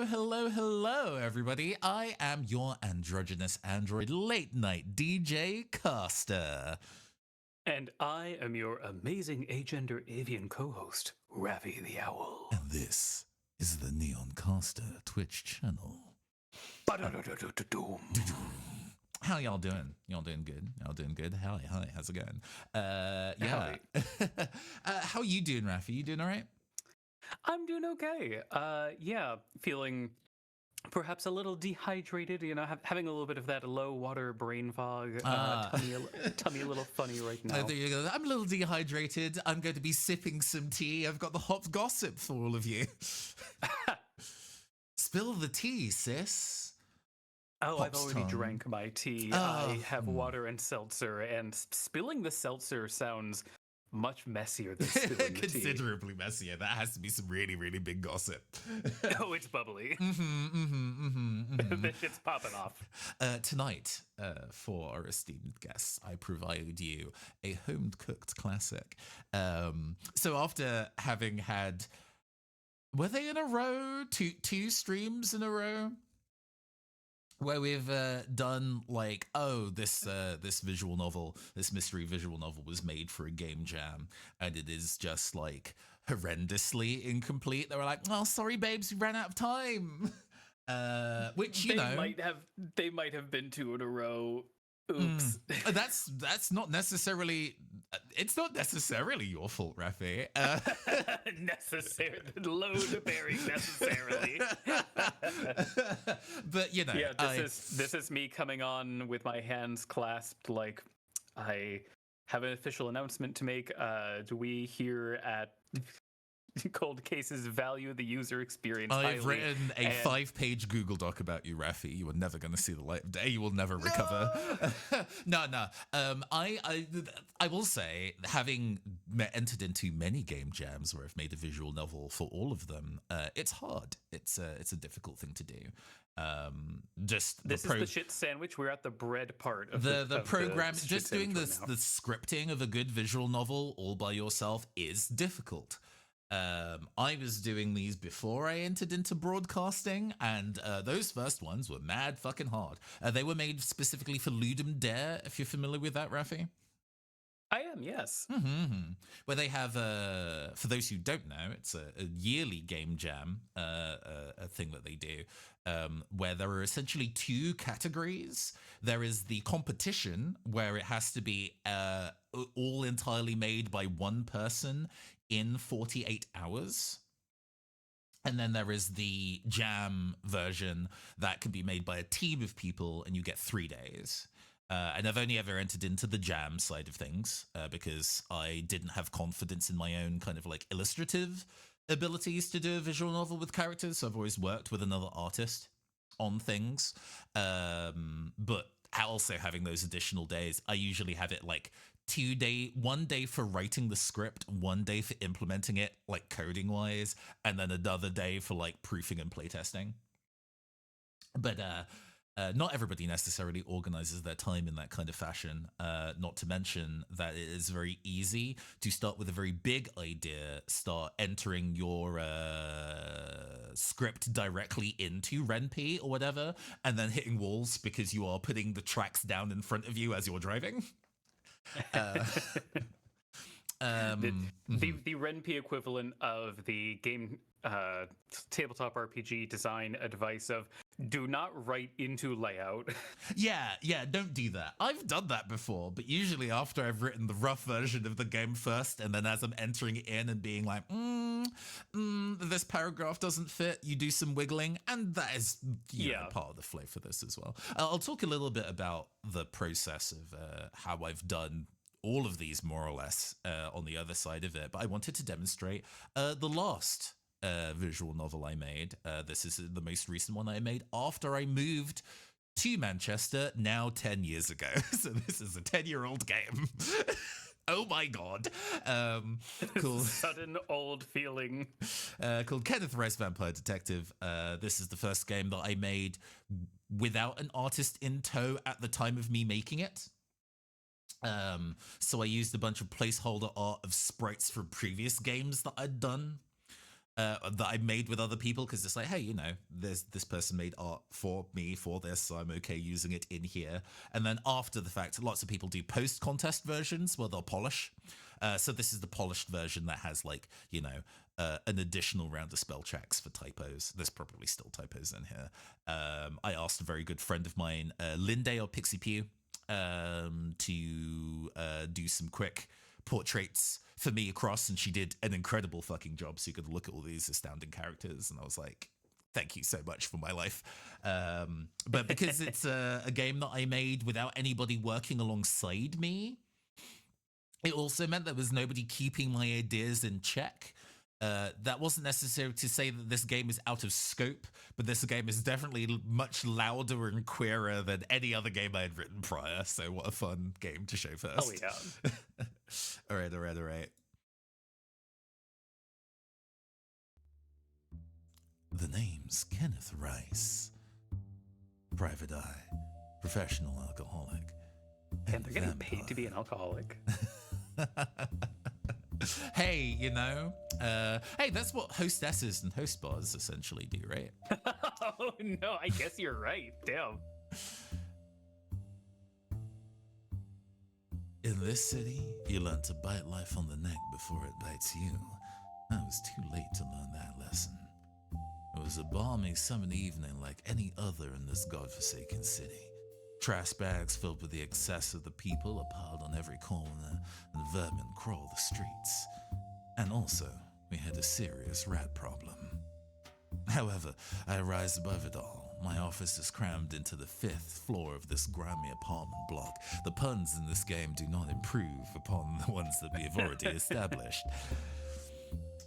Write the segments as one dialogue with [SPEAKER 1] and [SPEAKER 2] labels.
[SPEAKER 1] hello, everybody. I am your androgynous android late night DJ Caster.
[SPEAKER 2] And I am your amazing agender avian co-host, Ravi the Owl.
[SPEAKER 1] And this is the Neon Caster Twitch channel. How y'all doing? Y'all doing good? Y'all doing good? Hi, how's it going? Yeah. How you doing, Rafi? You doing all right?
[SPEAKER 2] I'm doing okay. Yeah, feeling perhaps a little dehydrated, having a little bit of that low water brain fog, tummy a little funny right now.
[SPEAKER 1] There you go. I'm a little dehydrated. I'm going to be sipping some tea. I've got the hot gossip for all of you. Spill the tea, sis.
[SPEAKER 2] Oh, I've already drank my tea. I have water and seltzer, and spilling the seltzer sounds much messier than spilling the tea.
[SPEAKER 1] Considerably messier. That has to be some really, really big gossip.
[SPEAKER 2] Oh, it's bubbly. This shit's popping off.
[SPEAKER 1] Tonight, for our esteemed guests, I provide you a home-cooked classic. So after having had, were they in a row? Two streams in a row? Where we've done like, this visual novel, this mystery visual novel was made for a game jam, and it is just like horrendously incomplete. They were like, "Oh, sorry, babes, we ran out of time." Which
[SPEAKER 2] they might have been two in a row. Oops.
[SPEAKER 1] That's not necessarily. It's not necessarily your fault, Rafi.
[SPEAKER 2] Load bearing necessarily.
[SPEAKER 1] But
[SPEAKER 2] yeah, this is me coming on with my hands clasped, like I have an official announcement to make. Do we here at Cold Cases value the user experience highly?
[SPEAKER 1] I've written a 5-page Google Doc about you, Rafi. You are never going to see the light of day. You will never recover. No. I will say, having entered into many game jams where I've made a visual novel for all of them, it's hard. It's a difficult thing to do. This is the
[SPEAKER 2] shit sandwich. We're at the bread part of
[SPEAKER 1] the program. Just doing the scripting of a good visual novel all by yourself is difficult. I was doing these before I entered into broadcasting, and those first ones were mad fucking hard. They were made specifically for Ludum Dare, if you're familiar with that, Rafi.
[SPEAKER 2] I am, yes.
[SPEAKER 1] Where they have, for those who don't know, it's a yearly game jam, a thing that they do, where there are essentially two categories. There is the competition, where it has to be all entirely made by one person in 48 hours. And then there is the jam version that can be made by a team of people, and you get 3 days. And I've only ever entered into the jam side of things because I didn't have confidence in my own kind of like illustrative abilities to do a visual novel with characters. So I've always worked with another artist on things. But also having those additional days, I usually have it like 1 day for writing the script, 1 day for implementing it, like coding wise, and then another day for like proofing and playtesting. But not everybody necessarily organizes their time in that kind of fashion. Not to mention that it is very easy to start with a very big idea, start entering your script directly into RenP or whatever, and then hitting walls because you are putting the tracks down in front of you as you're driving.
[SPEAKER 2] The RenP equivalent of the game tabletop RPG design advice of do not write into layout.
[SPEAKER 1] Yeah, don't do that. I've done that before, but usually after I've written the rough version of the game first, and then as I'm entering it in and being like, this paragraph doesn't fit, you do some wiggling, and that is part of the flow for this as well. I'll talk a little bit about the process of how I've done all of these more or less on the other side of it, but I wanted to demonstrate the last visual novel I made. This is the most recent one I made after I moved to Manchester now 10 years ago. So this is a 10-year-old game. Oh my god. Cool.
[SPEAKER 2] Sudden old feeling.
[SPEAKER 1] Called Kenneth Rice Vampire Detective. This is the first game that I made without an artist in tow at the time of me making it. So I used a bunch of placeholder art of sprites from previous games that I'd done. that I made with other people because it's like, hey, you know, there's this person made art for me for this, so I'm okay using it in here. And then after the fact, lots of people do post contest versions where they'll polish. So this is the polished version that has like, you know, an additional round of spell checks for typos. There's probably still typos in here. I asked a very good friend of mine, Linde or Pixie Pew, to do some quick portraits for me across, and she did an incredible fucking job. So you could look at all these astounding characters, and I was like, thank you so much for my life. But because it's a game that I made without anybody working alongside me, it also meant there was nobody keeping my ideas in check. That wasn't necessary to say that this game is out of scope, but this game is definitely much louder and queerer than any other game I had written prior. So what a fun game to show first.
[SPEAKER 2] Oh, yeah.
[SPEAKER 1] All right. The name's Kenneth Rice. Private eye, professional alcoholic.
[SPEAKER 2] And they're getting paid to be an alcoholic.
[SPEAKER 1] Hey, you know, hey, that's what hostesses and host bars essentially do, right?
[SPEAKER 2] Oh, no, I guess you're right. Damn.
[SPEAKER 1] In this city, you learn to bite life on the neck before it bites you. I was too late to learn that lesson. It was a balmy summer evening like any other in this godforsaken city. Trash bags filled with the excess of the people are piled on every corner, and vermin crawl the streets. And also, we had a serious rat problem. However, I rise above it all. My office is crammed into the 5th floor of this grimy apartment block. The puns in this game do not improve upon the ones that we have already established.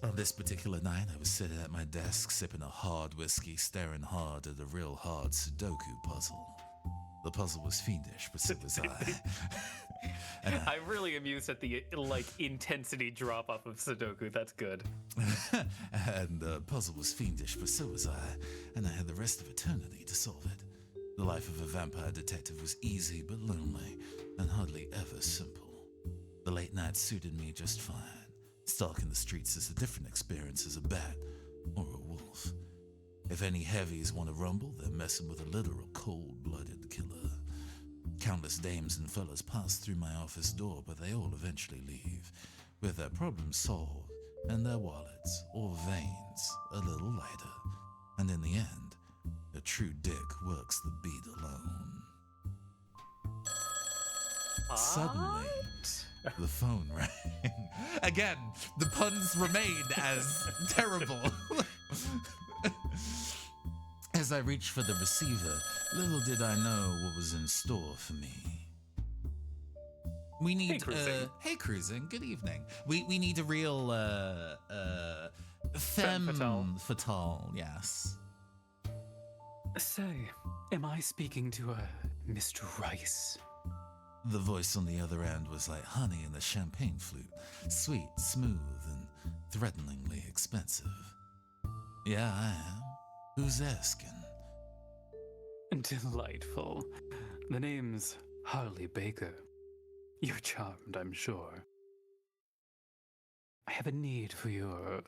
[SPEAKER 1] On this particular night, I was sitting at my desk, sipping a hard whiskey, staring hard at a real hard Sudoku puzzle. The puzzle was fiendish, but so was I.
[SPEAKER 2] I'm really amused at the intensity drop off of Sudoku. That's good.
[SPEAKER 1] And the puzzle was fiendish, but so was I, and I had the rest of eternity to solve it. The life of a vampire detective was easy but lonely, and hardly ever simple. The late night suited me just fine. Stalking the streets is a different experience as a bat or a wolf. If any heavies want to rumble, they're messing with a literal cold-blooded killer. Countless dames and fellas pass through my office door, but they all eventually leave, with their problems solved and their wallets or veins a little lighter. And in the end, a true dick works the beat alone. Suddenly, the phone rang. Again, the puns remain as terrible. As I reached for the receiver, little did I know what was in store for me. We need hey cruising, good evening. We need a real femme fatale, yes.
[SPEAKER 2] Say, am I speaking to Mr. Rice?
[SPEAKER 1] The voice on the other end was like honey in a champagne flute, sweet, smooth, and threateningly expensive. Yeah, I am. Who's asking?
[SPEAKER 2] Delightful. The name's Harley Baker. You're charmed, I'm sure. I have a need for your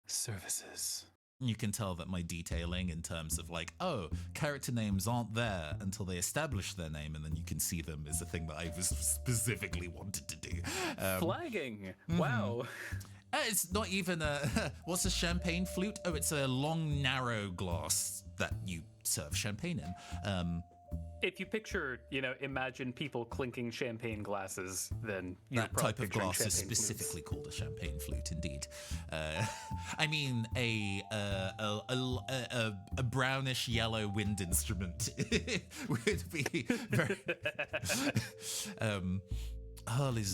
[SPEAKER 2] services.
[SPEAKER 1] You can tell that my detailing in terms of like, oh, character names aren't there until they establish their name, and then you can see them is a thing that I was specifically wanted to do.
[SPEAKER 2] Flagging! Wow.
[SPEAKER 1] It's not even a... What's a champagne flute? Oh, it's a long, narrow glass that you serve champagne in.
[SPEAKER 2] If you picture, imagine people clinking champagne glasses, then you're
[SPEAKER 1] that type of glass is
[SPEAKER 2] champagne
[SPEAKER 1] specifically
[SPEAKER 2] flutes.
[SPEAKER 1] called a champagne flute, indeed. I mean, a brownish yellow wind instrument would be very. Harley's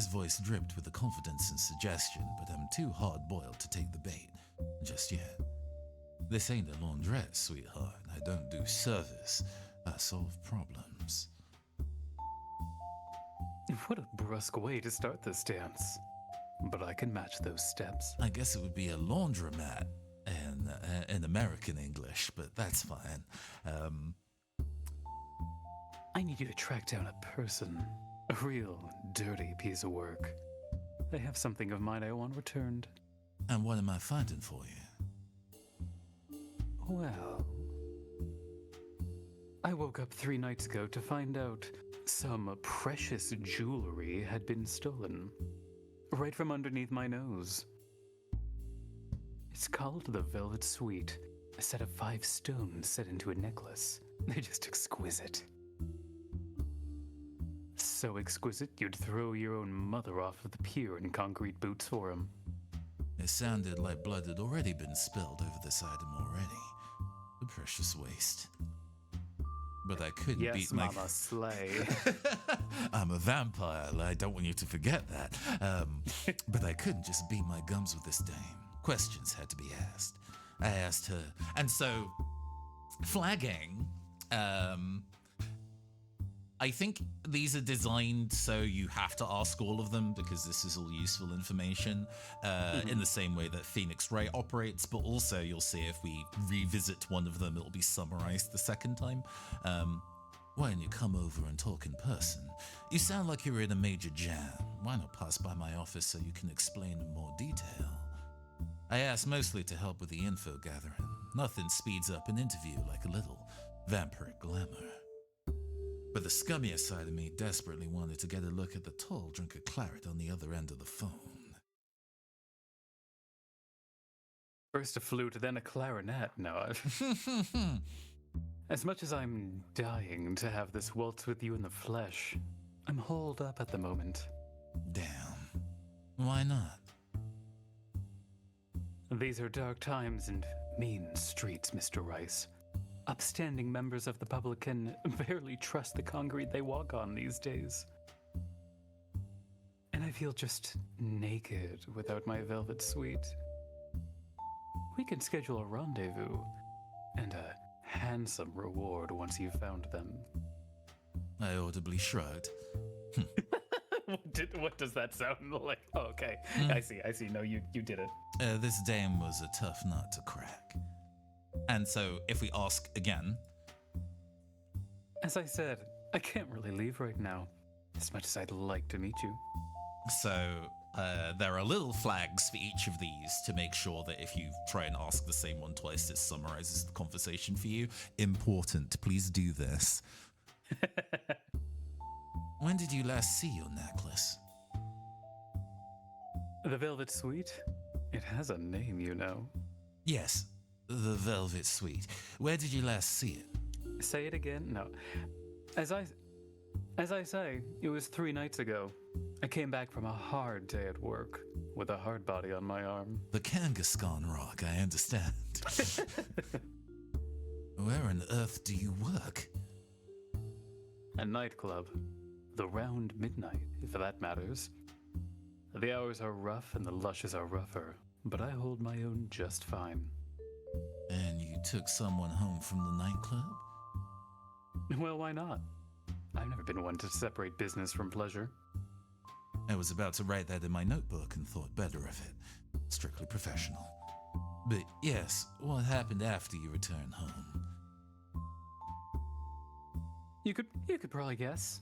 [SPEAKER 1] voice dripped with the confidence and suggestion, but I'm too hard-boiled to take the bait just yet. This ain't a laundrette, sweetheart. I don't do service. I solve problems.
[SPEAKER 2] What a brusque way to start this dance. But I can match those steps.
[SPEAKER 1] I guess it would be a laundromat in American English, but that's fine.
[SPEAKER 2] I need you to track down a person. A real dirty piece of work. They have something of mine I want returned.
[SPEAKER 1] And what am I finding for you?
[SPEAKER 2] Well, I woke up 3 nights ago to find out some precious jewelry had been stolen. Right from underneath my nose. It's called the Velvet Suite, a set of 5 stones set into a necklace. They're just exquisite. So exquisite you'd throw your own mother off of the pier in concrete boots for 'em.
[SPEAKER 1] It sounded like blood had already been spilled over this item already. The precious waste. But I couldn't
[SPEAKER 2] Yes,
[SPEAKER 1] beat my...
[SPEAKER 2] Mama Slay.
[SPEAKER 1] I'm a vampire, I don't want you to forget that. But I couldn't just beat my gums with this dame. Questions had to be asked. I asked her. And so, flagging, I think these are designed so you have to ask all of them because this is all useful information in the same way that Phoenix Wright operates, but also you'll see if we revisit one of them, it'll be summarized the second time. Why don't you come over and talk in person? You sound like you're in a major jam. Why not pass by my office so you can explain in more detail? I asked mostly to help with the info gathering. Nothing speeds up an interview like a little vampiric glamour. But the scummier side of me desperately wanted to get a look at the tall drink of claret on the other end of the phone.
[SPEAKER 2] First a flute, then a clarinet. No. As much as I'm dying to have this waltz with you in the flesh, I'm holed up at the moment.
[SPEAKER 1] Damn. Why not?
[SPEAKER 2] These are dark times and mean streets, Mr. Rice. Upstanding members of the public can barely trust the concrete they walk on these days. And I feel just naked without my velvet suite. We can schedule a rendezvous and a handsome reward once you've found them.
[SPEAKER 1] I audibly shrugged.
[SPEAKER 2] What does that sound like? Oh, okay. I see. No, you did it.
[SPEAKER 1] This dame was a tough nut to crack. And so, if we ask again...
[SPEAKER 2] As I said, I can't really leave right now, as much as I'd like to meet you.
[SPEAKER 1] So, there are little flags for each of these to make sure that if you try and ask the same one twice, it summarizes the conversation for you. Important, please do this. When did you last see your necklace?
[SPEAKER 2] The Velvet Suite? It has a name, you know.
[SPEAKER 1] Yes, the Velvet Suite. Where did you last see it?
[SPEAKER 2] Say it again? No. As I say, it was 3 nights ago. I came back from a hard day at work, with a hard body on my arm.
[SPEAKER 1] The Kangaskhan Rock, I understand. Where on earth do you work?
[SPEAKER 2] A nightclub. The Round Midnight, if that matters. The hours are rough and the lushes are rougher, but I hold my own just fine.
[SPEAKER 1] And you took someone home from the nightclub?
[SPEAKER 2] Well, why not? I've never been one to separate business from pleasure.
[SPEAKER 1] I was about to write that in my notebook and thought better of it. Strictly professional. But yes, what happened after you returned home?
[SPEAKER 2] You could probably guess.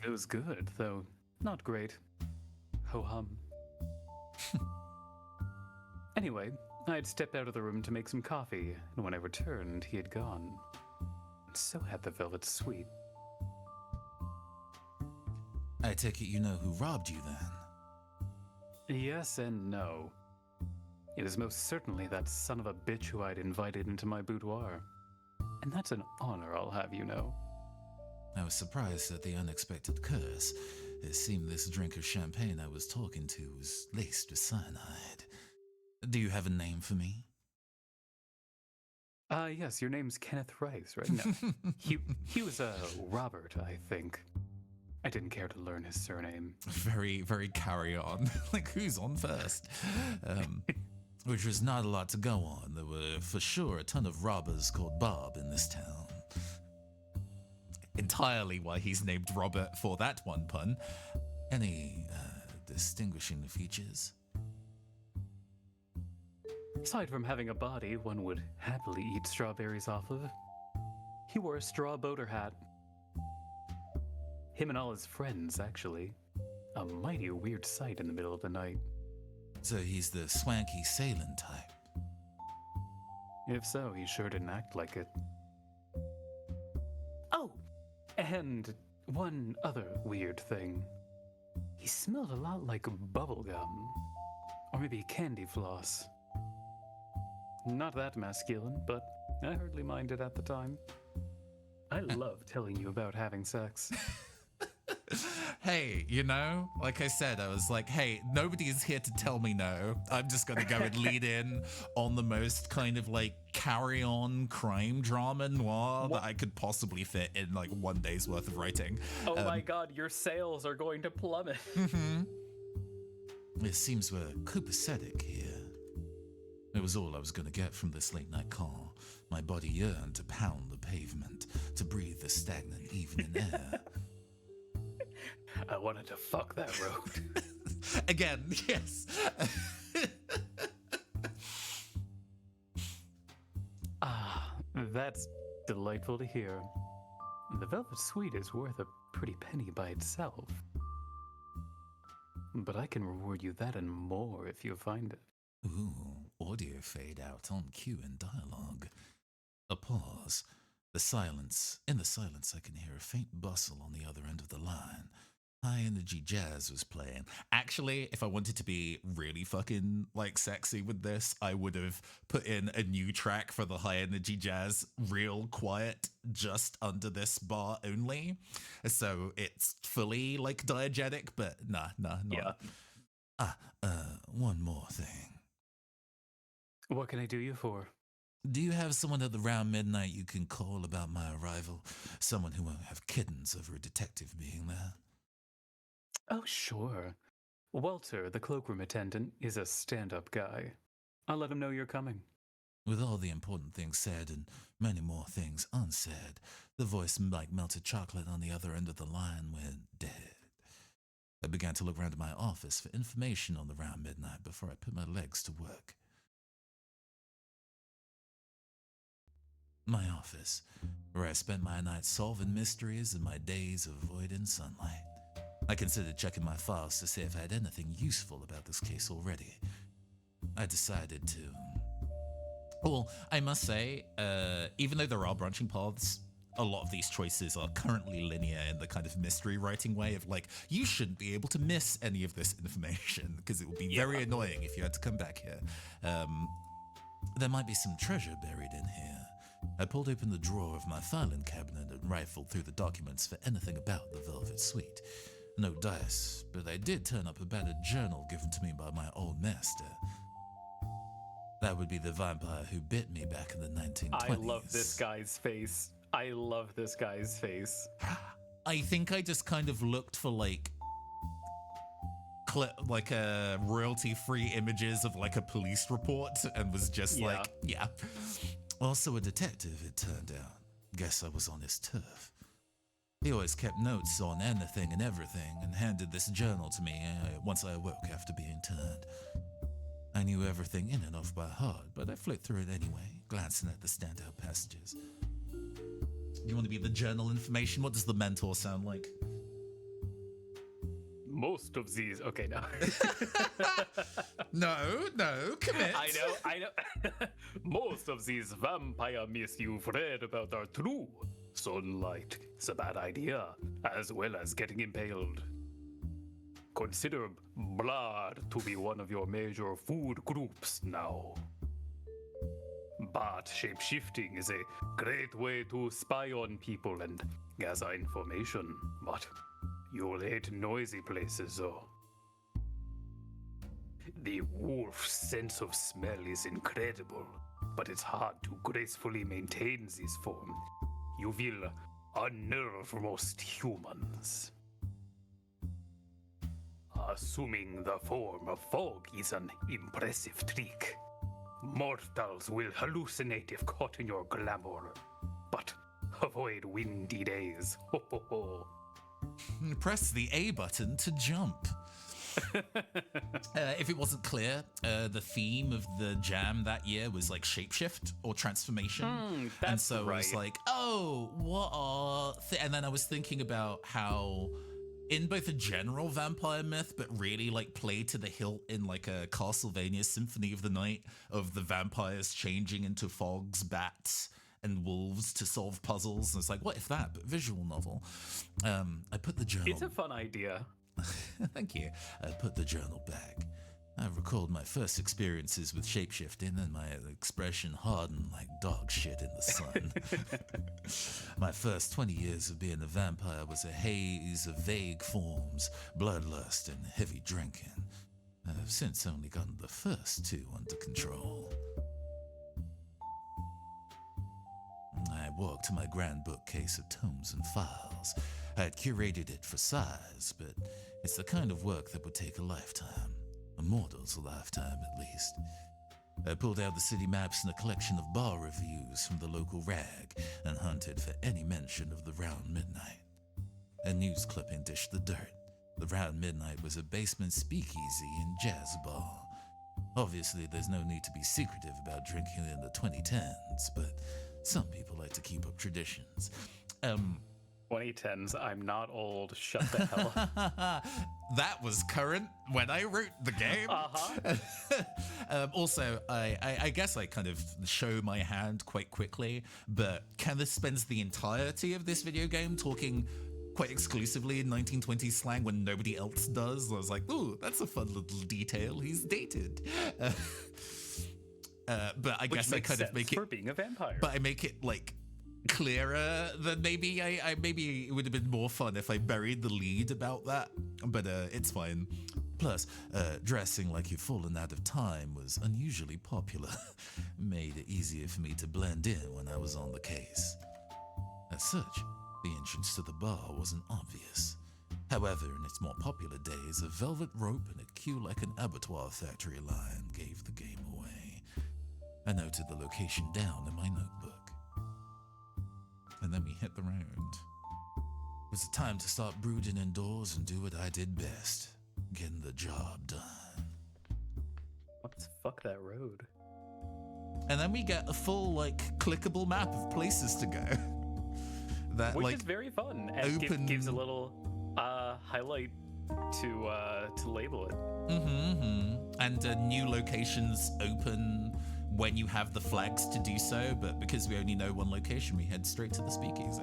[SPEAKER 2] It was good, though not great. Ho-hum. Anyway, I had stepped out of the room to make some coffee, and when I returned, he had gone. And so had the Velvet Suite.
[SPEAKER 1] I take it you know who robbed you then?
[SPEAKER 2] Yes and no. It was most certainly that son of a bitch who I'd invited into my boudoir. And that's an honor, I'll have you know.
[SPEAKER 1] I was surprised at the unexpected curse. It seemed this drink of champagne I was talking to was laced with cyanide. Do you have a name for me?
[SPEAKER 2] Yes, your name's Kenneth Rice, right? No. he was, Robert, I think. I didn't care to learn his surname.
[SPEAKER 1] Very, very carry on. Like, who's on first? Which was not a lot to go on. There were, for sure, a ton of robbers called Bob in this town. Entirely why he's named Robert for that one pun. Any, distinguishing features?
[SPEAKER 2] Aside from having a body one would happily eat strawberries off of, he wore a straw boater hat. Him and all his friends, actually. A mighty weird sight in the middle of the night.
[SPEAKER 1] So he's the swanky sailing type.
[SPEAKER 2] If so, he sure didn't act like it. Oh, and one other weird thing. He smelled a lot like bubblegum. Or maybe candy floss. Not that masculine, but I hardly minded at the time. I love telling you about having sex.
[SPEAKER 1] Hey, like I said, I was like, hey, nobody is here to tell me no. I'm just going to go and lead in on the most kind of like carry-on crime drama noir that I could possibly fit in like one day's worth of writing.
[SPEAKER 2] Oh my god, your sales are going to plummet.
[SPEAKER 1] It seems we're copacetic here. It was all I was going to get from this late-night call. My body yearned to pound the pavement, to breathe the stagnant evening air.
[SPEAKER 2] I wanted to fuck that road.
[SPEAKER 1] Again, yes.
[SPEAKER 2] That's delightful to hear. The Velvet Suite is worth a pretty penny by itself. But I can reward you that and more if you find it.
[SPEAKER 1] Ooh, audio fade out on cue in dialogue. A pause. In the silence, I can hear a faint bustle on the other end of the line. High energy jazz was playing. Actually, if I wanted to be really fucking like sexy with this, I would have put in a new track for the high energy jazz, real quiet, just under this bar only. So it's fully like diegetic, but nah, not.
[SPEAKER 2] Yeah.
[SPEAKER 1] One more thing.
[SPEAKER 2] What can I do you for?
[SPEAKER 1] Do you have someone at around midnight you can call about my arrival? Someone who won't have kittens over a detective being there?
[SPEAKER 2] Oh, sure. Walter, the cloakroom attendant, is a stand-up guy. I'll let him know you're coming.
[SPEAKER 1] With all the important things said and many more things unsaid, the voice like melted chocolate on the other end of the line went dead. I began to look around my office for information on the round midnight before I put my legs to work. My office, where I spent my nights solving mysteries and my days avoiding sunlight. I considered checking my files to see if I had anything useful about this case already. I decided to... Well, I must say, even though there are branching paths, a lot of these choices are currently linear in the kind of mystery writing way of like, you shouldn't be able to miss any of this information because it would be very annoying if you had to come back here. There might be some treasure buried in here. I pulled open the drawer of my filing cabinet and rifled through the documents for anything about the Velvet Suite. No dice, but I did turn up a battered journal given to me by my old master. That would be the vampire who bit me back in the 1920s.
[SPEAKER 2] I love this guy's face.
[SPEAKER 1] I think I just kind of looked for like royalty-free images of like a police report and was just like, yeah. Also a detective, it turned out. Guess I was on his turf. He always kept notes on anything and everything and handed this journal to me once I awoke after being turned. I knew everything in and off by heart, but I flicked through it anyway, glancing at the standout passages. You want to be the journal information? What does the mentor sound like?
[SPEAKER 2] Most of these... Okay, no.
[SPEAKER 1] No, commit.
[SPEAKER 2] I know. Most of these vampire myths you've read about are true. Sunlight is a bad idea, as well as getting impaled. Consider blood to be one of your major food groups now. But shape-shifting is a great way to spy on people and gather information. But you'll hate noisy places, though. The wolf's sense of smell is incredible, but it's hard to gracefully maintain this form. You will unnerve most humans. Assuming the form of fog is an impressive trick. Mortals will hallucinate if caught in your glamour, but avoid windy days. Ho ho ho.
[SPEAKER 1] Press the A button to jump. If it wasn't clear, the theme of the jam that year was like shapeshift or transformation. And so
[SPEAKER 2] right.
[SPEAKER 1] I was like, oh, what are... And then I was thinking about how in both a general vampire myth, but really like played to the hilt in like a Castlevania Symphony of the Night of the vampires changing into fogs, bats, and wolves to solve puzzles. And it's like, what if that? But visual novel. I put the journal.
[SPEAKER 2] It's a fun idea.
[SPEAKER 1] Thank you. I put the journal back. I recalled my first experiences with shapeshifting, and my expression hardened like dog shit in the sun. My first 20 years of being a vampire was a haze of vague forms, bloodlust, and heavy drinking. I've since only gotten the first two under control. I walked to my grand bookcase of tomes and files. I had curated it for size, but it's the kind of work that would take a lifetime. A mortal's lifetime, at least. I pulled out the city maps and a collection of bar reviews from the local rag and hunted for any mention of the Round Midnight. A news clipping dished the dirt. The Round Midnight was a basement speakeasy and jazz bar. Obviously, there's no need to be secretive about drinking in the 2010s, but some people like to keep up traditions.
[SPEAKER 2] 2010s, I'm not old. Shut the hell up.
[SPEAKER 1] That was current when I wrote the game. Also, I guess I kind of show my hand quite quickly, but Kenneth spends the entirety of this video game talking quite exclusively in 1920s slang when nobody else does. I was like, ooh, that's a fun little detail. He's dated. But I guess I kind of make it
[SPEAKER 2] for being a vampire.
[SPEAKER 1] But I make it like clearer than maybe I maybe it would have been more fun if I buried the lead about that, but it's fine. Plus, dressing like you've fallen out of time was unusually popular. Made it easier for me to blend in when I was on the case. As such, the entrance to the bar wasn't obvious. However, in its more popular days, a velvet rope and a queue like an abattoir factory line gave the game away. I noted the location down in my notebook. And then we hit the road. It was time to start brooding indoors and do what I did best, getting the job done.
[SPEAKER 2] Let's fuck that road.
[SPEAKER 1] And then we get a full, like, clickable map of places to go.
[SPEAKER 2] Which is very fun. And gives a little highlight to label it.
[SPEAKER 1] And new locations open when you have the flags to do so, but because we only know one location, we head straight to the speakeasy.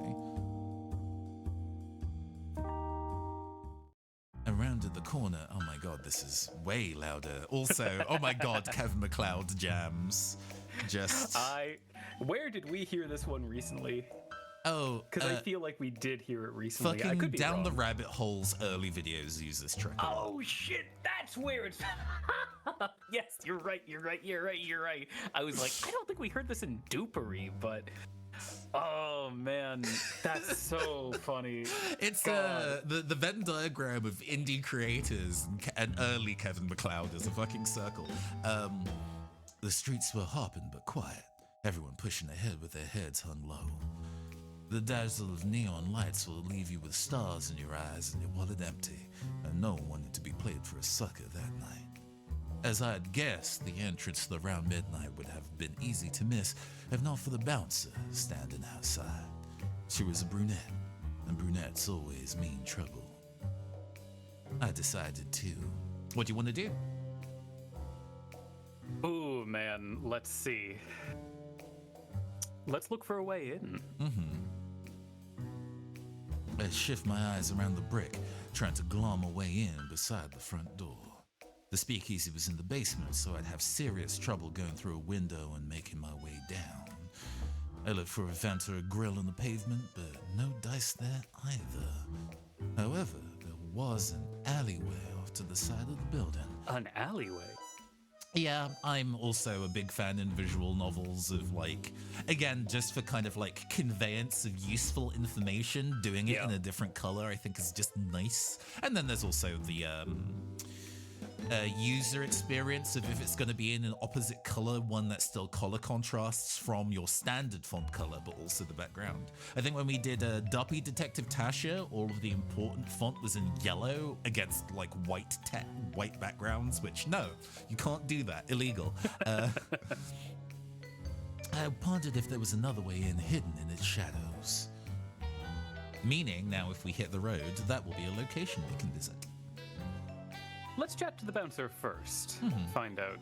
[SPEAKER 1] Around the corner, oh my god, this is way louder. Also, oh my god, Kevin MacLeod jams.
[SPEAKER 2] Where did we hear this one recently?
[SPEAKER 1] Oh,
[SPEAKER 2] because I feel like we did hear it recently.
[SPEAKER 1] Fucking
[SPEAKER 2] I could be
[SPEAKER 1] Down
[SPEAKER 2] wrong.
[SPEAKER 1] the Rabbit Hole's early videos use this trick.
[SPEAKER 2] Oh shit, that's where it's. Yes, you're right. I was like, I don't think we heard this in Dupery, but oh man, that's so funny.
[SPEAKER 1] It's the Venn diagram of indie creators and early Kevin MacLeod is a fucking circle. The streets were hopping but quiet. Everyone pushing ahead with their heads hung low. The dazzle of neon lights will leave you with stars in your eyes and your wallet empty, and no one wanted to be played for a sucker that night. As I had guessed, the entrance to the Round Midnight would have been easy to miss if not for the bouncer standing outside. She was a brunette, and brunettes always mean trouble. I decided to. What do you want to do?
[SPEAKER 2] Ooh, man, let's see. Let's look for a way in.
[SPEAKER 1] I shift my eyes around the brick, trying to glom a way in beside the front door. The speakeasy was in the basement, so I'd have serious trouble going through a window and making my way down. I looked for a vent or a grill on the pavement, but no dice there either. However, there was an alleyway off to the side of the building.
[SPEAKER 2] An alleyway?
[SPEAKER 1] Yeah, I'm also a big fan in visual novels of, like, again, just for kind of like conveyance of useful information, doing it in a different color I think is just nice. And then there's also the user experience of if it's going to be in an opposite color, one that still color contrasts from your standard font color, but also the background. I think when we did Duppy Detective Tasha, all of the important font was in yellow against like white backgrounds, which no, you can't do that, illegal. I pondered if there was another way in hidden in its shadows. Meaning, now if we hit the road, that will be a location we can visit.
[SPEAKER 2] Let's chat to the bouncer first. Find out.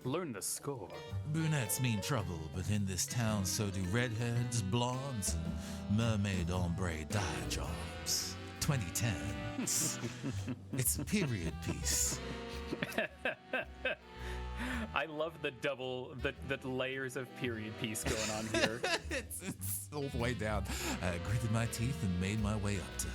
[SPEAKER 2] Learn the score.
[SPEAKER 1] Brunettes mean trouble, but in this town so do redheads, blondes, and mermaid ombre dye jobs. 2010s. It's a period piece.
[SPEAKER 2] I love the the layers of period piece going on here.
[SPEAKER 1] it's all the way down. I gritted my teeth and made my way up to her.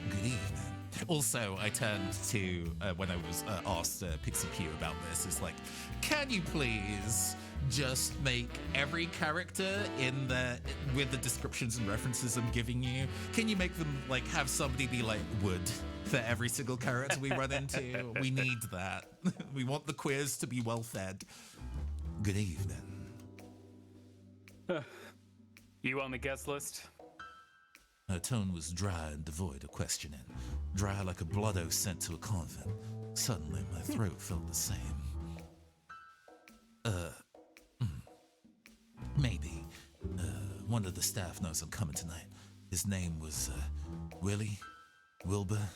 [SPEAKER 1] Good evening. Also, I turned to, when I was asked Pixie Q about this, it's like, can you please just make every character in there with the descriptions and references I'm giving you, can you make them like have somebody be like wood for every single character we run into? We need that. We want the quiz to be well fed. Good evening.
[SPEAKER 2] You on the guest list?
[SPEAKER 1] Her tone was dry and devoid of questioning. Dry like a blood oath sent to a convent. Suddenly, my throat felt the same. Maybe. One of the staff knows I'm coming tonight. His name was, Willie? Wilbur?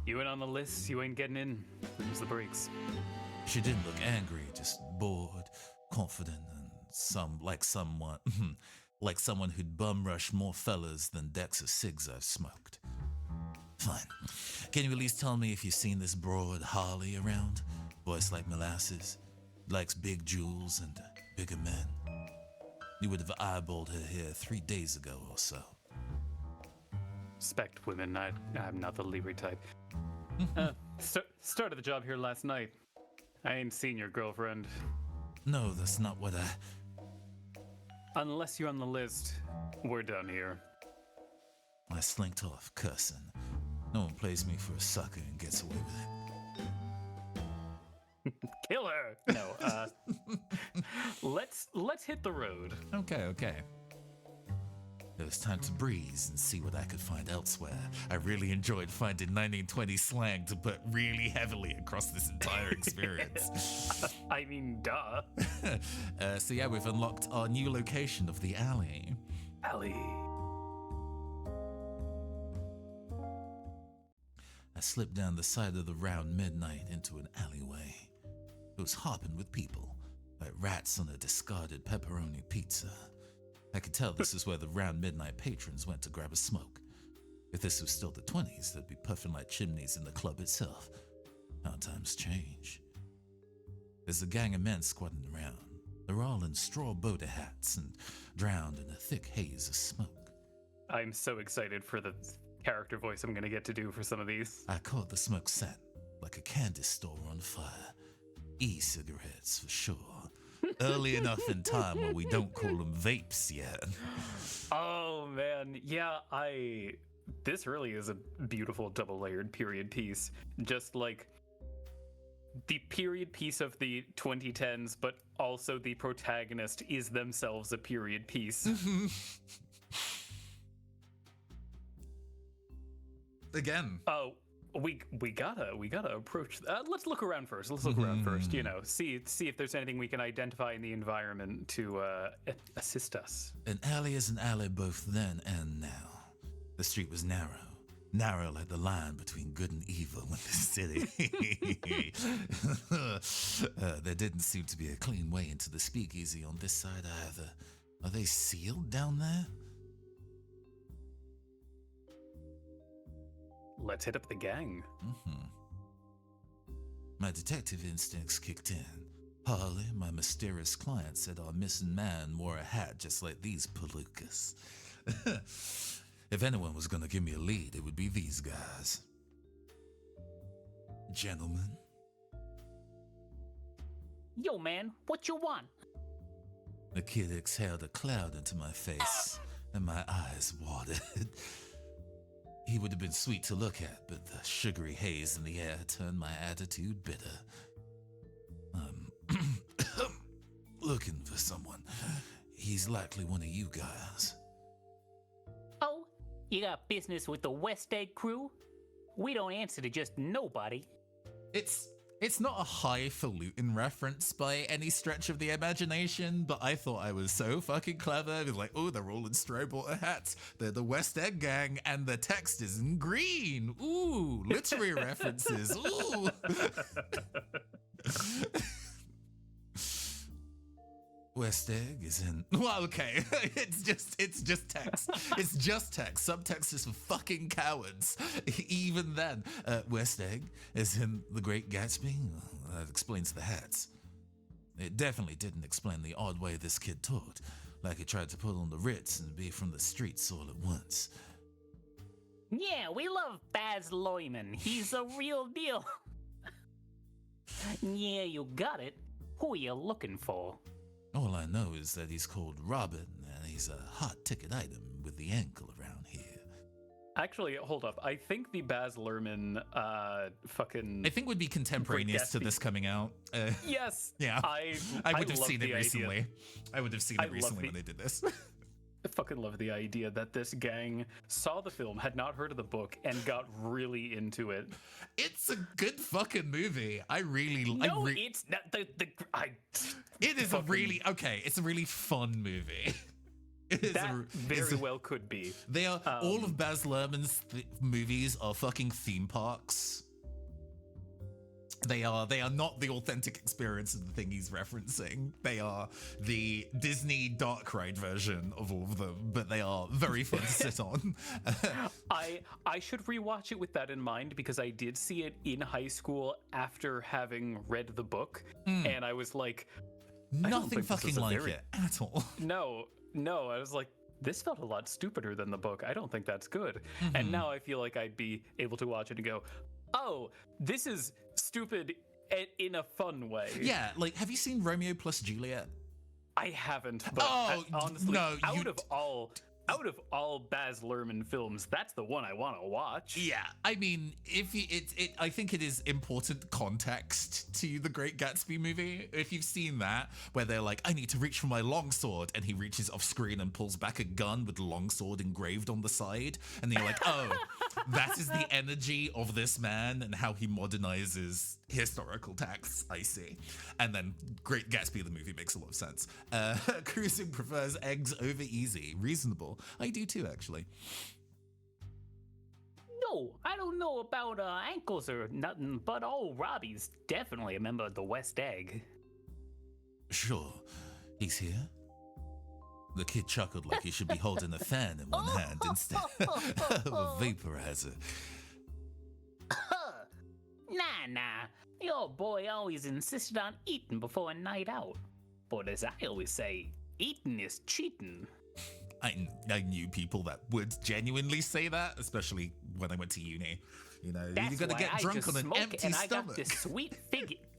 [SPEAKER 2] You ain't on the list, you ain't getting in. Them's the breaks.
[SPEAKER 1] She didn't look angry, just bored, confident, and like someone who'd bum rushed more fellas than decks of cigs I've smoked. Fine. Can you at least tell me if you've seen this broad Harley around? Voice like molasses, likes big jewels and bigger men. You would have eyeballed her here 3 days ago or so.
[SPEAKER 2] Respect women, I'm not the Libri type. Started the job here last night. I ain't seen your girlfriend.
[SPEAKER 1] No, that's not what I...
[SPEAKER 2] Unless you're on the list, we're done here.
[SPEAKER 1] I slinked off, cussing. No one plays me for a sucker and gets away with it.
[SPEAKER 2] Kill her! No, let's hit the road.
[SPEAKER 1] Okay. It was time to breeze and see what I could find elsewhere. I really enjoyed finding 1920 slang to put really heavily across this entire experience.
[SPEAKER 2] I mean, duh.
[SPEAKER 1] So yeah, we've unlocked our new location of the alley.
[SPEAKER 2] Alley.
[SPEAKER 1] I slipped down the side of the round midnight into an alleyway. It was hopping with people, like rats on a discarded pepperoni pizza. I could tell this is where the round midnight patrons went to grab a smoke. If this was still the 20s, they'd be puffing like chimneys in the club itself. How times change. There's a gang of men squatting around. They're all in straw boater hats and drowned in a thick haze of smoke.
[SPEAKER 2] I'm so excited for the character voice I'm going to get to do for some of these.
[SPEAKER 1] I caught the smoke set like a candy store on fire. E-cigarettes, for sure. Early enough in time where we don't call them vapes yet.
[SPEAKER 2] Oh, man. Yeah, this really is a beautiful double-layered period piece. Just like the period piece of the 2010s, but also the protagonist is themselves a period piece.
[SPEAKER 1] Again.
[SPEAKER 2] Oh, we gotta approach. Let's look around first. Let's look around first. You know, see if there's anything we can identify in the environment to assist us.
[SPEAKER 1] An alley is an alley both then and now. The street was narrow like the line between good and evil in this city. There didn't seem to be a clean way into the speakeasy on this side either. Are they sealed down there?
[SPEAKER 2] Let's hit up the gang.
[SPEAKER 1] My detective instincts kicked in. Harley, my mysterious client, said our missing man wore a hat just like these palookas. If anyone was going to give me a lead, it would be these guys. Gentlemen.
[SPEAKER 3] Yo, man, what you want?
[SPEAKER 1] The kid exhaled a cloud into my face, and my eyes watered. He would have been sweet to look at, but the sugary haze in the air turned my attitude bitter. Looking for someone. He's likely one of you guys.
[SPEAKER 3] Oh, you got business with the West Egg crew? We don't answer to just nobody.
[SPEAKER 1] It's It's not a highfalutin reference by any stretch of the imagination, but I thought I was so fucking clever. It was like, oh, they're all in strawberry hats. They're the West Egg Gang, and the text is in green. Ooh, literary references. Ooh. West Egg is in. Well, okay, it's just text. It's just text. Subtext is for fucking cowards. Even then, West Egg is in The Great Gatsby. Well, that explains the hats. It definitely didn't explain the odd way this kid talked, like he tried to put on the Ritz and be from the streets all at once.
[SPEAKER 3] Yeah, we love Baz Luhrmann. He's a real deal. Yeah, you got it. Who are you looking for?
[SPEAKER 1] All I know is that he's called Robin, and he's a hot ticket item with the ankle around here.
[SPEAKER 2] Actually, hold up. I think the Baz Luhrmann fucking...
[SPEAKER 1] I think would be contemporaneous to this coming out.
[SPEAKER 2] Yes.
[SPEAKER 1] Yeah. I would have seen it recently.
[SPEAKER 2] Idea.
[SPEAKER 1] I would have seen it recently when they did this.
[SPEAKER 2] I fucking love the idea that this gang saw the film, had not heard of the book, and got really into it.
[SPEAKER 1] It's a good fucking movie.
[SPEAKER 2] It's not
[SPEAKER 1] It is it's a really fun movie.
[SPEAKER 2] Well could be.
[SPEAKER 1] They are all of Baz Luhrmann's movies are fucking theme parks. They are not the authentic experience of the thing he's referencing. They are the Disney dark ride version of all of them, but they are very fun to sit on.
[SPEAKER 2] I should rewatch it with that in mind, because I did see it in high school after having read the book, and I was like,
[SPEAKER 1] nothing fucking like it at all.
[SPEAKER 2] No, I was like, this felt a lot stupider than the book. I don't think that's good. And now I feel like I'd be able to watch it and go, oh, this is stupid in a fun way.
[SPEAKER 1] Yeah, like, have you seen Romeo plus Juliet?
[SPEAKER 2] I haven't, but honestly, out of all Baz Luhrmann films, that's the one I want to watch.
[SPEAKER 1] Yeah, I mean, I think it is important context to the Great Gatsby movie. If you've seen that, where they're like, I need to reach for my longsword, and he reaches off screen and pulls back a gun with longsword engraved on the side, and then you're like, oh, that is the energy of this man and how he modernizes historical texts. I see. And then Great Gatsby, the movie, makes a lot of sense. Cruising prefers eggs over easy. Reasonable. I do too, actually.
[SPEAKER 3] No, I don't know about ankles or nothing, but old Robbie's definitely a member of the West Egg.
[SPEAKER 1] Sure. He's here? The kid chuckled like he should be holding a fan in one hand instead of a vaporizer.
[SPEAKER 3] Nah. The old boy always insisted on eating before a night out. But as I always say, eating is cheating.
[SPEAKER 1] I knew people that would genuinely say that, especially when I went to uni. You know,
[SPEAKER 3] That's
[SPEAKER 1] you're gonna get drunk on an empty
[SPEAKER 3] and
[SPEAKER 1] stomach.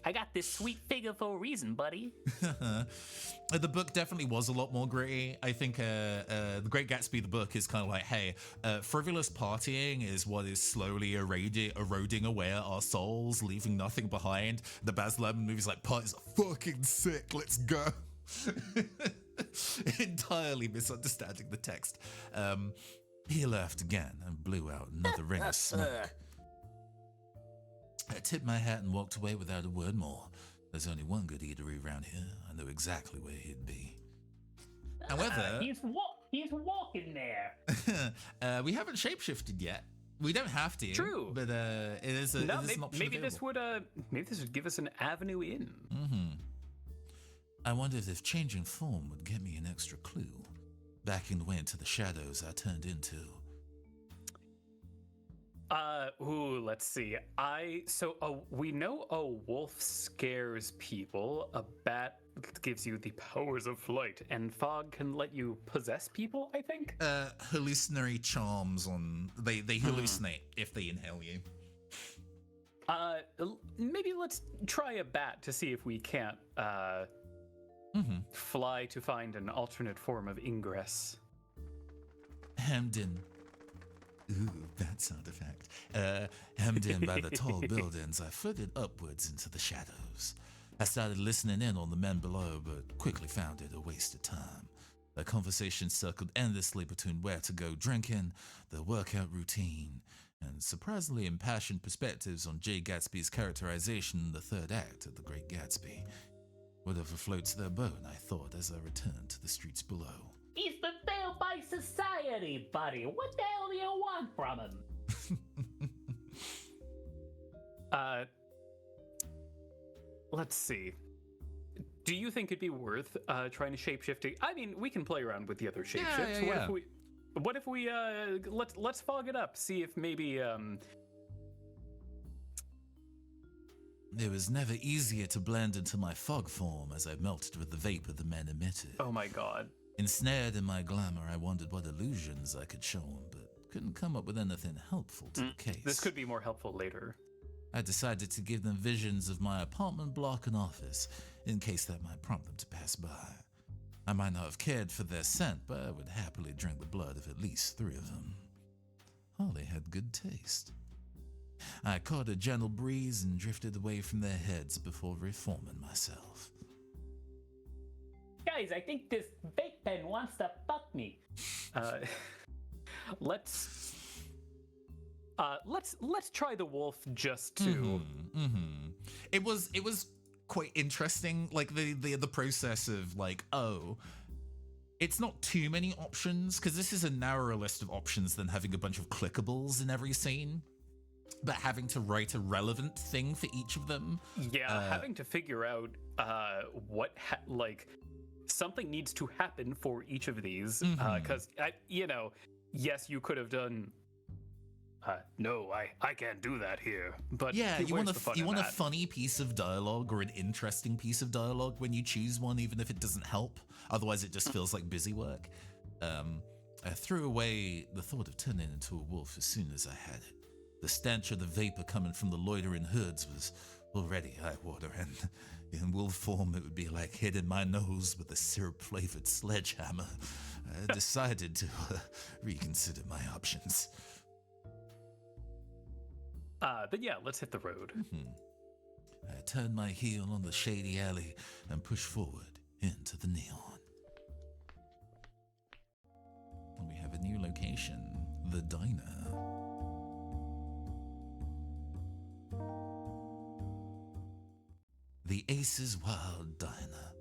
[SPEAKER 3] I got this sweet figure for a reason, buddy.
[SPEAKER 1] The book definitely was a lot more gritty. I think The Great Gatsby, the book, is kind of like, hey, frivolous partying is what is slowly eroding away at our souls, leaving nothing behind. The Baz Luhrmann movie's like, parties are fucking sick, let's go. Entirely misunderstanding the text. He laughed again and blew out another ring of smoke. I tipped my hat and walked away without a word more. There's only one good eatery around here. I know exactly where he'd be. However...
[SPEAKER 3] he's walking there.
[SPEAKER 1] We haven't shapeshifted yet. We don't have to.
[SPEAKER 2] True.
[SPEAKER 1] But it is an option
[SPEAKER 2] maybe
[SPEAKER 1] available.
[SPEAKER 2] Maybe this would give us an avenue in.
[SPEAKER 1] I wondered if changing form would get me an extra clue. Backing the way into the shadows I turned into.
[SPEAKER 2] Let's see. We know a wolf scares people, a bat gives you the powers of flight, and fog can let you possess people, I think?
[SPEAKER 1] Hallucinatory charms they hallucinate if they inhale you.
[SPEAKER 2] Maybe let's try a bat to see if we can't, fly to find an alternate form of ingress.
[SPEAKER 1] Hemmed in. Ooh, that sound effect. Hemmed in by the tall buildings, I flitted upwards into the shadows. I started listening in on the men below, but quickly found it a waste of time. The conversation circled endlessly between where to go drinking, the workout routine, and surprisingly impassioned perspectives on Jay Gatsby's characterization in the third act of The Great Gatsby. Whatever floats their boat, I thought as I returned to the streets below.
[SPEAKER 3] He's the failed by society, buddy. What the hell do you want from him?
[SPEAKER 2] Let's see. Do you think it'd be worth trying to shapeshifting? I mean, we can play around with the other shapeshifts.
[SPEAKER 1] Yeah.
[SPEAKER 2] What if we let's fog it up, see if maybe
[SPEAKER 1] It was never easier to blend into my fog form as I melted with the vapor the men emitted.
[SPEAKER 2] Oh my god.
[SPEAKER 1] Ensnared in my glamour, I wondered what illusions I could show them, but couldn't come up with anything helpful to the case.
[SPEAKER 2] This could be more helpful later.
[SPEAKER 1] I decided to give them visions of my apartment block and office, in case that might prompt them to pass by. I might not have cared for their scent, but I would happily drink the blood of at least 3 of them. Holly had good taste. I caught a gentle breeze and drifted away from their heads before reforming myself.
[SPEAKER 3] Guys, I think this vape pen wants to fuck me.
[SPEAKER 2] Let's try the wolf just to.
[SPEAKER 1] It was quite interesting, like the process of like, oh, it's not too many options because this is a narrower list of options than having a bunch of clickables in every scene, but having to write a relevant thing for each of them.
[SPEAKER 2] Yeah, having to figure out what something needs to happen for each of these because yes, you could have done. No, I can't do that here. But
[SPEAKER 1] yeah, you want a
[SPEAKER 2] that?
[SPEAKER 1] funny piece of dialogue or an interesting piece of dialogue when you choose one, even if it doesn't help. Otherwise, it just feels like busy work. I threw away the thought of turning into a wolf as soon as I had it. The stench of the vapor coming from the loitering hoods was already high water, and in wolf form, it would be like hitting my nose with a syrup-flavored sledgehammer. I decided to reconsider my options.
[SPEAKER 2] Then yeah, let's hit the road.
[SPEAKER 1] I turned my heel on the shady alley and pushed forward into the neon. We have a new location, the diner. The Ace's Wild Diner.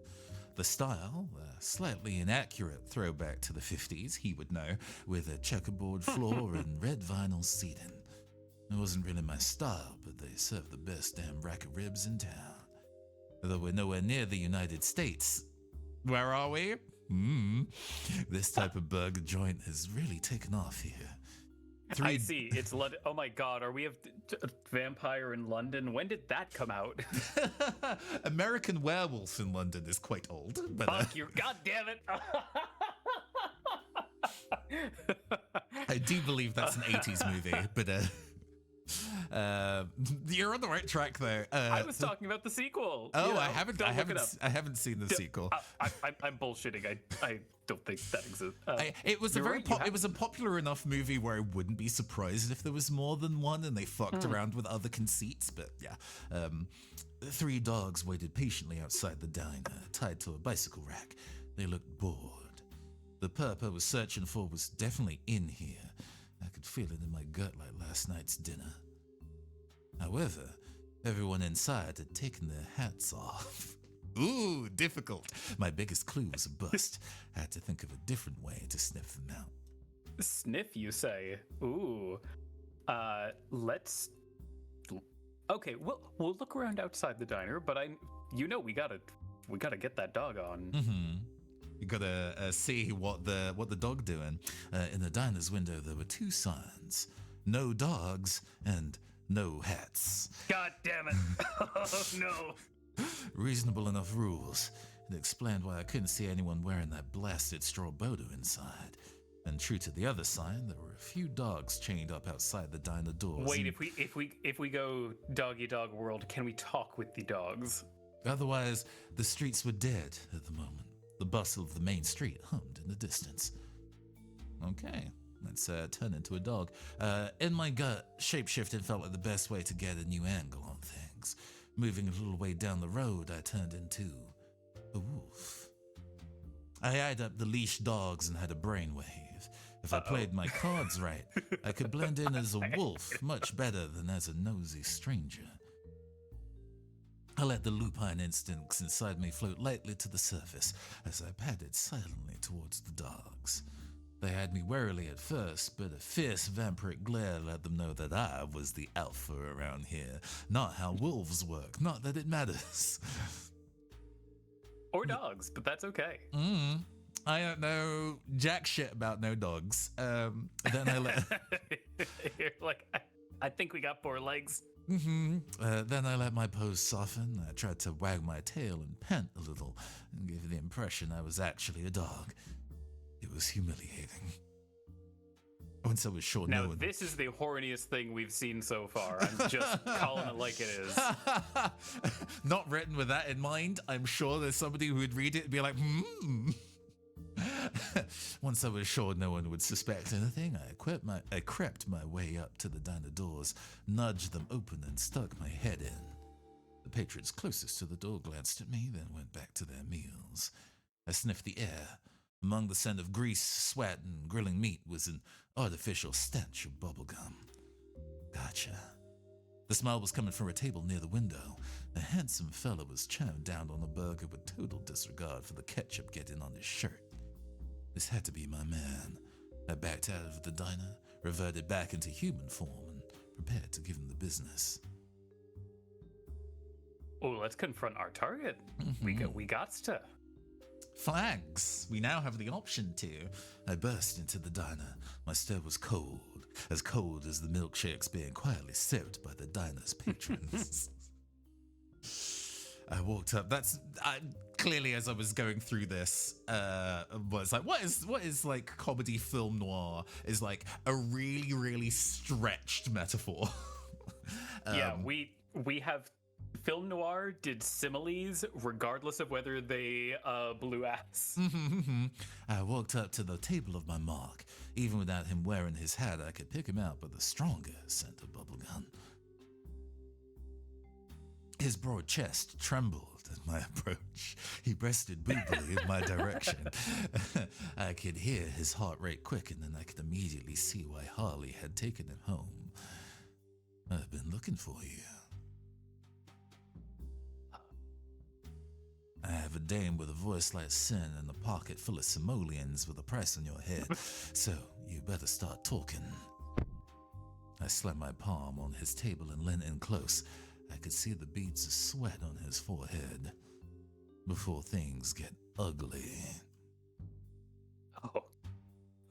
[SPEAKER 1] The style, a slightly inaccurate throwback to the 50s, he would know, with a checkerboard floor and red vinyl seating. It wasn't really my style, but they served the best damn rack of ribs in town. Though we're nowhere near the United States. Where are we? This type of burger joint has really taken off here.
[SPEAKER 2] I see. It's London. Oh my god, are we a vampire in London? When did that come out?
[SPEAKER 1] American Werewolf in London is quite old. But,
[SPEAKER 2] Fuck you. God damn it.
[SPEAKER 1] I do believe that's an 80s movie, but you're on the right track though.
[SPEAKER 2] I was talking about the sequel.
[SPEAKER 1] Oh,
[SPEAKER 2] you know,
[SPEAKER 1] I haven't seen the sequel.
[SPEAKER 2] I'm bullshitting. I don't think that exists.
[SPEAKER 1] It was it was a popular enough movie where I wouldn't be surprised if there was more than one, and they fucked around with other conceits. But yeah, 3 dogs waited patiently outside the diner, tied to a bicycle rack. They looked bored. The perp I was searching for was definitely in here. I could feel it in my gut like last night's dinner. However, everyone inside had taken their hats off. Ooh, difficult. My biggest clue was a bust. I had to think of a different way to sniff them out.
[SPEAKER 2] Sniff, you say? Ooh. Let's... Okay, we'll look around outside the diner, but we gotta get that dog on.
[SPEAKER 1] You gotta see what the dog doing. In the diner's window, there were 2 signs: no dogs and no hats.
[SPEAKER 2] God damn it! Oh no!
[SPEAKER 1] Reasonable enough rules. It explained why I couldn't see anyone wearing that blasted straw bodo inside. And true to the other sign, there were a few dogs chained up outside the diner doors.
[SPEAKER 2] Wait, if we go doggy dog world, can we talk with the dogs?
[SPEAKER 1] Otherwise, the streets were dead at the moment. The bustle of the main street hummed in the distance. Okay, let's turn into a dog. In my gut, shapeshifting felt like the best way to get a new angle on things. Moving a little way down the road, I turned into a wolf. I eyed up the leashed dogs and had a brainwave. If I played my cards right, I could blend in as a wolf much better than as a nosy stranger. I let the lupine instincts inside me float lightly to the surface as I padded silently towards the dogs. They had me warily at first, but a fierce vampiric glare let them know that I was the alpha around here. Not how wolves work, not that it matters.
[SPEAKER 2] Or dogs, but that's okay.
[SPEAKER 1] I don't know jack shit about no dogs. Then I let...
[SPEAKER 2] You're like, I think we got 4 legs.
[SPEAKER 1] Then I let my pose soften. I tried to wag my tail and pant a little and give the impression I was actually a dog. It was humiliating. Once I was sure
[SPEAKER 2] Now,
[SPEAKER 1] no one...
[SPEAKER 2] this is the horniest thing we've seen so far. I'm just calling it like it is.
[SPEAKER 1] Not written with that in mind. I'm sure there's somebody who would read it and be like, Once I was sure no one would suspect anything, I crept my way up to the diner doors, nudged them open, and stuck my head in. The patrons closest to the door glanced at me, then went back to their meals. I sniffed the air. Among the scent of grease, sweat, and grilling meat was an artificial stench of bubblegum. Gotcha. The smell was coming from a table near the window. A handsome fellow was chowing down on a burger with total disregard for the ketchup getting on his shirt. This had to be my man. I backed out of the diner, reverted back into human form, and prepared to give him the business.
[SPEAKER 2] Oh, let's confront our target. We got to.
[SPEAKER 1] Flags! We now have the option to. I burst into the diner. My stare was cold as the milkshakes being quietly sipped by the diner's patrons. I walked up. Clearly, as I was going through this, was like, what is like comedy film noir is like a really, really stretched metaphor.
[SPEAKER 2] Yeah, we have film noir did similes regardless of whether they blew ass.
[SPEAKER 1] I walked up to the table of my mark. Even without him wearing his hat, I could pick him out by the stronger scent of bubblegum. His broad chest trembled at my approach. He breasted boobily in my direction. I could hear his heart rate quicken, and I could immediately see why Harley had taken him home. I've been looking for you. I have a dame with a voice like sin and a pocket full of simoleons with a price on your head, so you better start talking. I slammed my palm on his table and leaned in close. I could see the beads of sweat on his forehead. Before things get ugly.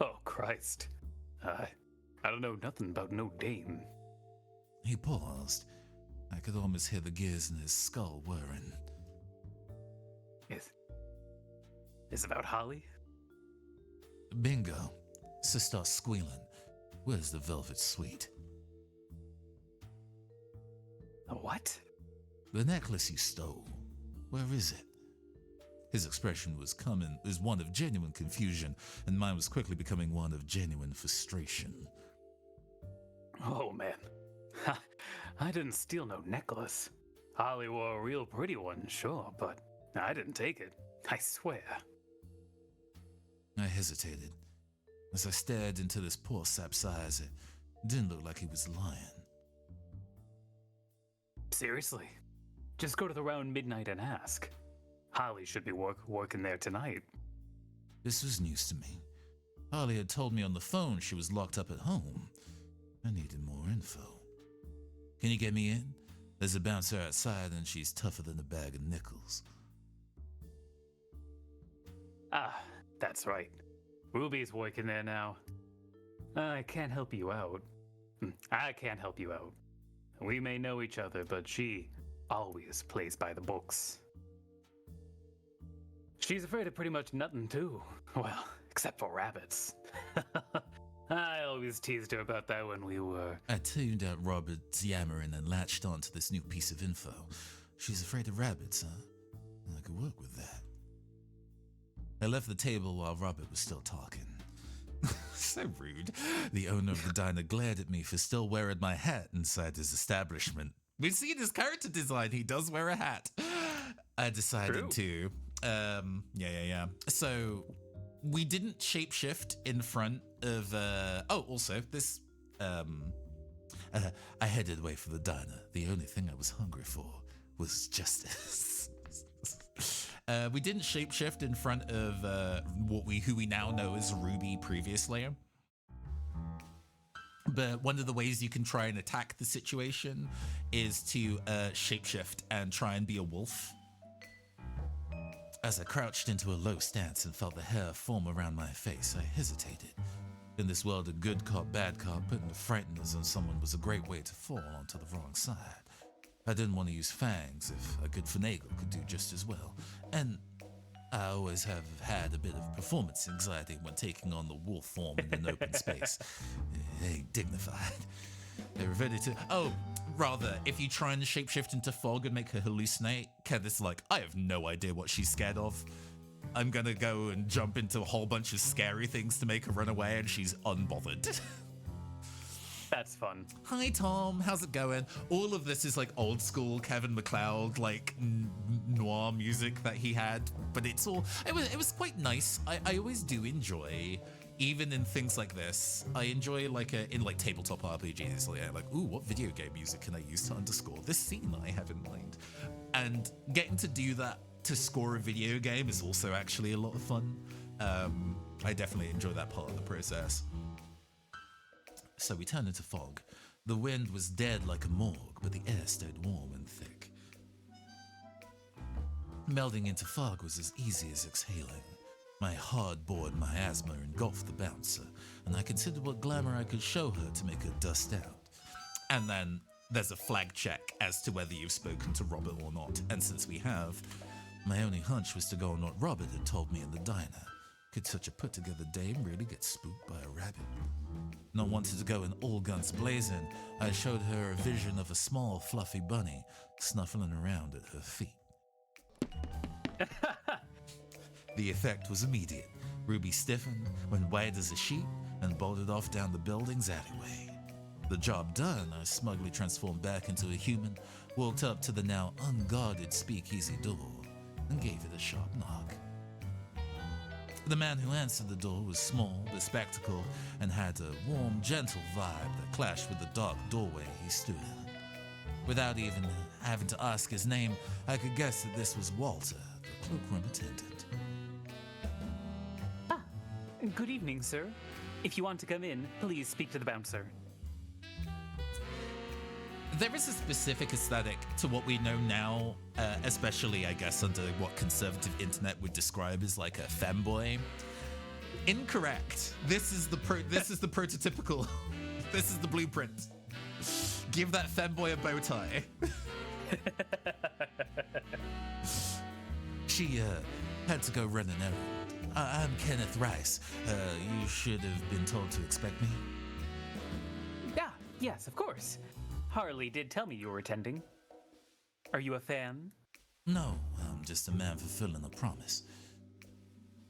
[SPEAKER 2] Oh Christ. I don't know nothing about no dame.
[SPEAKER 1] He paused. I could almost hear the gears in his skull whirring.
[SPEAKER 2] Is about Holly?
[SPEAKER 1] Bingo. So start squealing. Where's the velvet suite?
[SPEAKER 2] A what?
[SPEAKER 1] The necklace you stole. Where is it? His expression was one of genuine confusion, and mine was quickly becoming one of genuine frustration.
[SPEAKER 2] Oh man. I didn't steal no necklace. Holly wore a real pretty one, sure, but I didn't take it. I swear.
[SPEAKER 1] I hesitated. As I stared into this poor sap's eyes, it didn't look like he was lying.
[SPEAKER 2] Seriously? Just go to the round midnight and ask. Holly should be working there tonight.
[SPEAKER 1] This was news to me. Holly had told me on the phone she was locked up at home. I needed more info. Can you get me in? There's a bouncer outside and she's tougher than a bag of nickels.
[SPEAKER 2] Ah, that's right. Ruby's working there now. I can't help you out. I can't help you out. We may know each other, but she always plays by the books. She's afraid of pretty much nothing, too. Well, except for rabbits. I always teased her about that when we were...
[SPEAKER 1] I tuned out Robert's yammering and latched onto this new piece of info. She's afraid of rabbits, huh? I could work with that. I left the table while Robert was still talking. So rude. The owner of the diner glared at me for still wearing my hat inside his establishment. We've seen his character design. He does wear a hat. I decided to... Yeah. So we didn't shapeshift in front of also this I headed away from the diner. The only thing I was hungry for was justice. We didn't shapeshift in front of who we now know as Ruby previously. But one of the ways you can try and attack the situation is to shapeshift and try and be a wolf. As I crouched into a low stance and felt the hair form around my face, I hesitated. In this world of good cop, bad cop, putting the frighteners on someone was a great way to fall onto the wrong side. I didn't want to use fangs if a good finagle could do just as well. And I always have had a bit of performance anxiety when taking on the wolf form in an open space. It ain't dignified. They were ready to... Oh, rather, if you try and shapeshift into fog and make her hallucinate, Kenneth's like, I have no idea what she's scared of. I'm gonna go and jump into a whole bunch of scary things to make her run away, and she's unbothered.
[SPEAKER 2] That's fun.
[SPEAKER 1] Hi, Tom. How's it going? All of this is like old school Kevin MacLeod, like noir music that he had, but it was quite nice. I always do enjoy, even in things like this, I enjoy in tabletop RPGs, like, ooh, what video game music can I use to underscore this scene that I have in mind? And getting to do that to score a video game is also actually a lot of fun. I definitely enjoy that part of the process. So we turned into fog. The wind was dead like a morgue, but the air stayed warm and thick. Melding into fog was as easy as exhaling. My hard-board miasma engulfed the bouncer, and I considered what glamour I could show her to make her dust out. And then there's a flag check as to whether you've spoken to Robert or not, and since we have, my only hunch was to go on what Robert had told me in the diner. Could such a put-together dame really get spooked by a rabbit? Not wanting to go in all guns blazing, I showed her a vision of a small, fluffy bunny snuffling around at her feet. The effect was immediate. Ruby stiffened, went white as a sheet, and bolted off down the building's alleyway. The job done, I smugly transformed back into a human, walked up to the now unguarded speakeasy door, and gave it a sharp knock. The man who answered the door was small, bespectacled, and had a warm, gentle vibe that clashed with the dark doorway he stood in. Without even having to ask his name, I could guess that this was Walter, the cloakroom attendant.
[SPEAKER 3] Good evening, sir. If you want to come in, please speak to the bouncer.
[SPEAKER 1] There is a specific aesthetic to what we know now, especially, I guess, under what conservative internet would describe as like a femboy. Incorrect. This is the prototypical. This is the blueprint. Give that femboy a bow tie. She had to go run an errand. I'm Kenneth Rice. You should have been told to expect me.
[SPEAKER 3] Ah, yes, of course. Harley did tell me you were attending. Are you a fan?
[SPEAKER 1] No, I'm just a man fulfilling a promise.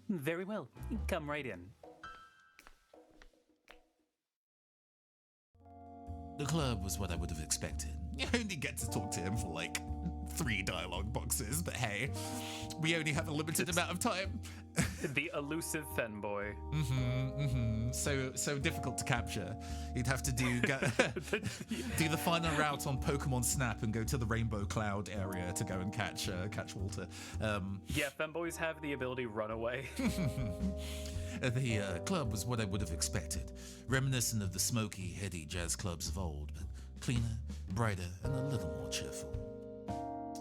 [SPEAKER 3] Very well. Come right in.
[SPEAKER 1] The club was what I would have expected. You only get to talk to him for like 3 dialogue boxes, but hey, we only have a limited amount of time.
[SPEAKER 2] The elusive femboy.
[SPEAKER 1] So difficult to capture. You'd have to do the final route on Pokemon Snap and go to the Rainbow Cloud area to go and catch Walter.
[SPEAKER 2] Yeah, femboys have the ability to run away.
[SPEAKER 1] The club was what I would have expected, reminiscent of the smoky, heady jazz clubs of old, but cleaner, brighter, and a little more cheerful.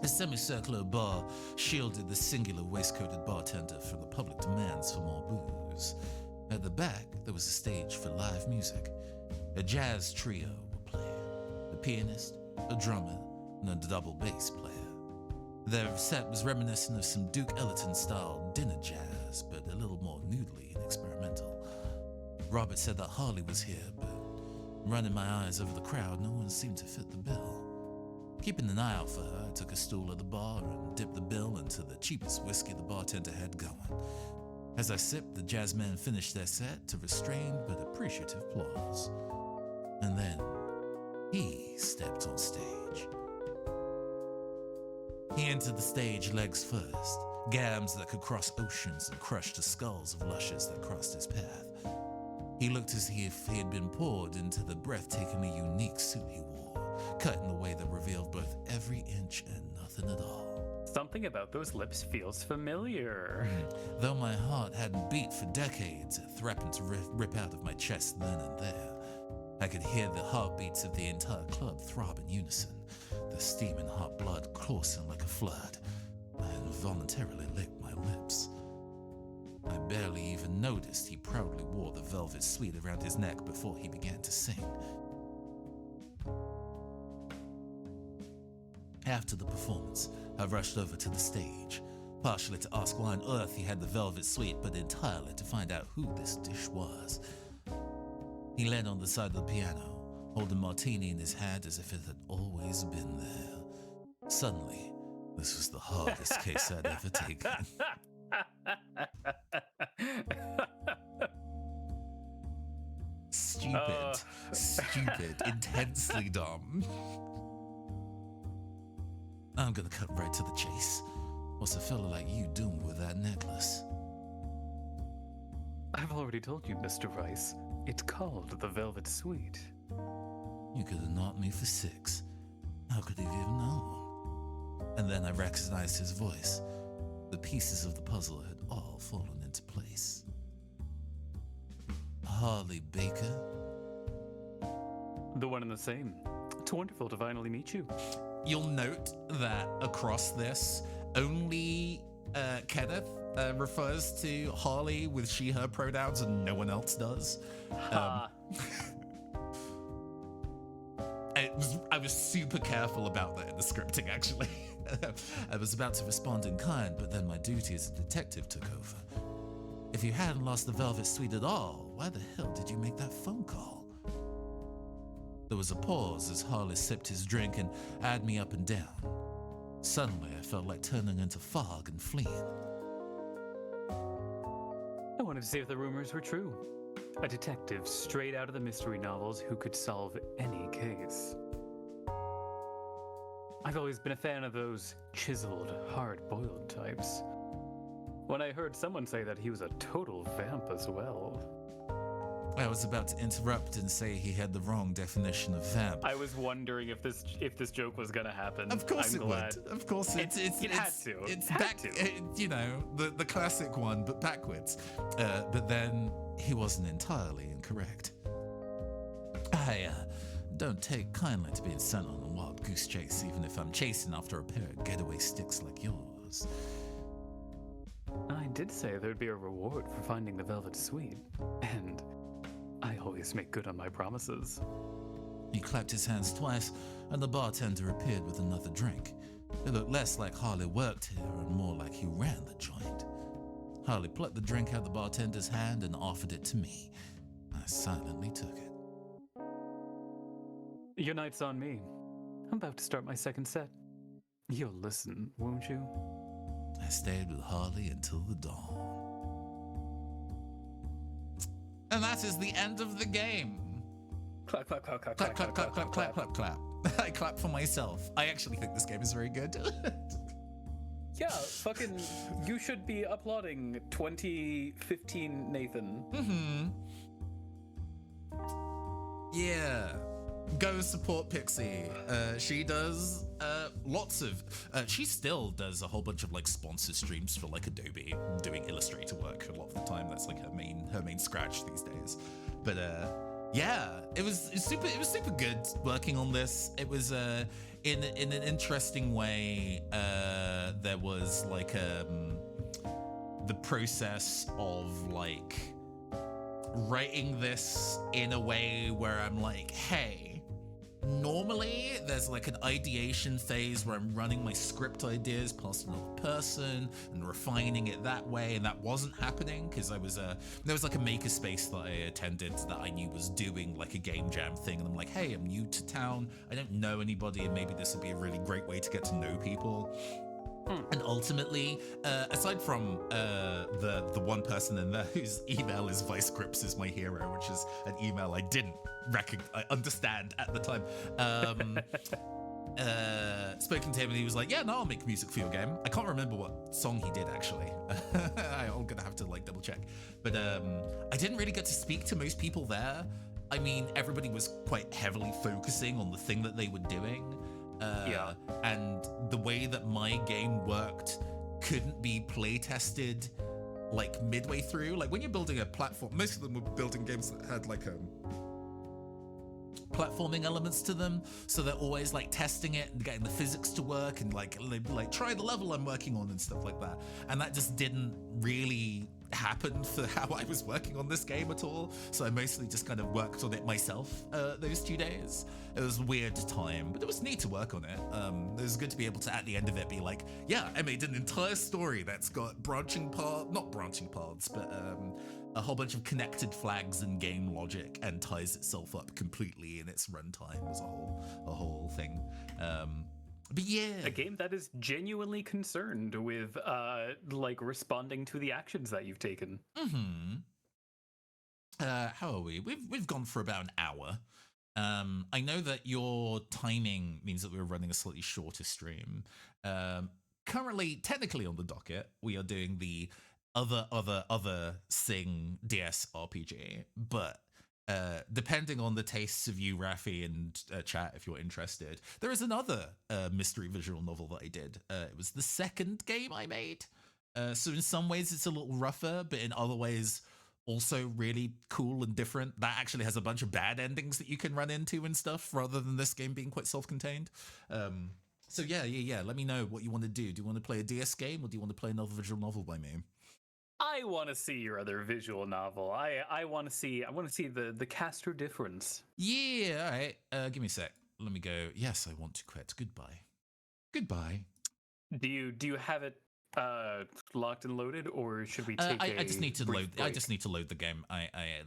[SPEAKER 1] A semicircular bar shielded the singular waistcoated bartender from the public demands for more booze. At the back, there was a stage for live music. A jazz trio were playing, a pianist, a drummer, and a double bass player. Their set was reminiscent of some Duke Ellington-style dinner jazz, but a little more noodly and experimental. Robert said that Harley was here, but running my eyes over the crowd, no one seemed to fit the bill. Keeping an eye out for her, I took a stool at the bar and dipped the bill into the cheapest whiskey the bartender had going. As I sipped, the jazzmen finished their set to restrained but appreciative applause. And then, he stepped on stage. He entered the stage legs first, gams that could cross oceans and crush the skulls of lushes that crossed his path. He looked as if he had been poured into the breathtakingly unique suit he wore, cut in a way that revealed both every inch and nothing at all.
[SPEAKER 2] Something about those lips feels familiar.
[SPEAKER 1] Though my heart hadn't beat for decades, it threatened to rip out of my chest then and there. I could hear the heartbeats of the entire club throb in unison, the steaming hot blood coursing like a flood. I involuntarily licked my lips. I barely even noticed he proudly wore the velvet suite around his neck before he began to sing. After the performance, I rushed over to the stage, partially to ask why on earth he had the velvet suite, but entirely to find out who this dish was. He leaned on the side of the piano, holding a martini in his hand as if it had always been there. Suddenly, this was the hardest case I'd ever taken. Stupid, intensely dumb. I'm gonna cut right to the chase. What's a fella like you doing with that necklace?
[SPEAKER 2] I've already told you, Mr. Rice. It's called the Velvet Suite.
[SPEAKER 1] You could have knocked me for 6. How could you have even known? And then I recognized his voice. The pieces of the puzzle had all fallen into place. Harley Baker?
[SPEAKER 2] The one and the same. It's wonderful to finally meet you.
[SPEAKER 1] You'll note that across this, only Kenneth refers to Harley with she, her pronouns, and no one else does. I was super careful about that in the scripting, actually. I was about to respond in kind, but then my duty as a detective took over. If you hadn't lost the velvet suite at all, why the hell did you make that phone call? There was a pause as Harley sipped his drink and eyed me up and down. Suddenly, I felt like turning into fog and fleeing.
[SPEAKER 2] I wanted to see if the rumors were true. A detective straight out of the mystery novels who could solve any case. I've always been a fan of those chiseled, hard-boiled types. When I heard someone say that he was a total vamp as well.
[SPEAKER 1] I was about to interrupt and say he had the wrong definition of vamp.
[SPEAKER 2] I was wondering if this joke was gonna happen.
[SPEAKER 1] Of course
[SPEAKER 2] I'm
[SPEAKER 1] it
[SPEAKER 2] glad.
[SPEAKER 1] would. Of course it
[SPEAKER 2] had to.
[SPEAKER 1] It's
[SPEAKER 2] Had
[SPEAKER 1] back,
[SPEAKER 2] to.
[SPEAKER 1] you know, the classic one, but backwards. But then he wasn't entirely incorrect. I don't take kindly to being sent on a wild goose chase, even if I'm chasing after a pair of getaway sticks like yours.
[SPEAKER 2] I did say there'd be a reward for finding the Velvet Suite, and I always make good on my promises.
[SPEAKER 1] He clapped his hands twice, and the bartender appeared with another drink. It looked less like Harley worked here and more like he ran the joint. Harley plucked the drink out of the bartender's hand and offered it to me. I silently took it.
[SPEAKER 2] Your night's on me. I'm about to start my second set. You'll listen, won't you?
[SPEAKER 1] I stayed with Harley until the dawn. And that is the end of the game.
[SPEAKER 2] Clap, clap, clap, clap,
[SPEAKER 1] Clap, clap, clap, clap, clap, clap, clap. I clap for myself. I actually think this game is very good.
[SPEAKER 2] Yeah, fucking, you should be applauding 2015 Nathan.
[SPEAKER 1] Yeah. Go support Pixie. She does lots of. She still does a whole bunch of like sponsor streams for like Adobe, doing Illustrator work a lot of the time. That's like her main scratch these days. But yeah, it was super good working on this. It was in an interesting way. There was like the process of like writing this in a way where I'm like, hey. Normally, there's like an ideation phase where I'm running my script ideas past another person and refining it that way, and that wasn't happening because there was like a makerspace that I attended that I knew was doing like a game jam thing, and I'm like, hey, I'm new to town, I don't know anybody, and maybe this would be a really great way to get to know people. And ultimately, aside from the one person in there whose email is Vice Grips is my hero, which is an email I didn't understand at the time, spoken to him and he was like, yeah, no, I'll make music for your game. I can't remember what song he did actually. I'll gonna have to like double check. But I didn't really get to speak to most people there. I mean, everybody was quite heavily focusing on the thing that they were doing.
[SPEAKER 2] Yeah.
[SPEAKER 1] And the way that my game worked couldn't be play tested like midway through. Like when you're building a platform, most of them were building games that had like platforming elements to them, so they're always like testing it and getting the physics to work and like try the level I'm working on and stuff like that. And that just didn't really happen for how I was working on this game at all. So I mostly just kind of worked on it myself those 2 days. It was a weird time, but it was neat to work on it. It was good to be able to at the end of it be like, yeah, I made an entire story that's got not branching paths, but a whole bunch of connected flags and game logic and ties itself up completely in its runtime as a whole thing. But yeah,
[SPEAKER 2] a game that is genuinely concerned with like responding to the actions that you've taken.
[SPEAKER 1] How are we? We've gone for about an hour. I know that your timing means that we're running a slightly shorter stream. Currently, technically on the docket, we are doing the other Sing DS RPG, but depending on the tastes of you, Rafi, and chat, if you're interested, there is another mystery visual novel that I did. It was the second game I made. So in some ways it's a little rougher, but in other ways also really cool and different. That actually has a bunch of bad endings that you can run into and stuff, rather than this game being quite self-contained. So yeah. Let me know what you want to do. Do you want to play a DS game, or do you want to play another visual novel by me?
[SPEAKER 2] I want to see your other visual novel. I want to see the caster difference.
[SPEAKER 1] Yeah, all right. Give me a sec. Let me go. Yes, I want to quit. Goodbye.
[SPEAKER 2] Do you have it locked and loaded, or should we take
[SPEAKER 1] I just need to load.
[SPEAKER 2] break?
[SPEAKER 1] I just need to load the game.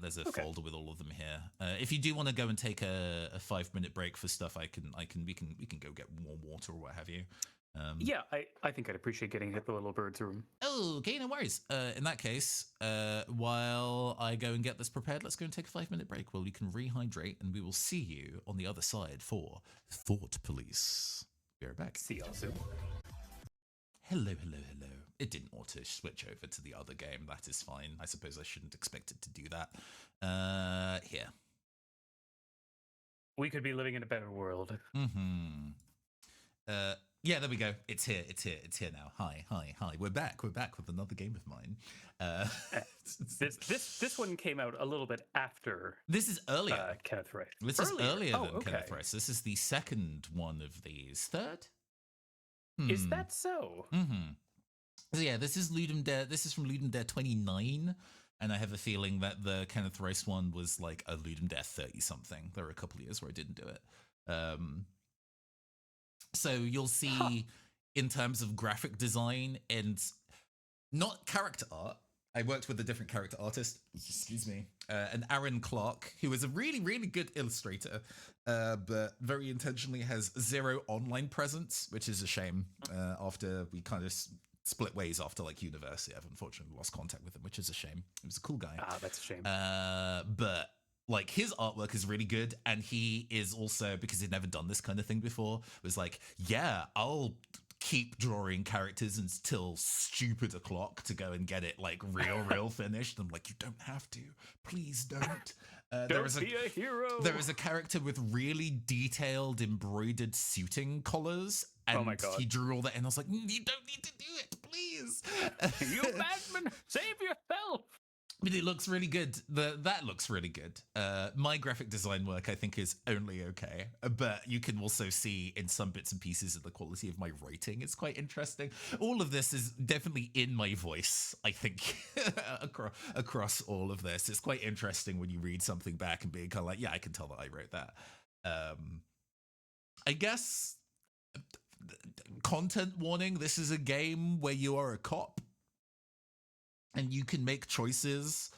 [SPEAKER 1] There's a
[SPEAKER 2] Okay.
[SPEAKER 1] folder with all of them here. If you do want to go and take a 5-minute break for stuff, we can go get more water or what have you.
[SPEAKER 2] Yeah, I think I'd appreciate getting hit the little bird's room.
[SPEAKER 1] Oh, okay, no worries. In that case, while I go and get this prepared, let's go and take a 5-minute break where we can rehydrate, and we will see you on the other side for Thought Police. Be right back.
[SPEAKER 2] See y'all soon.
[SPEAKER 1] Hello. It didn't auto switch over to the other game. That is fine. I suppose I shouldn't expect it to do that. Here.
[SPEAKER 2] We could be living in a better world.
[SPEAKER 1] Yeah, there we go. It's here now. Hi. We're back with another game of mine.
[SPEAKER 2] This one came out a little bit after.
[SPEAKER 1] This is earlier.
[SPEAKER 2] Kenneth Rice.
[SPEAKER 1] This is earlier than
[SPEAKER 2] okay.
[SPEAKER 1] Kenneth Rice. This is the second one of these. Third?
[SPEAKER 2] Is that so?
[SPEAKER 1] So yeah, this is Ludum Dare. This is from Ludum Dare 29, and I have a feeling that the Kenneth Rice one was like a Ludum Dare 30 something. There were a couple of years where I didn't do it. So you'll see in terms of graphic design and not character art. I worked with a different character artist, excuse me, and Aaron Clark, who is a really, really good illustrator, but very intentionally has zero online presence, which is a shame. After we kind of split ways after like university, I've unfortunately lost contact with him, which is a shame. He was a cool guy.
[SPEAKER 2] Ah, that's a shame.
[SPEAKER 1] But like his artwork is really good, and he is also, because he'd never done this kind of thing before, was like, yeah, I'll keep drawing characters until stupid o'clock to go and get it like real finished. I'm like, you don't have to, please don't.
[SPEAKER 2] Don't be a hero.
[SPEAKER 1] There is a character with really detailed embroidered suiting collars, and
[SPEAKER 2] oh my God.
[SPEAKER 1] he drew all that, and I was like, you don't need to do it, please.
[SPEAKER 2] You madman, save yourself.
[SPEAKER 1] But it looks really good. That looks really good. My graphic design work, I think, is only okay. But you can also see in some bits and pieces of the quality of my writing. It's quite interesting. All of this is definitely in my voice, I think, across all of this. It's quite interesting when you read something back and being kind of like, yeah, I can tell that I wrote that. I guess, content warning, this is a game where you are a cop. And you can make choices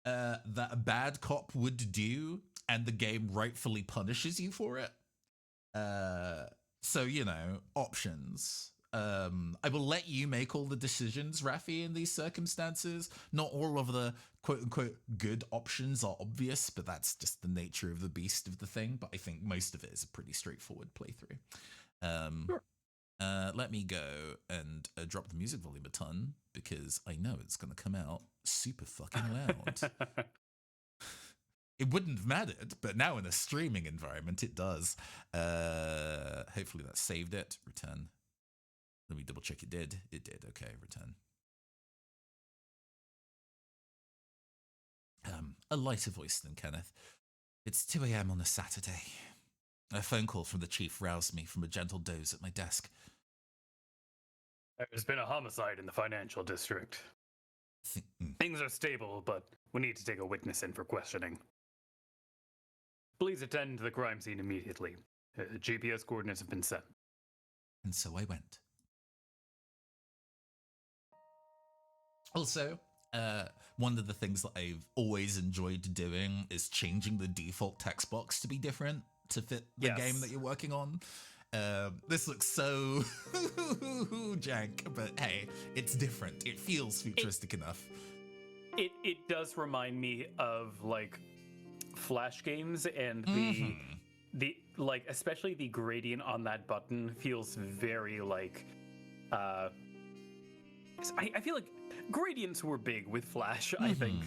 [SPEAKER 1] that a bad cop would do, and the game rightfully punishes you for it. So, you know, options. I will let you make all the decisions, Rafi, in these circumstances. Not all of the quote-unquote good options are obvious, but that's just the nature of the beast of the thing. But I think most of it is a pretty straightforward playthrough.
[SPEAKER 2] Sure.
[SPEAKER 1] Let me go and drop the music volume a ton because I know it's going to come out super fucking loud. It wouldn't have mattered, but now in a streaming environment, it does. Hopefully that saved it. Return. Let me double check it did. It did. Okay, return. A lighter voice than Kenneth. It's 2 a.m. on a Saturday. A phone call from the chief roused me from a gentle doze at my desk.
[SPEAKER 2] There's been a homicide in the financial district. Things are stable, but we need to take a witness in for questioning. Please attend to the crime scene immediately. GPS coordinates have been sent.
[SPEAKER 1] And so I went. Also, one of the things that I've always enjoyed doing is changing the default text box to be different to fit the game that you're working on. This looks so jank, but hey, it's different. It feels futuristic enough.
[SPEAKER 2] It does remind me of like Flash games, and the like especially the gradient on that button feels very like I feel like gradients were big with Flash, I think.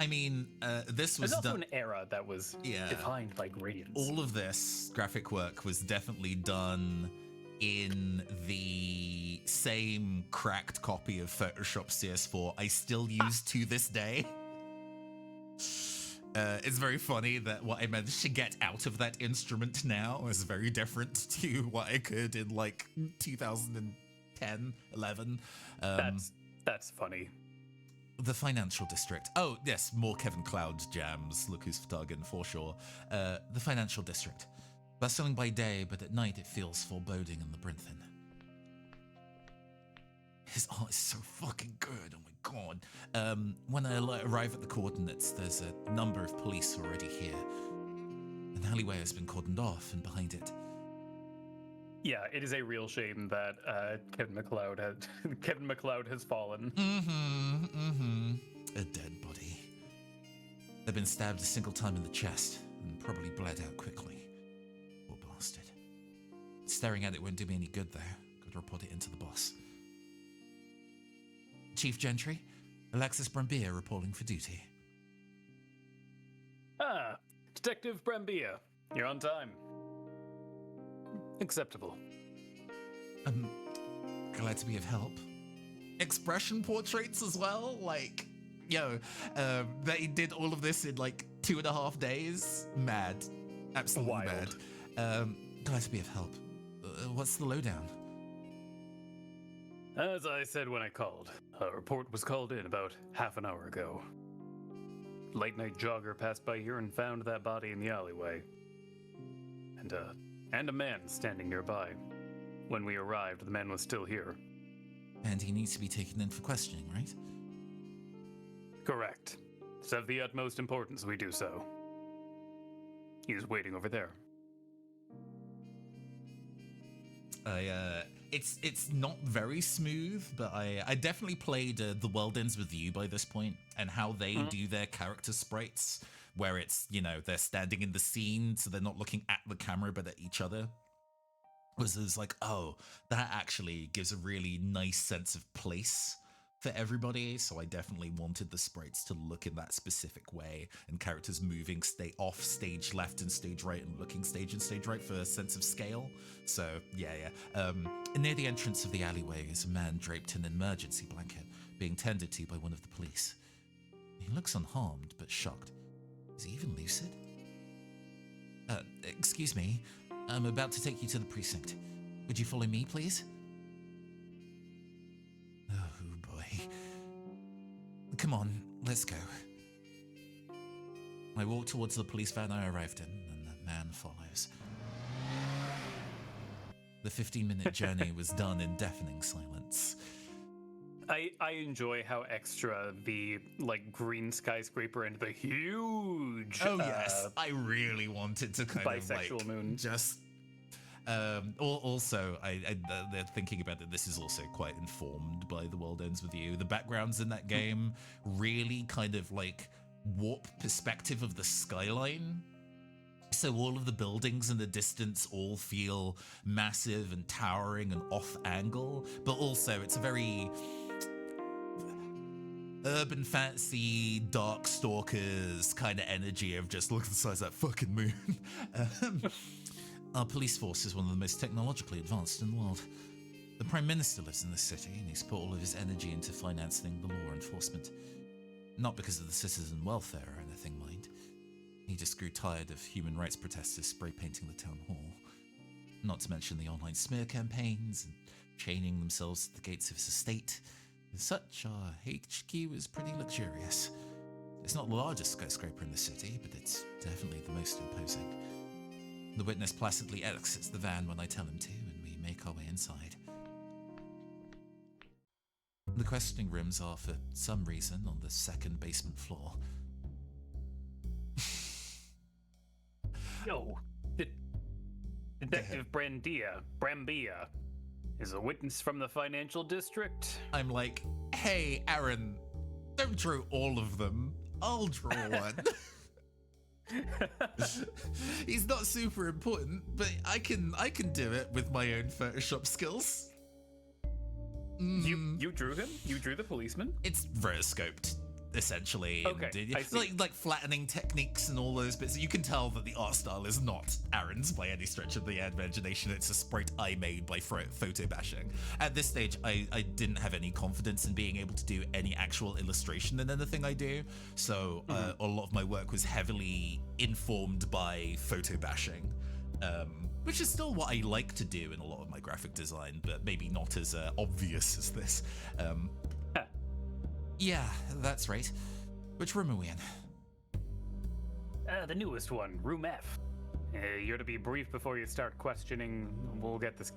[SPEAKER 1] I mean, this was
[SPEAKER 2] There's also an era that was
[SPEAKER 1] Yeah.
[SPEAKER 2] defined by gradients.
[SPEAKER 1] All of this graphic work was definitely done in the same cracked copy of Photoshop CS4 I still use to this day. It's very funny that what I managed to get out of that instrument now is very different to what I could in like 2010, 11.
[SPEAKER 2] That's funny.
[SPEAKER 1] The financial district. Oh, yes, more Kevin Cloud jams. Look who's Photogin for sure. The financial district. Bustling by day, but at night it feels foreboding in Labyrinthine. His art is so fucking good, oh my god. When I arrive at the coordinates, there's a number of police already here. An alleyway has been cordoned off, and behind it...
[SPEAKER 2] Yeah, it is a real shame that Kevin MacLeod has fallen.
[SPEAKER 1] A dead body. They've been stabbed a single time in the chest, and probably bled out quickly. Poor bastard. Staring at it won't do me any good, though. Gotta report it into the boss. Chief Gentry, Alexis Brambilla reporting for duty.
[SPEAKER 2] Ah, Detective Brambilla, you're on time. Acceptable.
[SPEAKER 1] Glad to be of help. Expression portraits as well? Like, they did all of this in like 2.5 days? Mad. Absolutely
[SPEAKER 2] Wild.
[SPEAKER 1] mad. Glad to be of help. What's the lowdown?
[SPEAKER 2] As I said when I called, a report was called in about half an hour ago. Late-night jogger passed by here and found that body in the alleyway. And a man standing nearby. When we arrived, the man was still here.
[SPEAKER 1] And he needs to be taken in for questioning, right?
[SPEAKER 2] Correct. It's of the utmost importance we do so. He was waiting over there.
[SPEAKER 1] It's not very smooth, but I definitely played The World Ends With You by this point, and how they do their character sprites, where it's, they're standing in the scene, so they're not looking at the camera, but at each other. Was like, oh, that actually gives a really nice sense of place for everybody. So I definitely wanted the sprites to look in that specific way, and characters moving off stage left and stage right, and looking stage and stage right for a sense of scale. So yeah. Near the entrance of the alleyway is a man draped in an emergency blanket, being tended to by one of the police. He looks unharmed, but shocked. Is he even lucid? Excuse me. I'm about to take you to the precinct. Would you follow me, please? Oh, boy. Come on, let's go. I walk towards the police van I arrived in, and the man follows. The 15-minute journey was done in deafening silence.
[SPEAKER 2] I enjoy how extra the green skyscraper and the huge
[SPEAKER 1] yes, I really wanted to kind
[SPEAKER 2] bisexual
[SPEAKER 1] of
[SPEAKER 2] moon.
[SPEAKER 1] Just also they're thinking about that. This is also quite informed by The World Ends With You. The backgrounds in that game really kind of warp perspective of the skyline. So all of the buildings in the distance all feel massive and towering and off angle, but also it's a very urban fantasy, dark stalkers kind of energy of just look at the size of that fucking moon. Our police force is one of the most technologically advanced in the world. The Prime Minister lives in this city, and he's put all of his energy into financing the law enforcement. Not because of the citizen welfare or anything, mind. He just grew tired of human rights protesters spray painting the town hall. Not to mention the online smear campaigns and chaining themselves to the gates of his estate. As such, our HQ is pretty luxurious. It's not the largest skyscraper in the city, but it's definitely the most imposing. The witness placidly exits the van when I tell him to, and we make our way inside. The questioning rooms are, for some reason, on the second basement floor.
[SPEAKER 2] Yo, Detective Brambia is a witness from the financial district.
[SPEAKER 1] I'm like, hey, Aaron, don't draw all of them. I'll draw one. He's not super important, but I can do it with my own Photoshop skills.
[SPEAKER 2] You drew him? You drew the policeman?
[SPEAKER 1] It's rotoscoped, essentially.
[SPEAKER 2] Okay,
[SPEAKER 1] and,
[SPEAKER 2] I see.
[SPEAKER 1] like flattening techniques and all those bits. You can tell that the art style is not Aaron's by any stretch of the imagination. It's a sprite I made by photo bashing. At this stage, I didn't have any confidence in being able to do any actual illustration in anything I do. So a lot of my work was heavily informed by photo bashing. Which is still what I like to do in a lot of my graphic design, but maybe not as obvious as this. Yeah, that's right. Which room are we in?
[SPEAKER 2] The newest one, room F. You're to be brief before you start questioning. We'll get this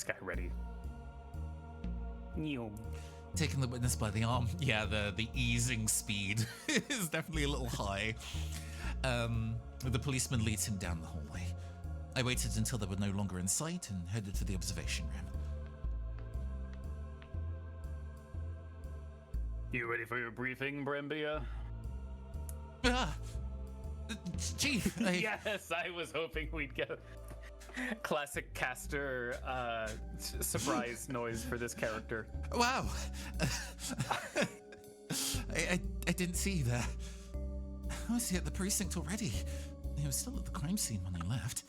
[SPEAKER 2] guy ready. You.
[SPEAKER 1] Taking the witness by the arm. Yeah, the easing speed is definitely a little high. The policeman leads him down the hallway. I waited until they were no longer in sight and headed for the observation room.
[SPEAKER 2] You ready for your briefing, Brambia?
[SPEAKER 1] Chief,
[SPEAKER 2] Yes, I was hoping we'd get a classic caster surprise noise for this character.
[SPEAKER 1] Wow. I didn't see you there. How was he at the precinct already? He was still at the crime scene when I left.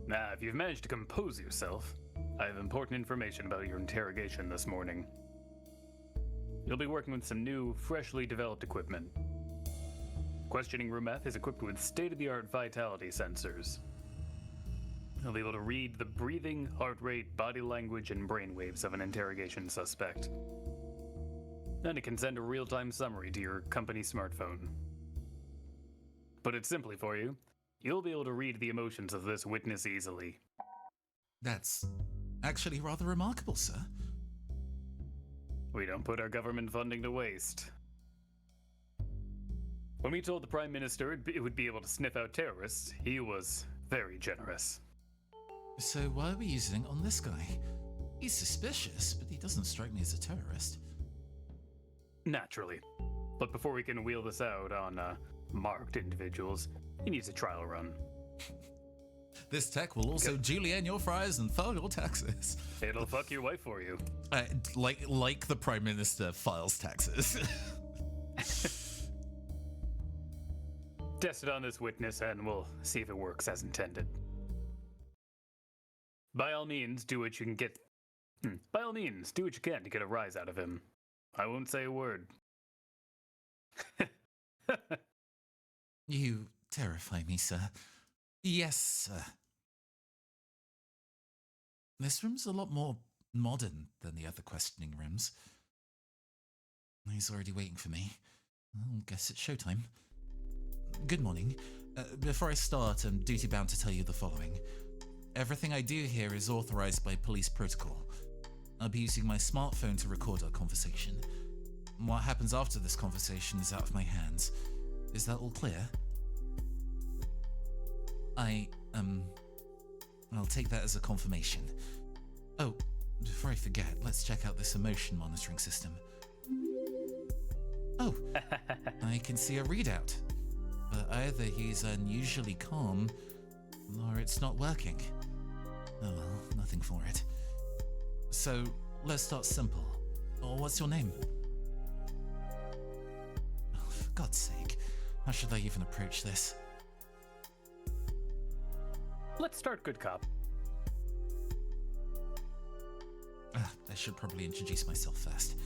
[SPEAKER 2] Now, if you've managed to compose yourself, I have important information about your interrogation this morning. You'll be working with some new, freshly developed equipment. Questioning Room F is equipped with state-of-the-art vitality sensors. You'll be able to read the breathing, heart rate, body language, and brainwaves of an interrogation suspect. And it can send a real-time summary to your company smartphone. Put it simply for you, you'll be able to read the emotions of this witness easily.
[SPEAKER 1] That's actually rather remarkable, sir.
[SPEAKER 2] We don't put our government funding to waste. When we told the Prime Minister it would be able to sniff out terrorists, he was very generous.
[SPEAKER 1] So why are we using it on this guy? He's suspicious, but he doesn't strike me as a terrorist.
[SPEAKER 2] Naturally. But before we can wheel this out on marked individuals, he needs a trial run.
[SPEAKER 1] This tech will also julienne your fries and file your taxes.
[SPEAKER 2] It'll fuck your wife for you.
[SPEAKER 1] Like the Prime Minister files taxes.
[SPEAKER 2] Test it on this witness and we'll see if it works as intended. By all means, do what you can get. By all means, do what you can to get a rise out of him. I won't say a word.
[SPEAKER 1] You terrify me, sir. Yes, sir. This room's a lot more modern than the other questioning rooms. He's already waiting for me. I guess it's showtime. Good morning. Before I start, I'm duty-bound to tell you the following. Everything I do here is authorized by police protocol. I'll be using my smartphone to record our conversation. What happens after this conversation is out of my hands. Is that all clear? I'll take that as a confirmation. Oh, before I forget, let's check out this emotion monitoring system. Oh, I can see a readout. But either he's unusually calm, or it's not working. Oh well, nothing for it. So, let's start simple. What's your name? Oh, for God's sake, how should I even approach this?
[SPEAKER 2] Let's start good cop.
[SPEAKER 1] I should probably introduce myself first.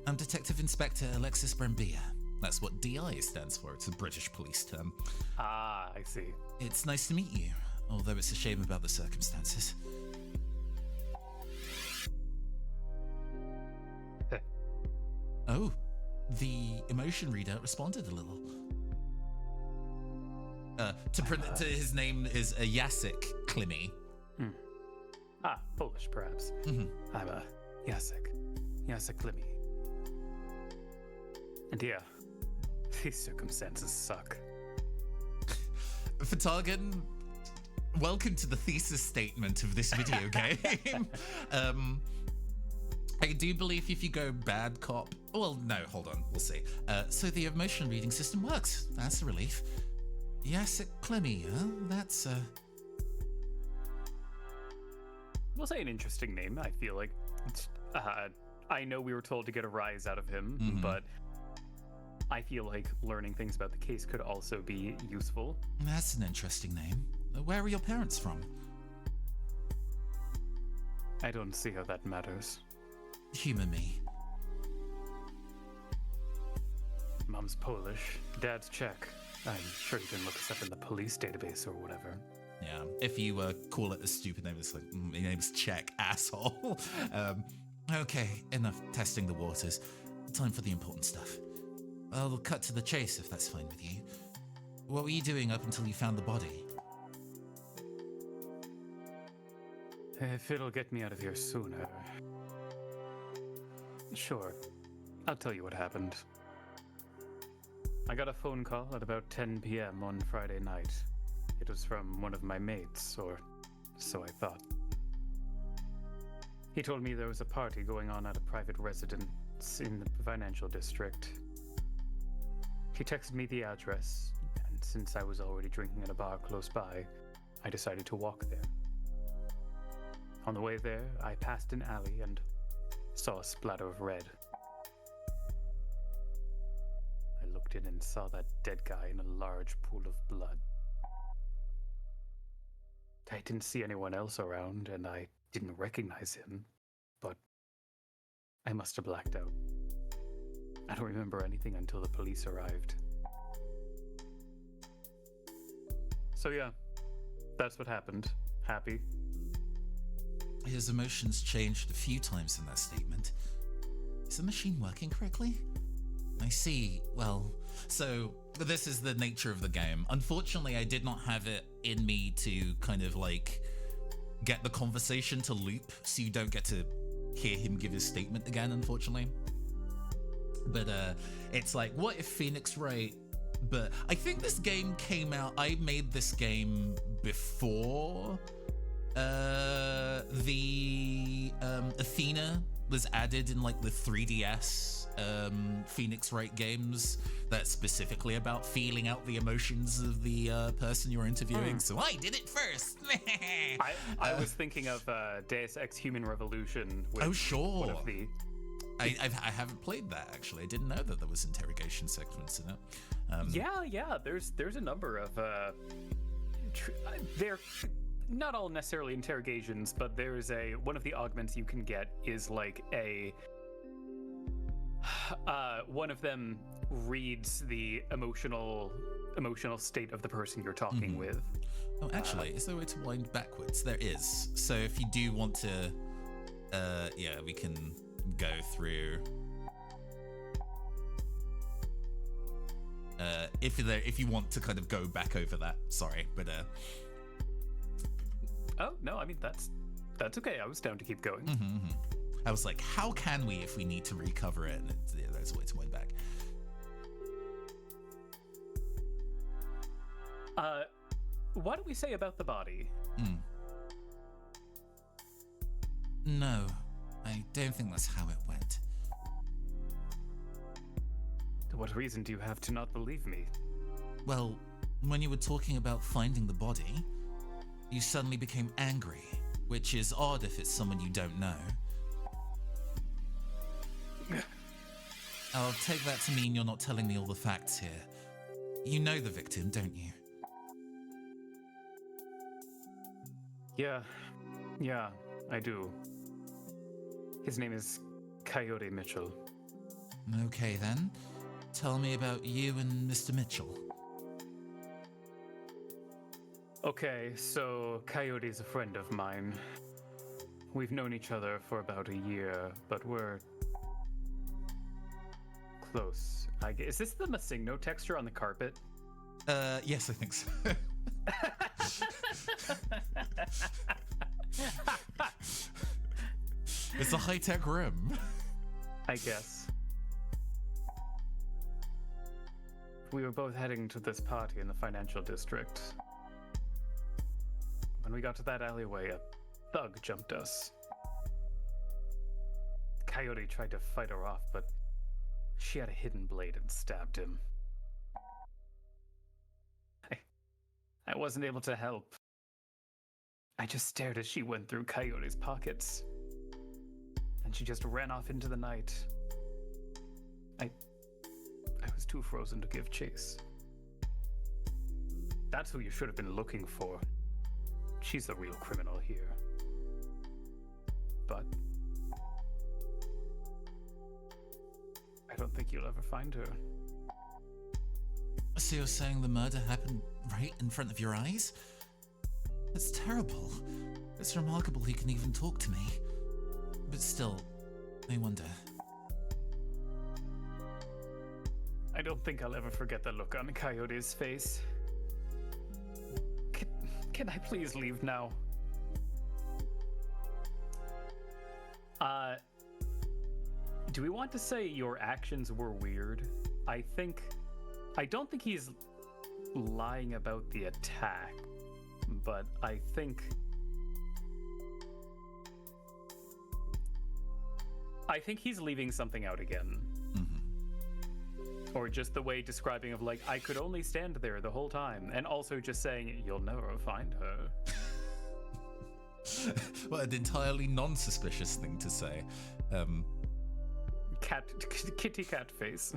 [SPEAKER 1] I'm Detective Inspector Alexis Brambilla. That's what DI stands for. It's a British police term.
[SPEAKER 2] Ah, I see.
[SPEAKER 1] It's nice to meet you, although it's a shame about the circumstances. Oh, the emotion reader responded a little. His name is Jacek Klimy.
[SPEAKER 2] Ah, Polish, perhaps.
[SPEAKER 1] Mm-hmm.
[SPEAKER 2] I'm a Jacek Klimy. And yeah, these circumstances suck.
[SPEAKER 1] Fatagan, welcome to the thesis statement of this video game. I do believe if you go bad cop... Well, no, hold on, we'll see. So the emotion reading system works. That's a relief. Jacek Klimy, huh? That's,
[SPEAKER 2] We'll say an interesting name, I feel like. I know we were told to get a rise out of him, but I feel like learning things about the case could also be useful.
[SPEAKER 1] That's an interesting name. Where are your parents from?
[SPEAKER 2] I don't see how that matters.
[SPEAKER 1] Humor me.
[SPEAKER 2] Mom's Polish, Dad's Czech. I'm sure you can look us up in the police database or whatever.
[SPEAKER 1] Yeah, if you call it a stupid name, it's like, my name's Czech, asshole. Okay, enough testing the waters. Time for the important stuff. I'll cut to the chase if that's fine with you. What were you doing up until you found the body?
[SPEAKER 2] If it'll get me out of here sooner. Sure, I'll tell you what happened. I got a phone call at about 10 p.m. on Friday night. It was from one of my mates, or so I thought. He told me there was a party going on at a private residence in the financial district. He texted me the address, and since I was already drinking at a bar close by, I decided to walk there. On the way there, I passed an alley and saw a splatter of red. I looked in and saw that dead guy in a large pool of blood. I didn't see anyone else around, and I didn't recognize him, but I must have blacked out. I don't remember anything until the police arrived. So yeah, that's what happened. Happy.
[SPEAKER 1] His emotions changed a few times in that statement. Is the machine working correctly? I see. Well, so this is the nature of the game. Unfortunately, I did not have it in me to kind of like get the conversation to loop, so you don't get to hear him give his statement again, unfortunately. But it's like, what if Phoenix Wright... But I think this game came out... I made this game before the Athena was added in like the 3DS Phoenix Wright games that's specifically about feeling out the emotions of the person you're interviewing. So I did it first.
[SPEAKER 2] I was thinking of Deus Ex Human Revolution. With
[SPEAKER 1] oh, sure.
[SPEAKER 2] One of the...
[SPEAKER 1] I haven't played that, actually. I didn't know that there was interrogation segments in it.
[SPEAKER 2] Yeah. There's a number of... they're not all necessarily interrogations, but there's one of the augments you can get is like a... one of them reads the emotional state of the person you're talking with.
[SPEAKER 1] Oh, actually, is there a way to wind backwards? There is. So if you do want to, we can go through. If you want to kind of go back over that, sorry, but
[SPEAKER 2] Oh no, I mean that's okay. I was down to keep going.
[SPEAKER 1] I was like, how can we if we need to recover it? And there's a way to wind back.
[SPEAKER 2] What do we say about the body?
[SPEAKER 1] No, I don't think that's how it went.
[SPEAKER 2] What reason do you have to not believe me?
[SPEAKER 1] Well, when you were talking about finding the body, you suddenly became angry, which is odd if it's someone you don't know. I'll take that to mean you're not telling me all the facts here. You know the victim, don't you?
[SPEAKER 2] Yeah, I do. His name is Coyote Mitchell.
[SPEAKER 1] Okay then. Tell me about you and Mr. Mitchell.
[SPEAKER 2] Okay, so Coyote's a friend of mine. We've known each other for about a year, but we're close. Is this the Masigno texture on the carpet?
[SPEAKER 1] Yes, I think so. It's a high-tech room.
[SPEAKER 2] I guess. We were both heading to this party in the financial district. When we got to that alleyway, a thug jumped us. Coyote tried to fight her off, but she had a hidden blade and stabbed him. I wasn't able to help. I just stared as she went through Coyote's pockets. And she just ran off into the night. I was too frozen to give chase. That's who you should have been looking for. She's the real criminal here. But I don't think you'll ever find her.
[SPEAKER 1] So you're saying the murder happened right in front of your eyes? That's terrible. It's remarkable he can even talk to me. But still, I wonder.
[SPEAKER 2] I don't think I'll ever forget the look on Coyote's face. Can I please leave now? Do we want to say your actions were weird? I don't think he's lying about the attack, but I think he's leaving something out again. Or just the way describing of like, I could only stand there the whole time, and also just saying, you'll never find her.
[SPEAKER 1] Well, an entirely non-suspicious thing to say.
[SPEAKER 2] Kitty cat face.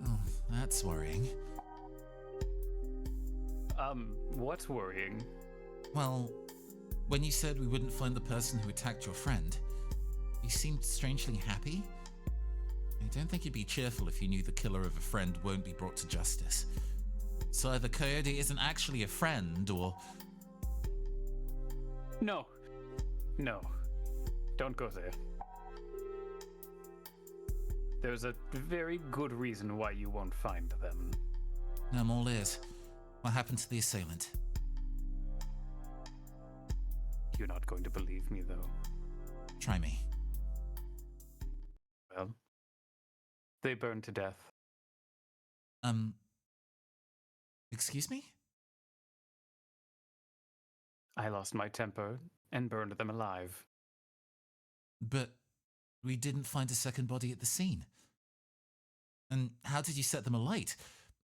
[SPEAKER 1] Oh, that's worrying.
[SPEAKER 2] What's worrying?
[SPEAKER 1] Well, when you said we wouldn't find the person who attacked your friend, you seemed strangely happy. I don't think you'd be cheerful if you knew the killer of a friend won't be brought to justice. So either Coyote isn't actually a friend, or...
[SPEAKER 2] No. Don't go there. There's a very good reason why you won't find them.
[SPEAKER 1] I'm all ears. What happened to the assailant?
[SPEAKER 2] You're not going to believe me, though.
[SPEAKER 1] Try me.
[SPEAKER 2] Well, they burned to death.
[SPEAKER 1] Excuse me?
[SPEAKER 2] I lost my temper and burned them alive.
[SPEAKER 1] But we didn't find a second body at the scene. And how did you set them alight?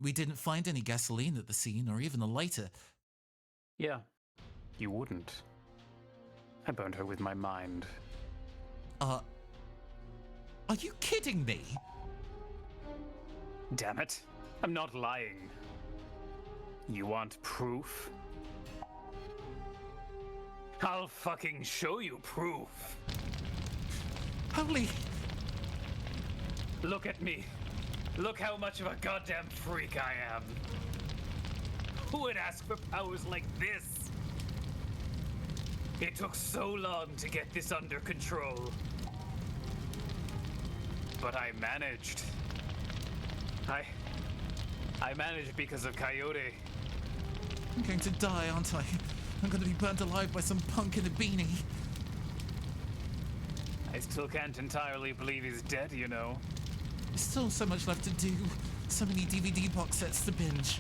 [SPEAKER 1] We didn't find any gasoline at the scene or even a lighter.
[SPEAKER 2] Yeah, you wouldn't. I burned her with my mind.
[SPEAKER 1] Are you kidding me?
[SPEAKER 2] Damn it, I'm not lying. You want proof? I'll fucking show you proof.
[SPEAKER 1] Holy...
[SPEAKER 2] Look at me. Look how much of a goddamn freak I am. Who would ask for powers like this? It took so long to get this under control. But I managed. I managed because of Coyote.
[SPEAKER 1] I'm going to die, aren't I? I'm going to be burnt alive by some punk in a beanie.
[SPEAKER 2] I still can't entirely believe he's dead, you know.
[SPEAKER 1] There's still so much left to do. So many DVD box sets to binge.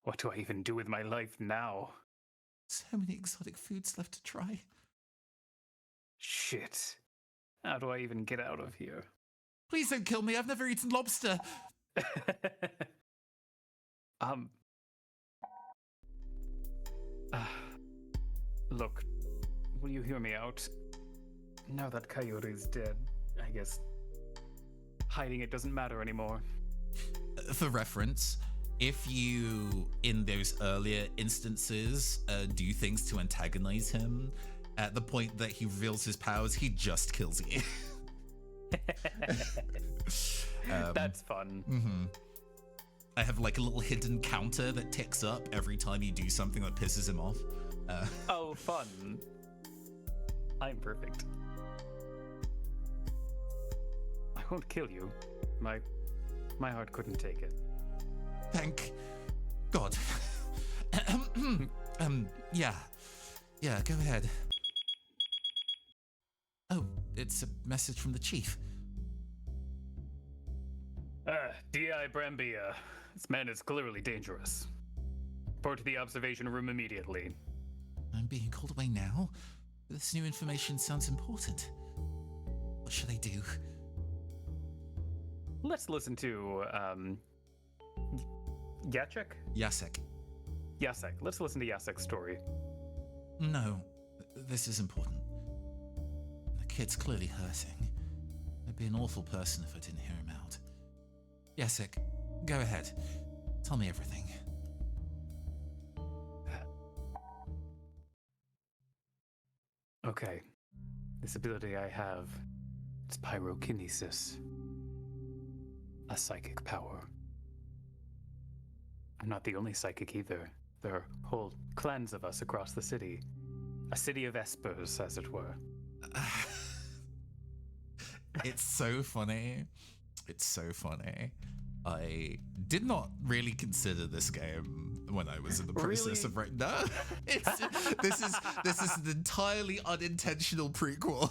[SPEAKER 2] What do I even do with my life now?
[SPEAKER 1] So many exotic foods left to try.
[SPEAKER 2] Shit. How do I even get out of here?
[SPEAKER 1] Please don't kill me. I've never eaten lobster.
[SPEAKER 2] um. Look, will you hear me out? Now that Coyote's dead, I guess hiding it doesn't matter anymore.
[SPEAKER 1] For reference, if you, in those earlier instances, do things to antagonize him, at the point that he reveals his powers, he just kills you.
[SPEAKER 2] That's fun.
[SPEAKER 1] Mm-hmm. I have like a little hidden counter that ticks up every time you do something that pisses him off.
[SPEAKER 2] Oh, fun. I'm perfect. I won't kill you. My heart couldn't take it.
[SPEAKER 1] Thank God. Yeah. Yeah, go ahead. Oh, it's a message from the chief.
[SPEAKER 2] D.I. Brambia. This man is clearly dangerous. Report to the observation room immediately.
[SPEAKER 1] I'm being called away now? This new information sounds important. What should I do?
[SPEAKER 2] Let's listen to, Jacek?
[SPEAKER 1] Jacek.
[SPEAKER 2] Jacek. Let's listen to Jacek's story.
[SPEAKER 1] No, this is important. The kid's clearly hurting. I'd be an awful person if I didn't hear him out. Jacek, go ahead. Tell me everything.
[SPEAKER 2] Okay. This ability I have, it's pyrokinesis. A psychic power. I'm not the only psychic either. There are whole clans of us across the city. A city of espers, as it were.
[SPEAKER 1] It's so funny. It's so funny. I did not really consider this game when I was in the process of writing. No, this is an entirely unintentional prequel.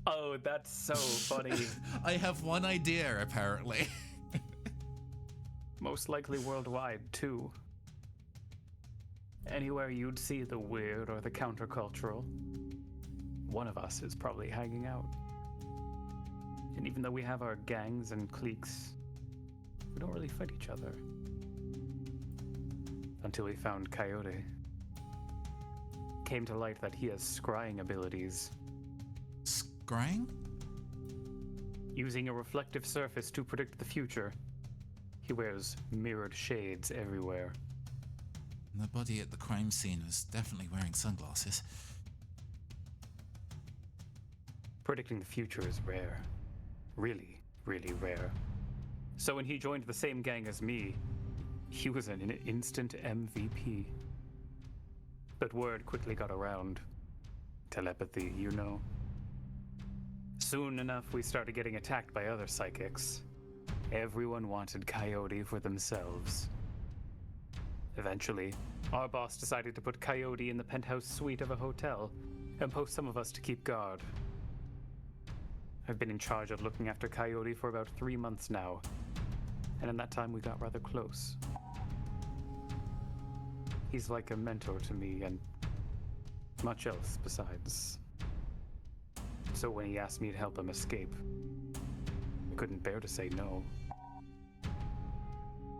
[SPEAKER 2] Oh, that's so funny.
[SPEAKER 1] I have one idea, apparently.
[SPEAKER 2] Most likely worldwide, too. Anywhere you'd see the weird or the countercultural, one of us is probably hanging out. And even though we have our gangs and cliques, we don't really fight each other. Until we found Coyote. Came to light that he has scrying abilities.
[SPEAKER 1] Scrying?
[SPEAKER 2] Using a reflective surface to predict the future. He wears mirrored shades everywhere.
[SPEAKER 1] The body at the crime scene was definitely wearing sunglasses.
[SPEAKER 2] Predicting the future is rare. Really, really rare. So when he joined the same gang as me, he was an instant MVP. But word quickly got around. Telepathy, you know. Soon enough, we started getting attacked by other psychics. Everyone wanted Coyote for themselves. Eventually, our boss decided to put Coyote in the penthouse suite of a hotel and post some of us to keep guard. I've been in charge of looking after Coyote for about 3 months now, and in that time we got rather close. He's like a mentor to me and much else besides. So when he asked me to help him escape, I couldn't bear to say no.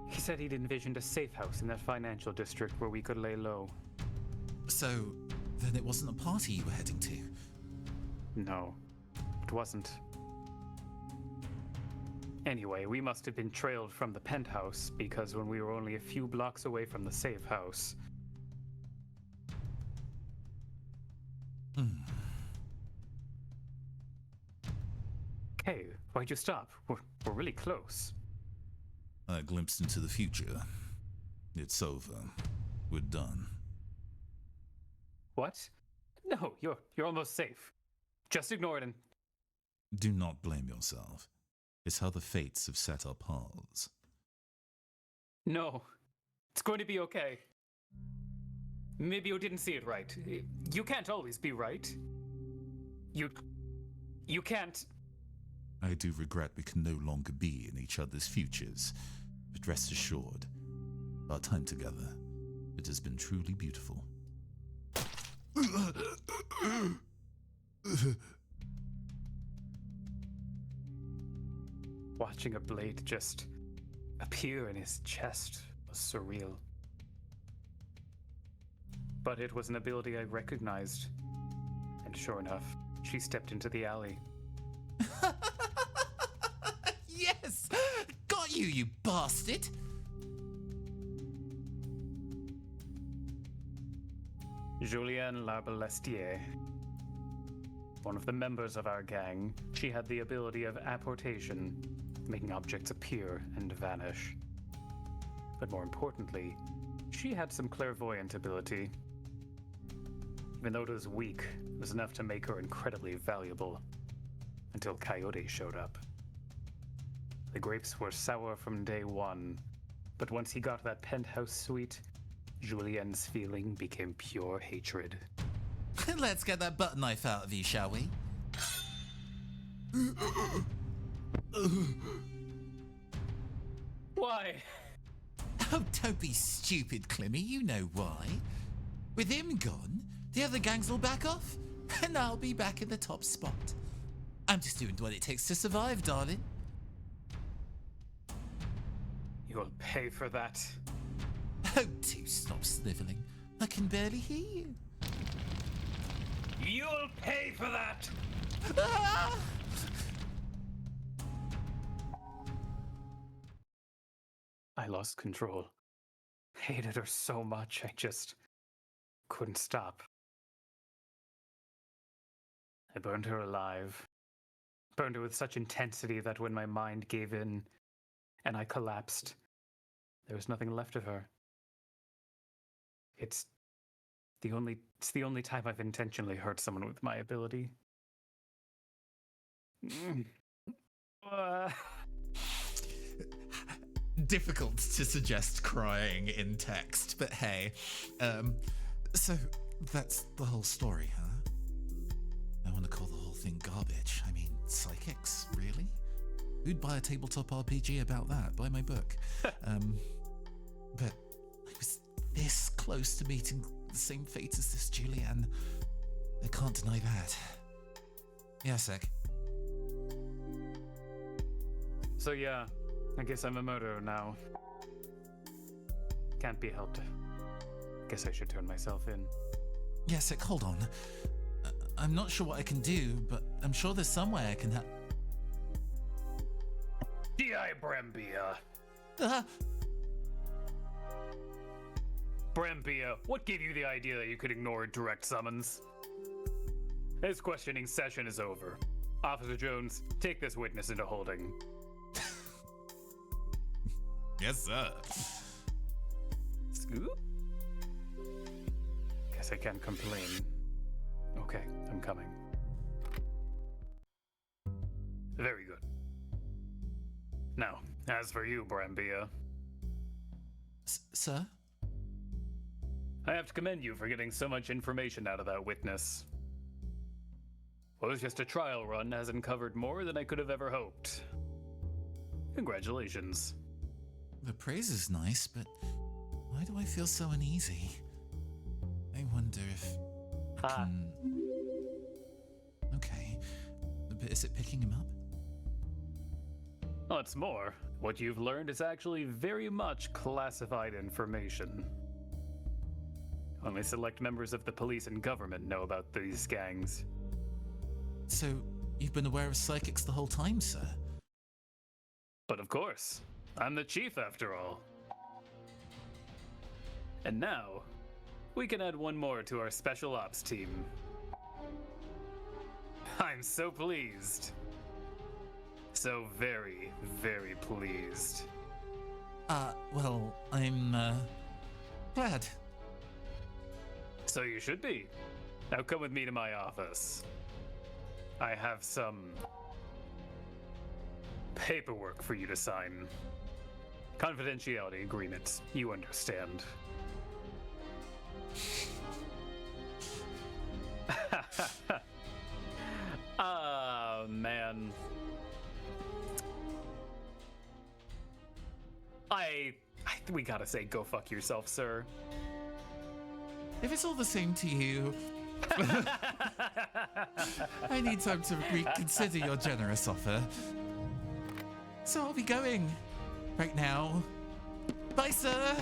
[SPEAKER 2] He said he'd envisioned a safe house in that financial district where we could lay low.
[SPEAKER 1] So, then it wasn't a party you were heading to?
[SPEAKER 2] No, it wasn't. Anyway, we must have been trailed from the penthouse because when we were only a few blocks away from the safe house. Hey, why'd you stop? We're really close.
[SPEAKER 1] I glimpsed into the future. It's over. We're done.
[SPEAKER 2] What? No, you're almost safe. Just ignore it and...
[SPEAKER 1] Do not blame yourself. It's how the fates have set our paths.
[SPEAKER 2] No, it's going to be okay. Maybe you didn't see it right. You can't always be right. You can't...
[SPEAKER 1] I do regret we can no longer be in each other's futures, but rest assured, our time together, it has been truly beautiful.
[SPEAKER 2] watching a blade just appear in his chest was surreal. But it was an ability I recognized. And sure enough, she stepped into the alley.
[SPEAKER 1] Yes! Got you, you bastard!
[SPEAKER 2] Julienne Larbelestier. One of the members of our gang, she had the ability of apportation, making objects appear and vanish. But more importantly, she had some clairvoyant ability. Even though it was weak, it was enough to make her incredibly valuable. Until Coyote showed up. The grapes were sour from day one, but once he got that penthouse suite, Julienne's feeling became pure hatred.
[SPEAKER 1] Let's get that butter knife out of you, shall we?
[SPEAKER 2] Why?
[SPEAKER 1] Oh, don't be stupid, Clemmy. You know why. With him gone, the other gangs will back off, and I'll be back in the top spot. I'm just doing what it takes to survive, darling.
[SPEAKER 2] You'll pay for that.
[SPEAKER 1] Oh, do stop sniveling. I can barely hear you.
[SPEAKER 2] You'll pay for that!
[SPEAKER 1] Ah!
[SPEAKER 2] I lost control. Hated her so much, I just couldn't stop. I burned her alive. Burned her with such intensity that when my mind gave in and I collapsed, there was nothing left of her. It's the only time I've intentionally hurt someone with my ability.
[SPEAKER 1] Difficult to suggest crying in text, but hey. So that's the whole story, huh? I want to call the whole thing garbage. I mean, psychics, really? Who'd buy a tabletop RPG about that? Buy my book. But I was this close to meeting the same fate as this Julianne. I can't deny that. Yeah, sec.
[SPEAKER 2] So yeah, I guess I'm a murderer now. Can't be helped. Guess I should turn myself in.
[SPEAKER 1] Yeah, sec, hold on. I'm not sure what I can do, but I'm sure there's some way I can help.
[SPEAKER 2] D.I. Brambia.
[SPEAKER 1] Ah!
[SPEAKER 2] Brambia, what gave you the idea that you could ignore direct summons? This questioning session is over. Officer Jones, take this witness into holding.
[SPEAKER 1] Yes, sir.
[SPEAKER 2] Scoop? Guess I can't complain. Okay, I'm coming. Very good. Now, as for you, Brambia.
[SPEAKER 1] Sir?
[SPEAKER 2] I have to commend you for getting so much information out of that witness. What was just a trial run has uncovered more than I could have ever hoped. Congratulations.
[SPEAKER 1] The praise is nice, but why do I feel so uneasy? I wonder if I can... Okay, but is it picking him up?
[SPEAKER 2] What's more, what you've learned is actually very much classified information. Only select members of the police and government know about these gangs.
[SPEAKER 1] So, you've been aware of psychics the whole time, sir?
[SPEAKER 2] But of course, I'm the chief after all. And now, we can add one more to our special ops team. I'm so pleased. So very, very pleased.
[SPEAKER 1] Well, I'm, glad.
[SPEAKER 2] So you should be. Now come with me to my office. I have some paperwork for you to sign. Confidentiality agreements, you understand. Man. We gotta say, go fuck yourself, sir.
[SPEAKER 1] If it's all the same to you, I need time to reconsider your generous offer. So I'll be going right now. Bye, sir.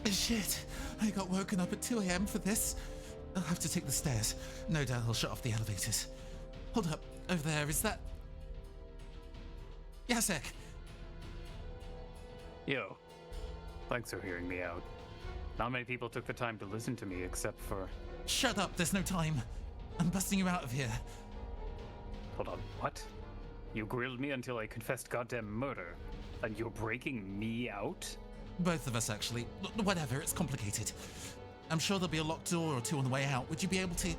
[SPEAKER 1] Shit, I got woken up at 2 a.m. for this. I'll have to take the stairs. No doubt he'll shut off the elevators. Hold up, over there, is that... Jacek.
[SPEAKER 2] Yo, thanks for hearing me out. Not many people took the time to listen to me except for...
[SPEAKER 1] Shut up, there's no time. I'm busting you out of here.
[SPEAKER 2] Hold on, what? You grilled me until I confessed goddamn murder, and you're breaking me out?
[SPEAKER 1] Both of us, actually. Whatever, it's complicated. I'm sure there'll be a locked door or two on the way out. Would you be able to...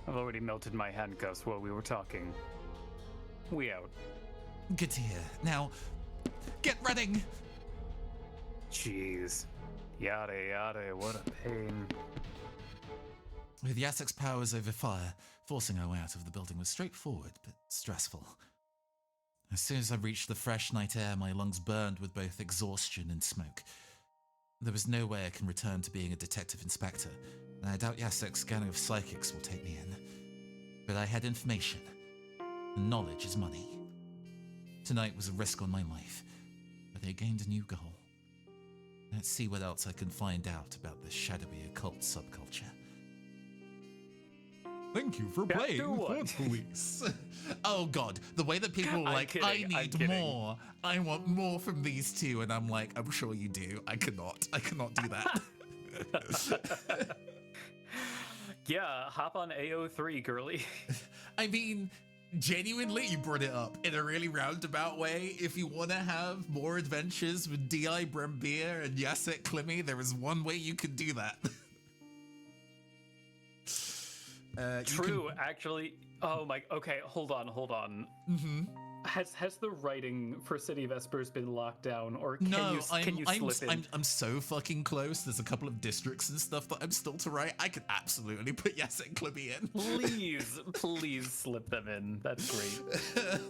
[SPEAKER 2] I've already melted my handcuffs while we were talking. We out.
[SPEAKER 1] Good to hear. Now, get running!
[SPEAKER 2] Jeez. Yada yada, what a pain.
[SPEAKER 1] With Jacek's powers over fire, forcing our way out of the building was straightforward, but stressful. As soon as I reached the fresh night air, my lungs burned with both exhaustion and smoke. There was no way I can return to being a detective inspector, and I doubt Jacek's gang of psychics will take me in. But I had information, and knowledge is money. Tonight was a risk on my life, but I gained a new goal. Let's see what else I can find out about this shadowy occult subculture. Thank you for playing Thought Police. Oh god, the way that people were like, I need more. I want more from these two, and I'm like, I'm sure you do. I cannot do that.
[SPEAKER 2] Yeah, hop on AO3, girly.
[SPEAKER 1] I mean, genuinely, you brought it up in a really roundabout way. If you want to have more adventures with D.I. Brembeer and Jacek Klimi, there is one way you can do that.
[SPEAKER 2] True, actually. Oh my. Okay, hold on.
[SPEAKER 1] Mm-hmm.
[SPEAKER 2] Has the writing for City of Espers been locked down, or can you slip in?
[SPEAKER 1] I'm so fucking close. There's a couple of districts and stuff that I'm still to write. I could absolutely put Jacek Klimi in.
[SPEAKER 2] Please slip them in. That's great.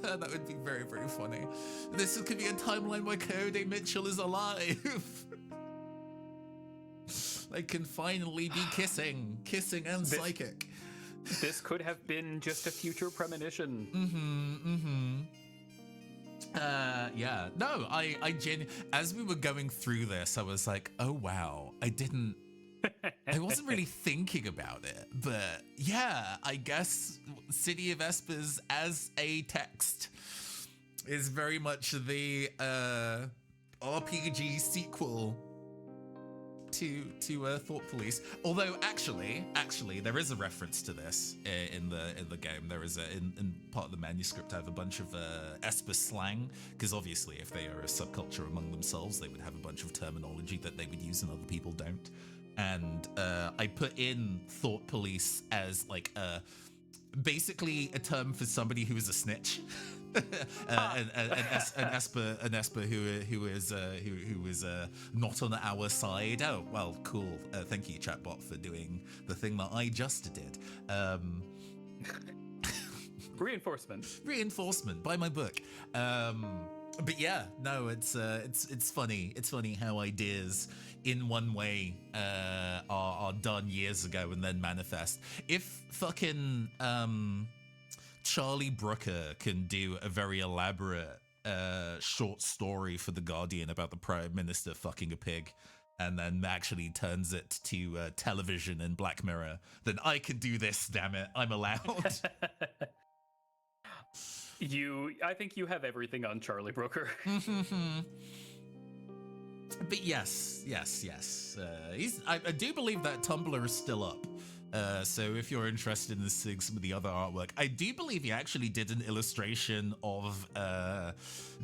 [SPEAKER 1] That would be very, very funny. This could be a timeline where Coyote Mitchell is alive. They can finally be kissing and psychic.
[SPEAKER 2] This could have been just a future premonition.
[SPEAKER 1] Yeah. No, I as we were going through this, I was like, oh wow, I wasn't really thinking about it, but yeah, I guess City of Espers as a text is very much the RPG sequel to Thought Police. Although actually there is a reference to this in the game. There is in part of the manuscript I have a bunch of Esper slang, because obviously if they are a subculture among themselves, they would have a bunch of terminology that they would use and other people don't. And I put in Thought Police as like basically a term for somebody who is a snitch. An Esper who is not on our side. Oh well, cool. Thank you, chatbot, for doing the thing that I just did. Reinforcement. Buy my book. But yeah, no, it's funny. It's funny how ideas in one way are done years ago and then manifest. If fucking Charlie Brooker can do a very elaborate short story for The Guardian about the Prime Minister fucking a pig and then actually turns it to television in Black Mirror, then I can do this, damn it. I'm allowed.
[SPEAKER 2] I think you have everything on Charlie Brooker.
[SPEAKER 1] But yes. I do believe that Tumblr is still up. So if you're interested in seeing some of the other artwork, I do believe he actually did an illustration of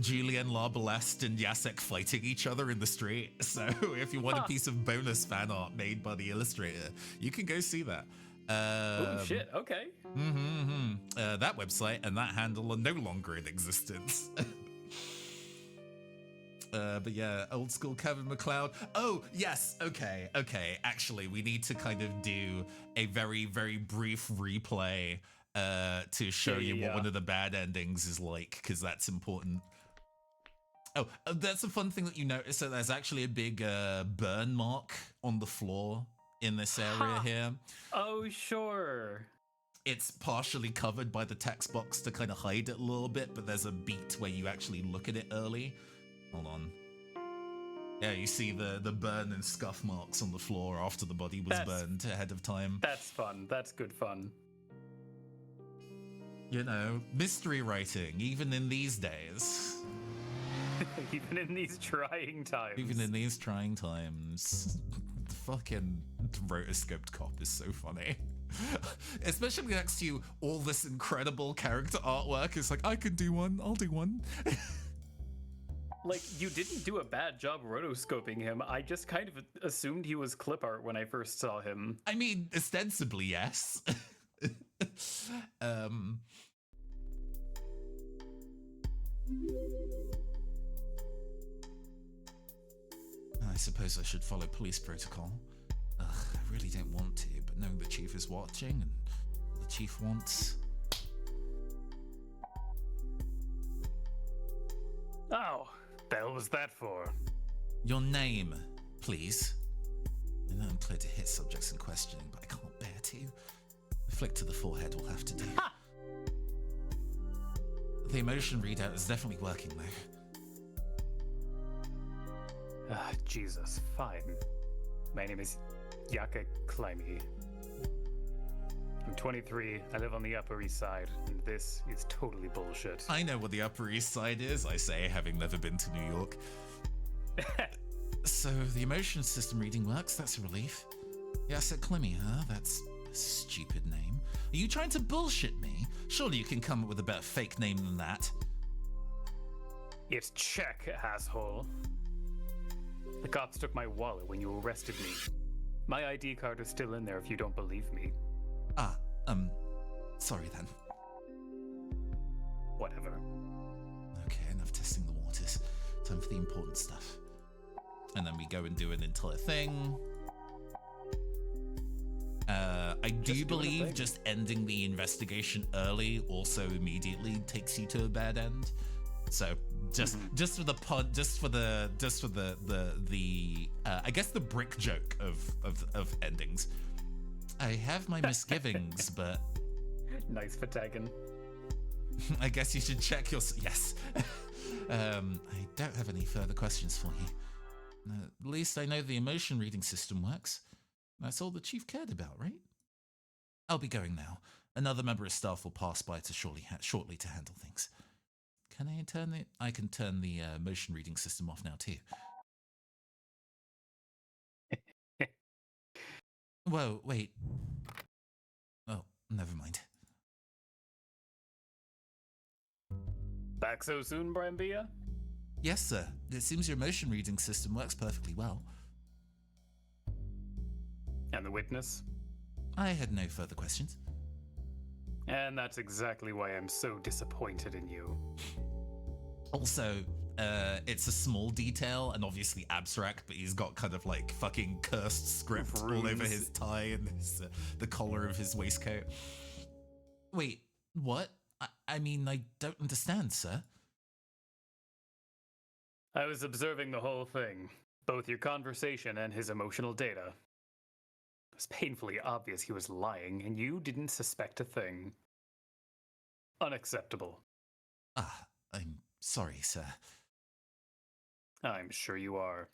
[SPEAKER 1] Julian Larbaleste and Jacek fighting each other in the street. So if you want a piece of bonus fan art made by the illustrator, you can go see that.
[SPEAKER 2] Oh shit, okay.
[SPEAKER 1] That website and that handle are no longer in existence. But yeah, old school Kevin MacLeod. Oh, yes. Okay. Actually, we need to kind of do a very, very brief replay to show you what one of the bad endings is like, because that's important. Oh, that's a fun thing that you notice. So there's actually a big burn mark on the floor in this area here.
[SPEAKER 2] Oh, sure.
[SPEAKER 1] it's partially covered by the text box to kind of hide it a little bit, but there's a beat where you actually look at it early. Hold on. Yeah, you see the burn and scuff marks on the floor after the body was burned ahead of time.
[SPEAKER 2] That's fun. That's good fun.
[SPEAKER 1] You know, mystery writing, even in these days.
[SPEAKER 2] Even in these trying times.
[SPEAKER 1] Even in these trying times. The fucking rotoscoped cop is so funny. Especially next to all this incredible character artwork. It's like, I could do one, I'll do one.
[SPEAKER 2] Like, you didn't do a bad job rotoscoping him. I just kind of assumed he was clip art when I first saw him.
[SPEAKER 1] I mean, ostensibly, yes. I suppose I should follow police protocol. Ugh, I really don't want to, but knowing the chief is watching and what the chief wants...
[SPEAKER 2] Oh, the hell was that for?
[SPEAKER 1] Your name, please. I know I'm clear to hit subjects in questioning, but I can't bear to. A flick to the forehead will have to do.
[SPEAKER 3] Ha!
[SPEAKER 1] The emotion readout is definitely working, though.
[SPEAKER 2] Ah, Jesus, fine. My name is Yaka Climby. I'm 23, I live on the Upper East Side, and this is totally bullshit.
[SPEAKER 1] I know what the Upper East Side is, I say, having never been to New York. So the emotion system reading works, that's a relief. Yaka Climby, huh? That's a stupid name. Are you trying to bullshit me? Surely you can come up with a better fake name than that.
[SPEAKER 2] It's check, asshole. The cops took my wallet when you arrested me. My ID card is still in there if you don't believe me.
[SPEAKER 1] Sorry then.
[SPEAKER 2] Whatever.
[SPEAKER 1] Okay, enough testing the waters. Time for the important stuff. And then we go and do an entire thing. I do believe just ending the investigation early also immediately takes you to a bad end. So just for the pun, just for the I guess the brick joke of endings. I have my misgivings, but
[SPEAKER 2] Nice for tagging.
[SPEAKER 1] I guess you should check your yes. I don't have any further questions for you. At least I know the emotion reading system works. That's all the chief cared about, right? I'll be going now. Another member of staff will pass by to shortly to handle things. Can I turn it? I can turn the motion reading system off now too. Whoa, wait. Oh, never mind.
[SPEAKER 2] Back so soon, Brambia?
[SPEAKER 1] Yes, sir. It seems your motion reading system works perfectly well.
[SPEAKER 2] And the witness?
[SPEAKER 1] I had no further questions.
[SPEAKER 2] And that's exactly why I'm so disappointed in you.
[SPEAKER 1] Also, it's a small detail and obviously abstract, but he's got kind of like fucking cursed script all over his tie and the collar of his waistcoat. Wait, what? I mean, I don't understand, sir.
[SPEAKER 2] I was observing the whole thing, both your conversation and his emotional data. It was painfully obvious he was lying, and you didn't suspect a thing. Unacceptable.
[SPEAKER 1] I'm sorry, sir.
[SPEAKER 2] I'm sure you are.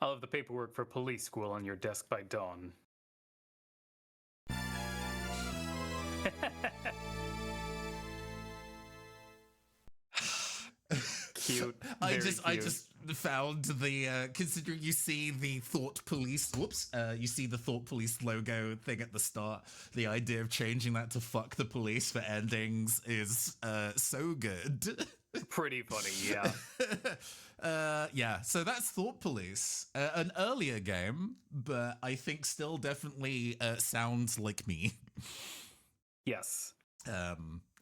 [SPEAKER 2] I'll have the paperwork for police school on your desk by dawn. Cute.
[SPEAKER 1] I
[SPEAKER 2] Very
[SPEAKER 1] just found the considering you see the Thought Police you see the Thought Police logo thing at the start. The idea of changing that to fuck the police for endings is so good.
[SPEAKER 2] Pretty funny, yeah.
[SPEAKER 1] Yeah, so that's Thought Police, an earlier game, but I think still definitely sounds like me.
[SPEAKER 2] Yes.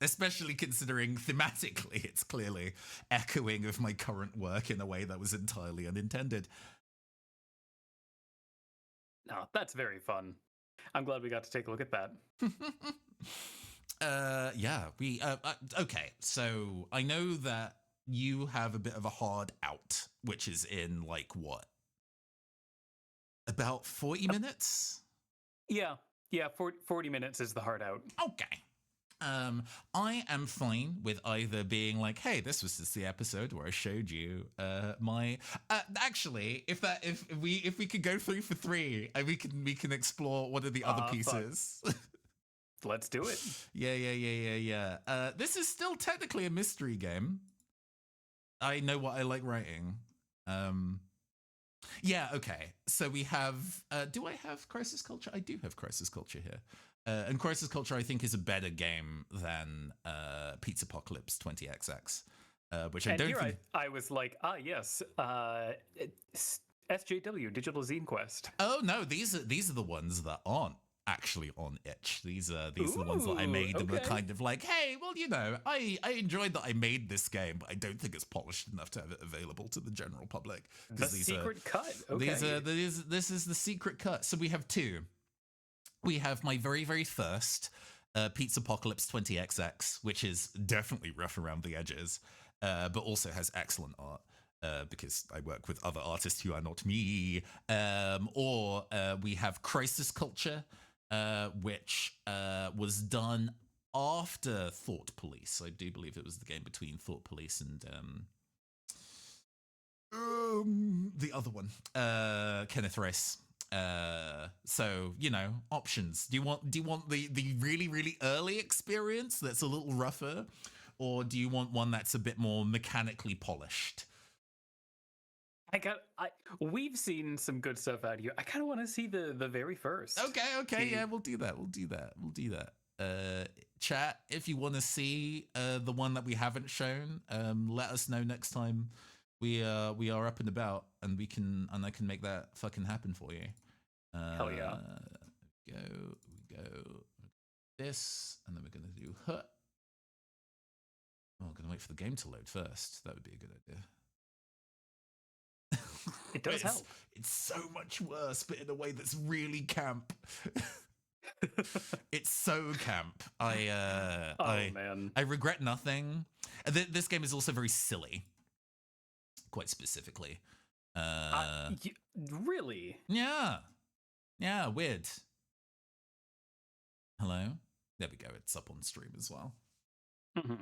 [SPEAKER 1] Especially considering thematically it's clearly echoing of my current work in a way that was entirely unintended.
[SPEAKER 2] No, that's very fun. I'm glad we got to take a look at that.
[SPEAKER 1] Yeah, we okay, so I know that you have a bit of a hard out, which is in like what? About 40 minutes?
[SPEAKER 2] Yeah, Yeah, 40 minutes is the hard out.
[SPEAKER 1] Okay. I am fine with either being like, "Hey, this was just the episode where I showed you my." Actually, if we could go 3 for 3, we can explore what are the other pieces.
[SPEAKER 2] Let's do it.
[SPEAKER 1] Yeah. This is still technically a mystery game. I know what I like writing. Yeah, okay. So we have. Do I have Crisis Culture? I do have Crisis Culture here. And Crisis Culture, I think, is a better game than Pizza Apocalypse 20XX, which I
[SPEAKER 2] And
[SPEAKER 1] don't
[SPEAKER 2] here
[SPEAKER 1] think.
[SPEAKER 2] I was like, yes, SJW, Digital Zine Quest.
[SPEAKER 1] Oh no, these are the ones that aren't actually on itch. These are the ones that I made and were
[SPEAKER 2] okay.
[SPEAKER 1] kind of like, hey, well, you know, I enjoyed that I made this game, but I don't think it's polished enough to have it available to the general public.
[SPEAKER 2] The secret cut. Okay.
[SPEAKER 1] This is the secret cut. So we have 2. We have my very, very first Pizza Apocalypse 20XX, which is definitely rough around the edges, but also has excellent art. Because I work with other artists who are not me. Or we have Crisis Culture, which was done after Thought Police. I do believe it was the game between Thought Police and the other one, Kenneth Rice. So, you know, options. Do you want the really, really early experience that's a little rougher, or do you want one that's a bit more mechanically polished?
[SPEAKER 2] We've seen some good stuff out here. I kind of want to see the very first.
[SPEAKER 1] Okay, yeah, we'll do that. Chat, if you want to see the one that we haven't shown, let us know next time we are up and about, and I can make that fucking happen for you.
[SPEAKER 2] Hell yeah.
[SPEAKER 1] We go this, and then we're gonna do hut. Oh, I'm gonna wait for the game to load first. That would be a good idea.
[SPEAKER 2] It does help.
[SPEAKER 1] It's so much worse, but in a way that's really camp. It's so camp.
[SPEAKER 2] Man.
[SPEAKER 1] I regret nothing. This game is also very silly, quite specifically.
[SPEAKER 2] Really?
[SPEAKER 1] Yeah, weird. Hello? There we go. It's up on stream as well.
[SPEAKER 2] Mm-hmm.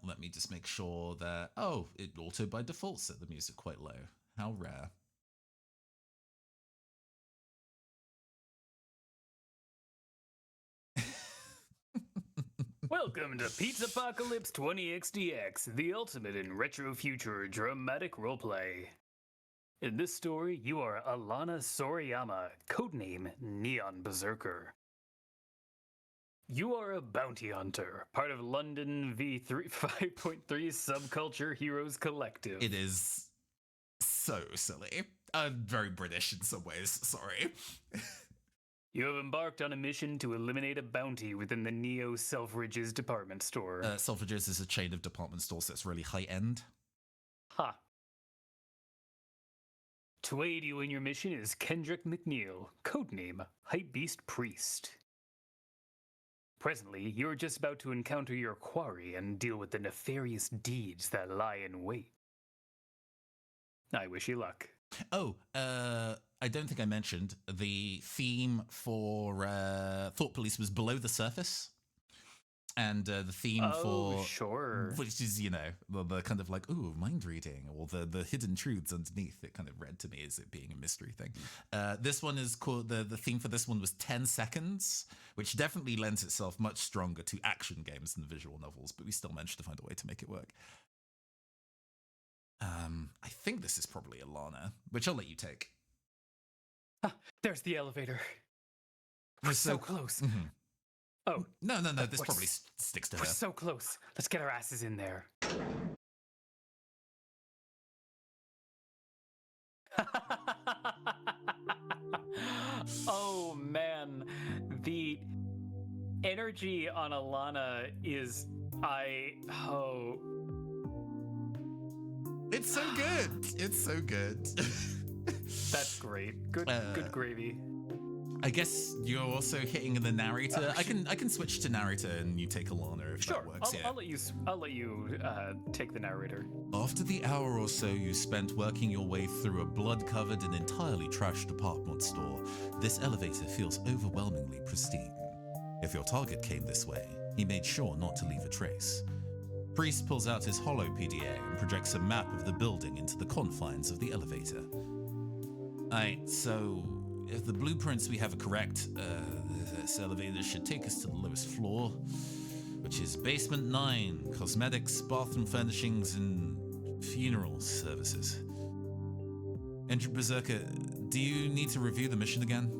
[SPEAKER 1] Let me just make sure that... Oh, it auto by default set the music quite low. How rare.
[SPEAKER 2] Welcome to Pizza Apocalypse 20XDX, the ultimate in retro future dramatic roleplay. In this story, you are Alana Soriyama, codename Neon Berserker. You are a bounty hunter, part of London V3 5.3 Subculture Heroes Collective.
[SPEAKER 1] It is so silly. Very British in some ways, sorry.
[SPEAKER 2] You have embarked on a mission to eliminate a bounty within the Neo Selfridges department store.
[SPEAKER 1] Selfridges is a chain of department stores that's really high-end.
[SPEAKER 2] Ha. To aid you in your mission is Kendrick McNeil, codename Hypebeast Priest. Presently, you're just about to encounter your quarry and deal with the nefarious deeds that lie in wait. I wish you luck.
[SPEAKER 1] Oh, I don't think I mentioned the theme for Thought Police was Below the Surface. And the theme for...
[SPEAKER 2] sure.
[SPEAKER 1] Which is, you know, the kind of like, ooh, mind reading, or the hidden truths underneath. It kind of read to me as it being a mystery thing. This one is called... The theme for this one was 10 Seconds, which definitely lends itself much stronger to action games than visual novels, but we still managed to find a way to make it work. I think this is probably Alana, which I'll let you take.
[SPEAKER 2] Ah, there's the elevator. We're so close.
[SPEAKER 1] Mm-hmm.
[SPEAKER 2] Oh.
[SPEAKER 1] No, this probably sticks to her.
[SPEAKER 2] We're so close. Let's get our asses in there. Oh, man. The energy on Alana is...
[SPEAKER 1] It's so good. It's so good.
[SPEAKER 2] That's great. Good gravy.
[SPEAKER 1] I guess you're also hitting the narrator. I can switch to narrator and you take Alana if
[SPEAKER 2] Sure,
[SPEAKER 1] that works.
[SPEAKER 2] I'll let you take the narrator.
[SPEAKER 1] After the hour or so you spent working your way through a blood-covered and entirely trashed department store, this elevator feels overwhelmingly pristine. If your target came this way, he made sure not to leave a trace. Priest pulls out his hollow PDA and projects a map of the building into the confines of the elevator. Alright, so if the blueprints we have are correct, this elevator should take us to the lowest floor, which is basement 9, cosmetics, bathroom furnishings, and funeral services. Entered Berserker, do you need to review the mission again?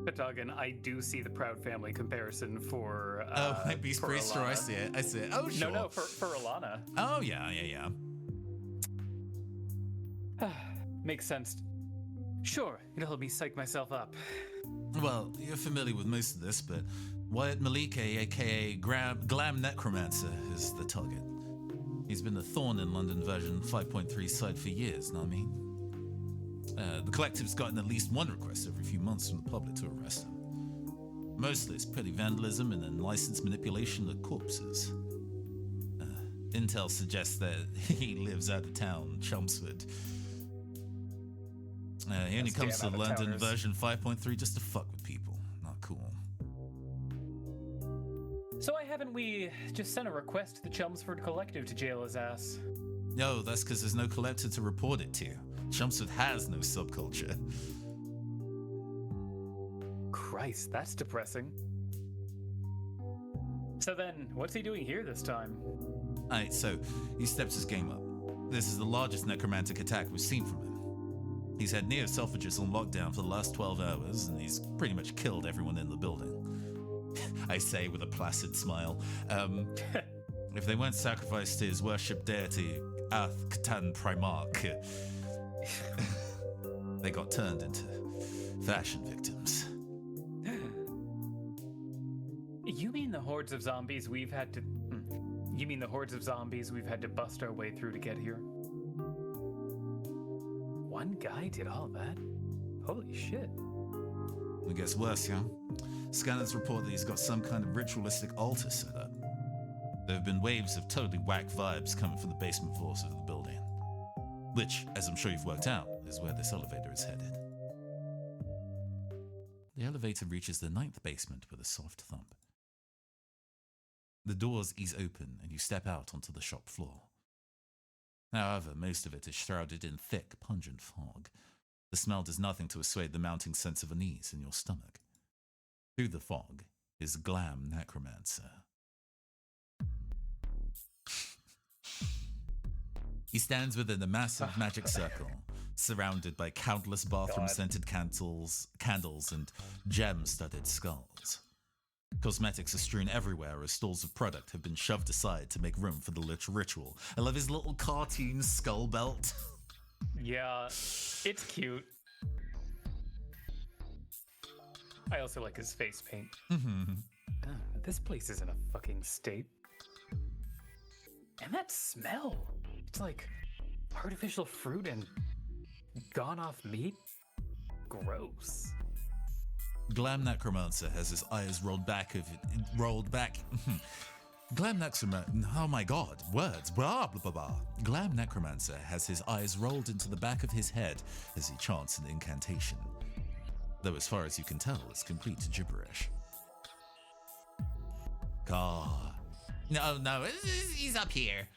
[SPEAKER 2] Patagon, I do see the Proud Family comparison for
[SPEAKER 1] Beast
[SPEAKER 2] for
[SPEAKER 1] Priest, sure, I
[SPEAKER 2] Alana.
[SPEAKER 1] see it. I see it. Oh, sure.
[SPEAKER 2] No, for Alana.
[SPEAKER 1] Oh, yeah.
[SPEAKER 2] Makes sense. Sure, it'll help me psych myself up.
[SPEAKER 1] Well, you're familiar with most of this, but Wyatt Malike, aka Glam Necromancer, is the target. He's been a thorn in London version 5.3 side for years, know what I mean? The collective's gotten at least one request every few months from the public to arrest him. Mostly it's petty vandalism and unlicensed manipulation of corpses. Intel suggests that he lives out of town, Chelmsford. He only comes to London version 5.3 just to fuck with people. Not cool.
[SPEAKER 2] So why haven't we just sent a request to the Chelmsford Collective to jail his ass?
[SPEAKER 1] No, that's because there's no collector to report it to. Chelmsford has no subculture.
[SPEAKER 2] Christ, that's depressing. So then, what's he doing here this time?
[SPEAKER 1] Alright, so he steps his game up. This is the largest necromantic attack we've seen from him. He's had neo-selfridges on lockdown for the last 12 hours, and he's pretty much killed everyone in the building. I say with a placid smile. If they weren't sacrificed to his worship deity, Ath Katan Primarch, they got turned into fashion victims.
[SPEAKER 2] You mean the hordes of zombies we've had to... You mean the hordes of zombies we've had to bust our way through to get here? One guy did all that? Holy shit.
[SPEAKER 1] It gets worse, yeah? Scanners report that he's got some kind of ritualistic altar set up. There have been waves of totally whack vibes coming from the basement floors of the building. Which, as I'm sure you've worked out, is where this elevator is headed. The elevator reaches the 9th basement with a soft thump. The doors ease open and you step out onto the shop floor. However, most of it is shrouded in thick, pungent fog. The smell does nothing to assuage the mounting sense of unease in your stomach. Through the fog is Glam Necromancer. He stands within a massive magic circle, surrounded by countless bathroom-scented candles and gem-studded skulls. Cosmetics are strewn everywhere as stalls of product have been shoved aside to make room for the ritual. I love his little cartoon skull belt.
[SPEAKER 2] Yeah, it's cute. I also like his face paint. This place is in a fucking state. And that smell. It's like artificial fruit and gone off meat. Gross.
[SPEAKER 1] Glam Necromancer has his eyes rolled back. Glam Necromancer, oh my god, words, blah blah blah blah. Glam Necromancer has his eyes rolled into the back of his head as he chants an incantation. Though as far as you can tell, it's complete gibberish. Ka. No, he's up here.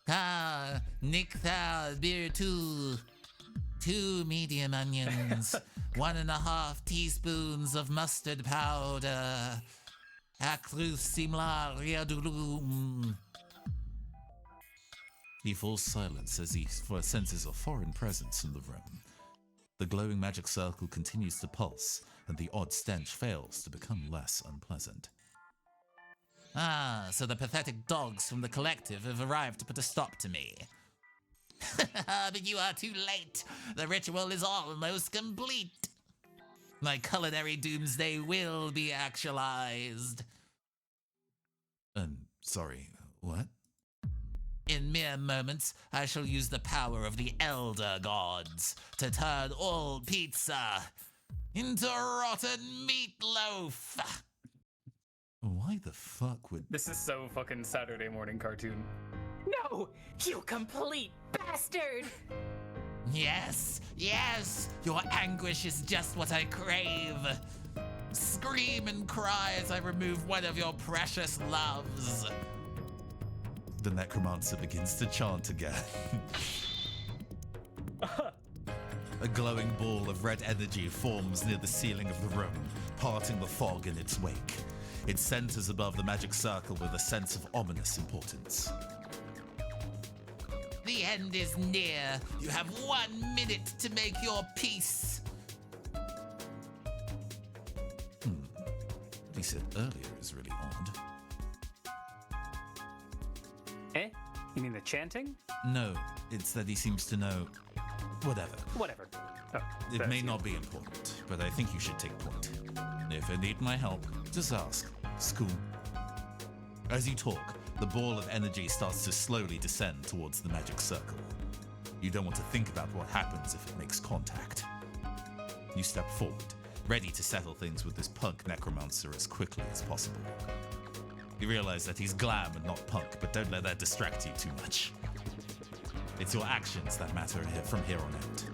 [SPEAKER 1] Ka, Niktha, beer 2 medium onions, 1.5 teaspoons of mustard powder, Akluth Simla Riadulum. He falls silent as he senses a foreign presence in the room. The glowing magic circle continues to pulse, and the odd stench fails to become less unpleasant. Ah, so the pathetic dogs from the collective have arrived to put a stop to me. But you are too late. The ritual is almost complete. My culinary doomsday will be actualized. Sorry, what? In mere moments, I shall use the power of the Elder Gods to turn all pizza into rotten meatloaf. Why the fuck would...
[SPEAKER 2] This is so fucking Saturday morning cartoon.
[SPEAKER 3] No, you complete bastard!
[SPEAKER 1] Yes, yes, your anguish is just what I crave. Scream and cry as I remove one of your precious loves. The necromancer begins to chant again. A glowing ball of red energy forms near the ceiling of the room, parting the fog in its wake. It centers above the magic circle with a sense of ominous importance. The end is near. You have 1 minute to make your peace. What he said earlier is really odd.
[SPEAKER 2] Eh? You mean the chanting?
[SPEAKER 1] No, it's that he seems to know... Whatever.
[SPEAKER 2] Whatever. Oh,
[SPEAKER 1] It
[SPEAKER 2] that's
[SPEAKER 1] may
[SPEAKER 2] you.
[SPEAKER 1] not be important, but I think you should take point. If you need my help, just ask. School. As you talk, the ball of energy starts to slowly descend towards the magic circle. You don't want to think about what happens if it makes contact. You step forward, ready to settle things with this punk necromancer as quickly as possible. You realize that he's glam and not punk, but don't let that distract you too much. It's your actions that matter from here on out.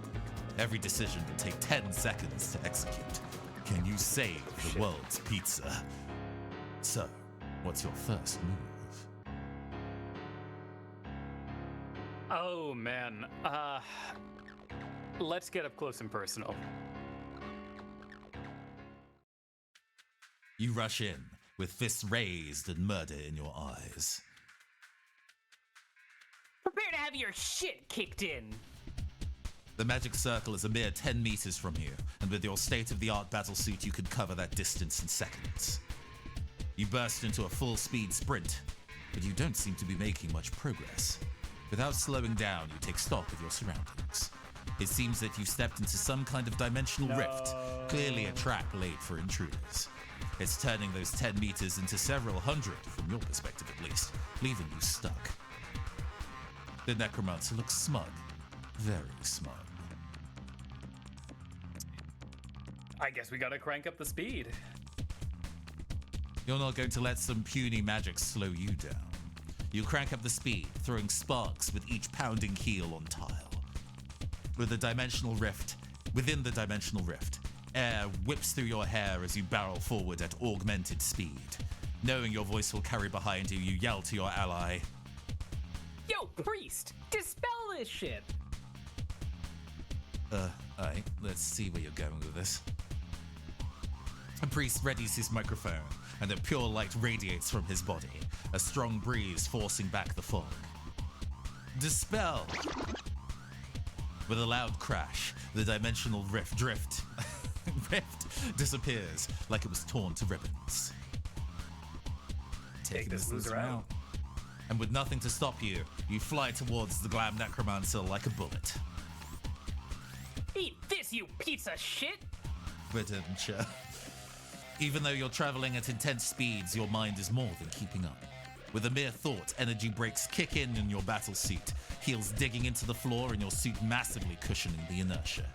[SPEAKER 1] Every decision will take 10 seconds to execute. Can you save the world's pizza? So, what's your first move?
[SPEAKER 2] Oh man. Let's get up close and personal.
[SPEAKER 1] You rush in, with fists raised and murder in your eyes.
[SPEAKER 3] Prepare to have your shit kicked in.
[SPEAKER 1] The magic circle is a mere 10 meters from you, and with your state-of-the-art battlesuit, you could cover that distance in seconds. You burst into a full-speed sprint, but you don't seem to be making much progress. Without slowing down, you take stock of your surroundings. It seems that you've stepped into some kind of dimensional rift, clearly a trap laid for intruders. It's turning those 10 meters into several hundred, from your perspective at least, leaving you stuck. The necromancer looks smug. Very smug.
[SPEAKER 2] I guess we gotta crank up the speed.
[SPEAKER 1] You're not going to let some puny magic slow you down. You crank up the speed, throwing sparks with each pounding heel on tile. Within the dimensional rift, air whips through your hair as you barrel forward at augmented speed. Knowing your voice will carry behind you, you yell to your ally.
[SPEAKER 3] Yo, priest, dispel this shit.
[SPEAKER 1] Alright, let's see where you're going with this. A priest readies his microphone, and a pure light radiates from his body, a strong breeze forcing back the fog. Dispel! With a loud crash, the dimensional rift disappears like it was torn to ribbons.
[SPEAKER 2] Take this loser out.
[SPEAKER 1] And with nothing to stop you, you fly towards the glam necromancer like a bullet.
[SPEAKER 3] Eat this, you piece of shit.
[SPEAKER 1] But even though you're traveling at intense speeds, your mind is more than keeping up. With a mere thought, energy brakes kick in your battle suit, heels digging into the floor and your suit massively cushioning the inertia.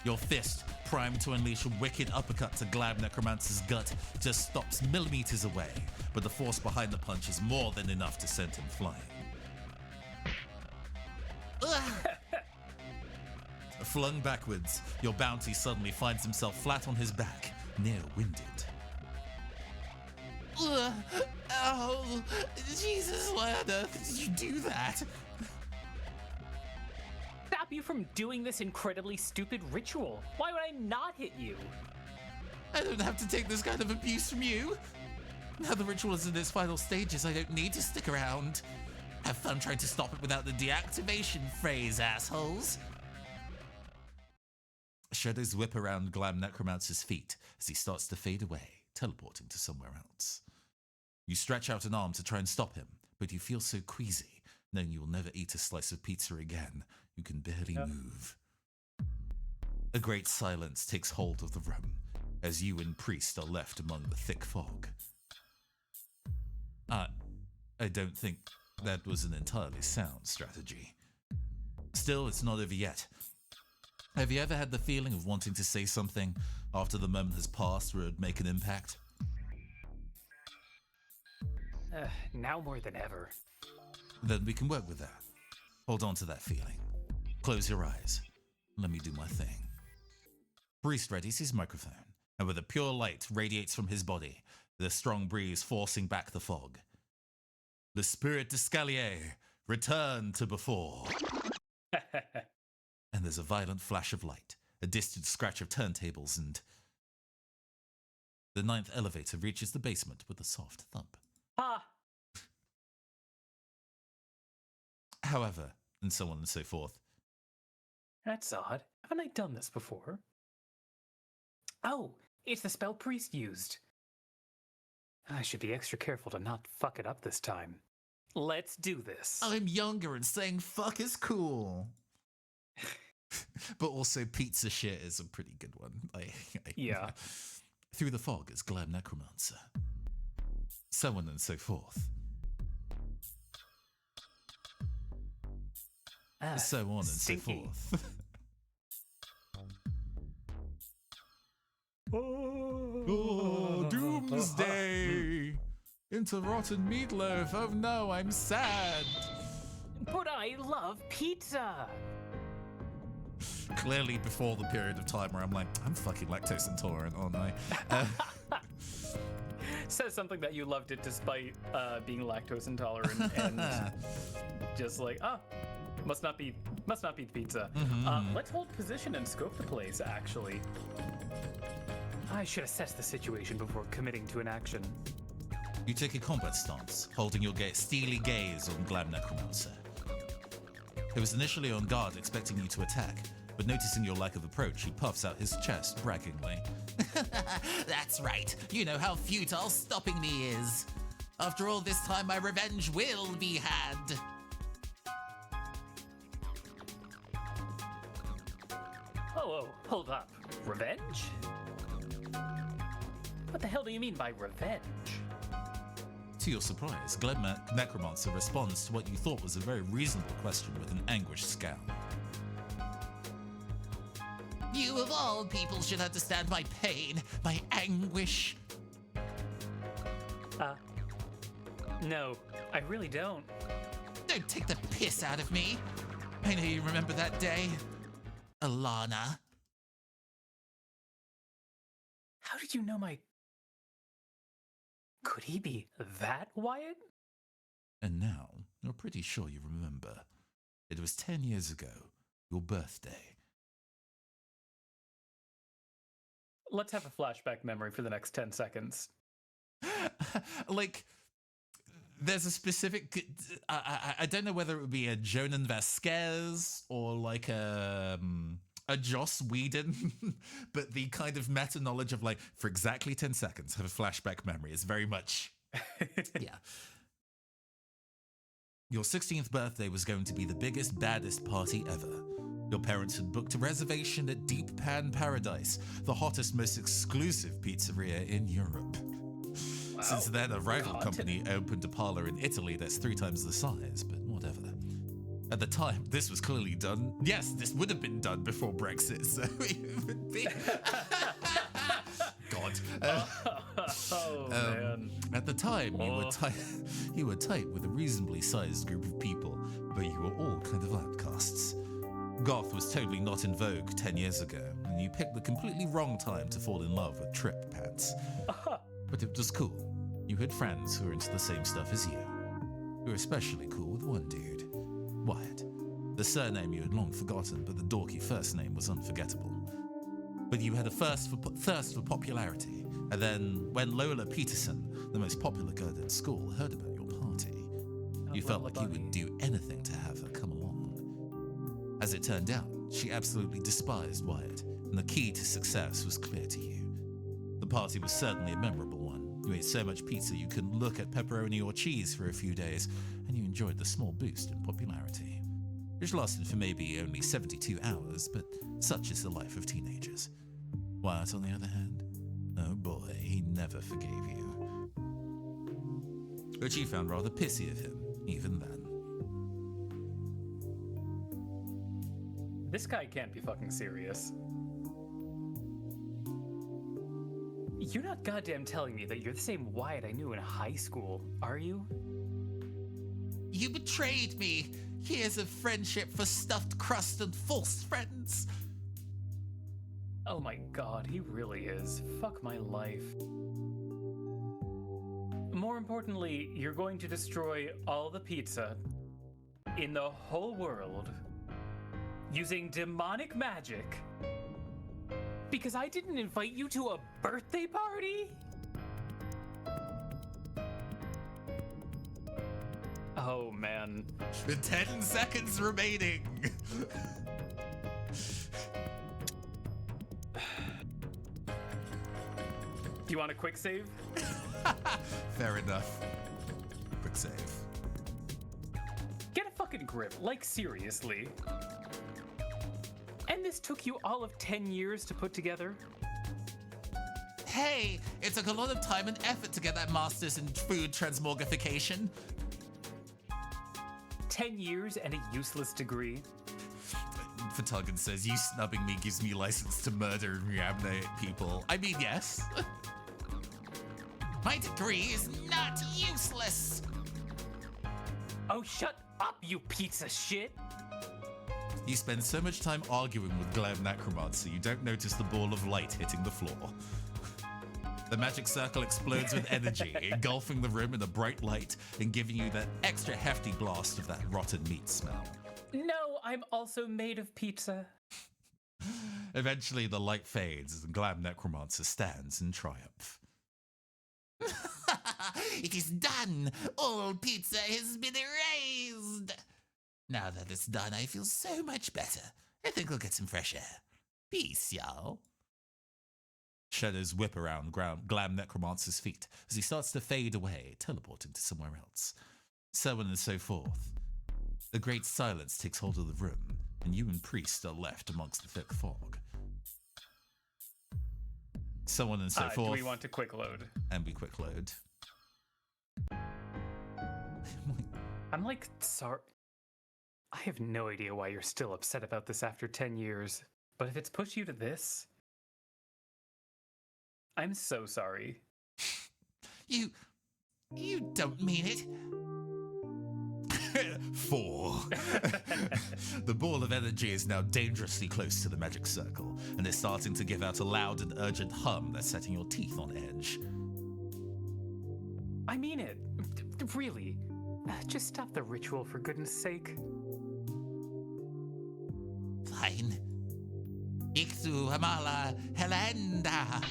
[SPEAKER 1] Your fist, primed to unleash a wicked uppercut to Glam Necromancer's gut, just stops millimeters away, but the force behind the punch is more than enough to send him flying. Flung backwards, your bounty suddenly finds himself flat on his back, near-winded. Oh, Jesus, why on earth did you do that?
[SPEAKER 3] Stop you from doing this incredibly stupid ritual. Why would I not hit you?
[SPEAKER 1] I don't have to take this kind of abuse from you. Now the ritual is in its final stages, I don't need to stick around. Have fun trying to stop it without the deactivation phrase, assholes. Shadows whip around Glam Necromancer's feet as he starts to fade away, teleporting to somewhere else. You stretch out an arm to try and stop him, but you feel so queasy, knowing you will never eat a slice of pizza again, you can barely move. A great silence takes hold of the room, as you and Priest are left among the thick fog. I don't think that was an entirely sound strategy. Still, it's not over yet. Have you ever had the feeling of wanting to say something after the moment has passed where it would make an impact?
[SPEAKER 3] Now more than ever.
[SPEAKER 1] Then we can work with that. Hold on to that feeling. Close your eyes. Let me do my thing. Priest readies his microphone, and with a pure light radiates from his body, the strong breeze forcing back the fog. The spirit d'Escalier, return to before. And there's a violent flash of light, a distant scratch of turntables, and the 9th elevator reaches the basement with a soft thump.
[SPEAKER 3] Ah!
[SPEAKER 1] However, and so on and so forth.
[SPEAKER 3] That's odd. Haven't I done this before? Oh, it's the spell Priest used. I should be extra careful to not fuck it up this time. Let's do this.
[SPEAKER 1] I'm younger and saying fuck is cool. But also pizza shit is a pretty good one.
[SPEAKER 3] Yeah.
[SPEAKER 1] Through the fog is Glam Necromancer. So on and so forth. So on and
[SPEAKER 3] stinky.
[SPEAKER 1] so forth. Oh, doomsday! Into rotten meatloaf. Oh no, I'm sad.
[SPEAKER 3] But I love pizza.
[SPEAKER 1] Clearly before the period of time where I'm like, I'm fucking lactose intolerant, aren't I?
[SPEAKER 2] Says something that you loved it despite being lactose intolerant and just like, must not be pizza. Let's hold position and scope the place, actually.
[SPEAKER 3] I should assess the situation before committing to an action.
[SPEAKER 1] You take a combat stance, holding your steely gaze on Glam Necromancer. He was initially on guard, expecting you to attack, but noticing your lack of approach, he puffs out his chest braggingly. That's right. You know how futile stopping me is. After all this time, my revenge will be had.
[SPEAKER 3] Oh, hold up. Revenge? What the hell do you mean by revenge?
[SPEAKER 1] To your surprise, Glam Necromancer responds to what you thought was a very reasonable question with an anguished scowl. You of all people should understand my pain, my anguish.
[SPEAKER 3] No, I really don't.
[SPEAKER 1] Don't take the piss out of me. I know you remember that day. Alana.
[SPEAKER 3] How did you know my... Could he be that Wyatt?
[SPEAKER 1] And now, you're pretty sure you remember. It was 10 years ago, your birthday.
[SPEAKER 2] Let's have a flashback memory for the next 10 seconds.
[SPEAKER 1] Like, there's a specific... I don't know whether it would be a Jonan Vasquez or like a Joss Whedon, but the kind of meta-knowledge of like, for exactly 10 seconds, have a flashback memory is very much... Yeah. Your 16th birthday was going to be the biggest, baddest party ever. Your parents had booked a reservation at Deep Pan Paradise, the hottest, most exclusive pizzeria in Europe. Wow. Since then, a rival company opened a parlor in Italy that's 3 times the size, but whatever. At the time, this was clearly done. Yes, this would have been done before Brexit, so it would be... God.
[SPEAKER 2] Man.
[SPEAKER 1] At the time, you were tight with a reasonably sized group of people, but you were all kind of outcasts. Goth was totally not in vogue 10 years ago, and you picked the completely wrong time to fall in love with trip pants. But it was cool. You had friends who were into the same stuff as you. You were especially cool with one dude, Wyatt. The surname you had long forgotten, but the dorky first name was unforgettable. But you had a thirst for popularity, and then when Lola Peterson, the most popular girl at school, heard about your party, you felt like you would do anything to have her come along. As it turned out, she absolutely despised Wyatt, and the key to success was clear to you. The party was certainly a memorable one. You ate so much pizza you couldn't look at pepperoni or cheese for a few days, and you enjoyed the small boost in popularity, which lasted for maybe only 72 hours, but such is the life of teenagers. Wyatt, on the other hand, oh boy, he never forgave you. Which you found rather pissy of him, even then.
[SPEAKER 3] This guy can't be fucking serious. You're not goddamn telling me that you're the same Wyatt I knew in high school, are you?
[SPEAKER 1] You betrayed me. Years of friendship for stuffed crust and false friends.
[SPEAKER 3] Oh my god, he really is. Fuck my life. More importantly, you're going to destroy all the pizza in the whole world using demonic magic because I didn't invite you to a birthday party? Oh man.
[SPEAKER 1] With 10 seconds remaining.
[SPEAKER 3] Do you want a quick save?
[SPEAKER 1] Fair enough. Quick save.
[SPEAKER 3] Get a fucking grip, like seriously. And this took you all of 10 years to put together?
[SPEAKER 1] Hey, it took a lot of time and effort to get that master's in food transmogrification.
[SPEAKER 3] 10 years and a useless degree?
[SPEAKER 1] Fatagan says, you snubbing me gives me license to murder and reanimate people. I mean, yes. My degree is not useless.
[SPEAKER 3] Oh, shut up, you piece of shit!
[SPEAKER 1] You spend so much time arguing with Glam Necromancer, you don't notice the ball of light hitting the floor. The magic circle explodes with energy, engulfing the room in a bright light and giving you that extra hefty blast of that rotten meat smell.
[SPEAKER 3] No, I'm also made of pizza.
[SPEAKER 1] Eventually, the light fades and Glam Necromancer stands in triumph. It is done! All pizza has been erased! Now that it's done, I feel so much better. I think we'll get some fresh air. Peace, y'all. Shadows whip around Glam Necromancer's feet as he starts to fade away, teleporting to somewhere else. So on and so forth. A great silence takes hold of the room, and you and Priest are left amongst the thick fog. So on and so forth.
[SPEAKER 3] Do we want to quick load?
[SPEAKER 1] And we quick load.
[SPEAKER 3] I'm like, sorry. I have no idea why you're still upset about this after 10 years, but if it's pushed you to this, I'm so sorry.
[SPEAKER 1] You don't mean it. 4. The ball of energy is now dangerously close to the magic circle, and is starting to give out a loud and urgent hum that's setting your teeth on edge.
[SPEAKER 3] I mean it. Really. Just stop the ritual for goodness sake.
[SPEAKER 1] Fine. Iktu Hamala Helenda.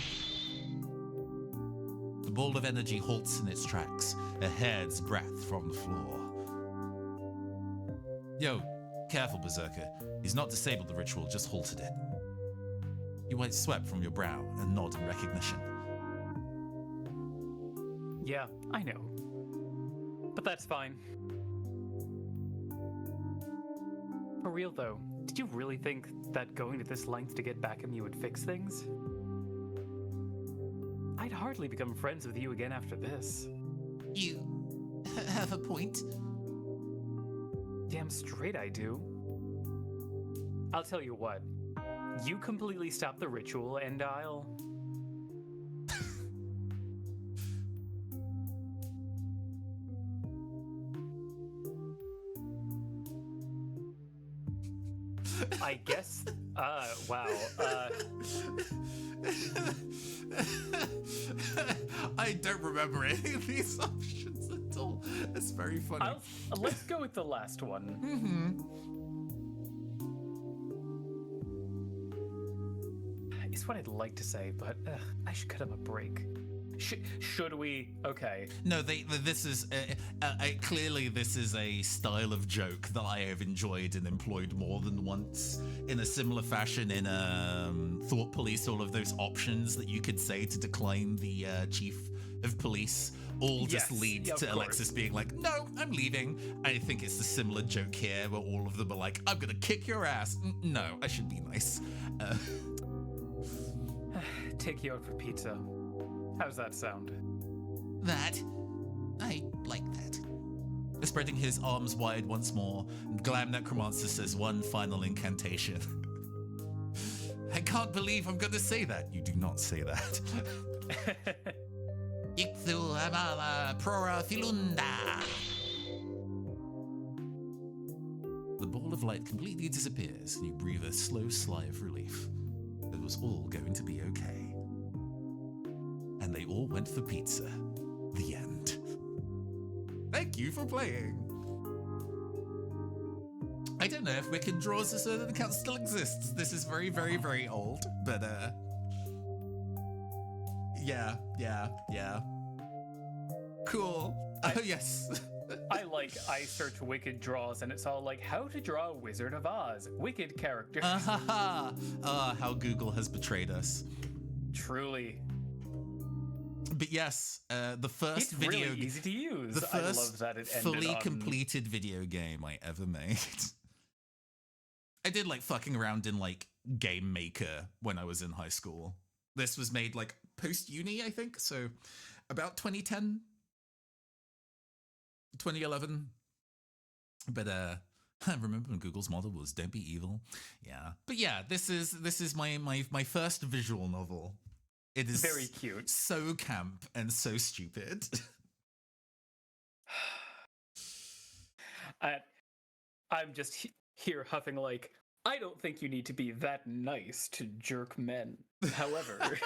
[SPEAKER 1] The ball of energy halts in its tracks, a hair's breadth from the floor. Yo, careful, Berserker. He's not disabled the ritual, just halted it. You wipe sweat from your brow and nod in recognition.
[SPEAKER 3] Yeah, I know. But that's fine. For real though, did you really think that going to this length to get back at me would fix things? I'd hardly become friends with you again after this.
[SPEAKER 1] You have a point.
[SPEAKER 3] Damn straight I do. I'll tell you what. You completely stop the ritual and I'll... I guess, wow,
[SPEAKER 1] I don't remember any of these options at all. That's very funny.
[SPEAKER 3] Let's go with the last one. It's what I'd like to say, but I should cut him a break. Should we? Okay.
[SPEAKER 1] No, this is clearly this is a style of joke that I have enjoyed and employed more than once in a similar fashion in Thought Police. All of those options that you could say to decline the chief of police all just lead to Alexis being like, "No, I'm leaving." I think it's a similar joke here where all of them are like, "I'm gonna kick your ass." No, I should be nice.
[SPEAKER 3] Take you out for pizza. How's that sound?
[SPEAKER 1] That? I like that. spreading his arms wide once more, Glam Necromancer says one final incantation. I can't believe I'm going to say that. You do not say that. Ikthu amala prora filunda. The ball of light completely disappears, and you breathe a slow sigh of relief. It was all going to be okay. And they all went for pizza. The end. Thank you for playing. I don't know if Wicked Draws a certain account still exists. This is very, very, very old, but yeah. Cool. Oh yes.
[SPEAKER 2] I search Wicked Draws and it's all like, how to draw a Wizard of Oz. Wicked characters.
[SPEAKER 1] How Google has betrayed us.
[SPEAKER 2] Truly.
[SPEAKER 1] But yes, the first
[SPEAKER 2] it's
[SPEAKER 1] video
[SPEAKER 2] really easy to use.
[SPEAKER 1] The
[SPEAKER 2] I
[SPEAKER 1] first
[SPEAKER 2] love that it ended
[SPEAKER 1] fully
[SPEAKER 2] on...
[SPEAKER 1] completed video game I ever made. I did like fucking around in like Game Maker when I was in high school. This was made like post uni, I think, so about 2010, 2011. But I remember when Google's model was "Don't be evil." Yeah, but yeah, this is my first visual novel. It is
[SPEAKER 2] very cute,
[SPEAKER 1] so camp and so stupid.
[SPEAKER 2] I'm just here huffing like, I don't think you need to be that nice to jerk men. However,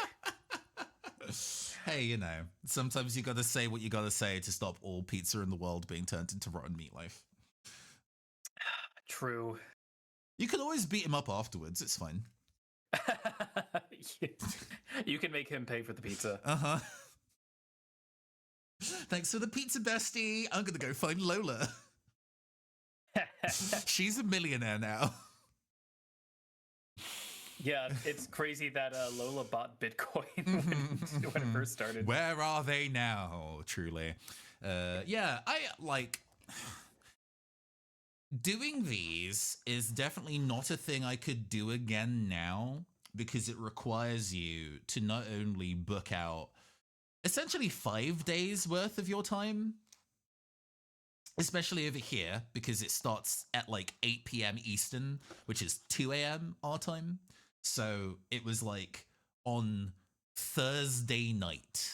[SPEAKER 1] hey, you know, sometimes you gotta say what you gotta say to stop all pizza in the world being turned into rotten meatloaf.
[SPEAKER 2] True.
[SPEAKER 1] You can always beat him up afterwards. It's fine.
[SPEAKER 2] You can make him pay for the pizza.
[SPEAKER 1] Uh-huh. Thanks for the pizza, bestie. I'm gonna go find Lola. She's a millionaire now.
[SPEAKER 2] Yeah, it's crazy that Lola bought Bitcoin when it first started.
[SPEAKER 1] Where are they now? Truly. Yeah, I like... Doing these is definitely not a thing I could do again now, because it requires you to not only book out essentially 5 days worth of your time, especially over here, because it starts at like 8 p.m. Eastern, which is 2 a.m. our time. So it was like on Thursday night,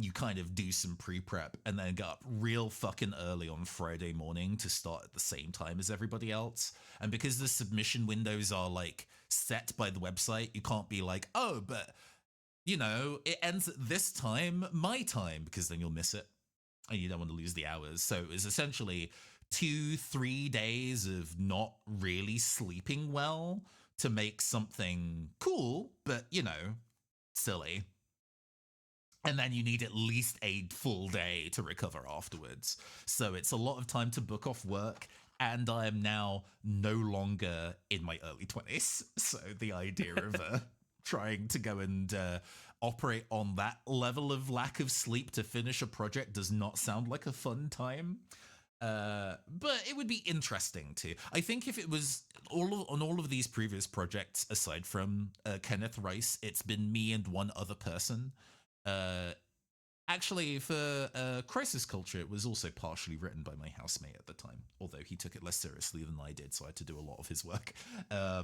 [SPEAKER 1] you kind of do some pre-prep and then get up real fucking early on Friday morning to start at the same time as everybody else. And because the submission windows are like set by the website, you can't be like, oh, but you know, it ends at this time, my time, because then you'll miss it and you don't want to lose the hours. So it was essentially 2-3 days of not really sleeping well to make something cool, but you know, silly. And then you need at least a full day to recover afterwards. So it's a lot of time to book off work. And I am now no longer in my early 20s. So the idea of trying to go and operate on that level of lack of sleep to finish a project does not sound like a fun time. But it would be interesting too. I think if it was on all of these previous projects, aside from Kenneth Rice, it's been me and one other person. Actually, for Crisis Culture, it was also partially written by my housemate at the time, although he took it less seriously than I did, so I had to do a lot of his work. Yeah,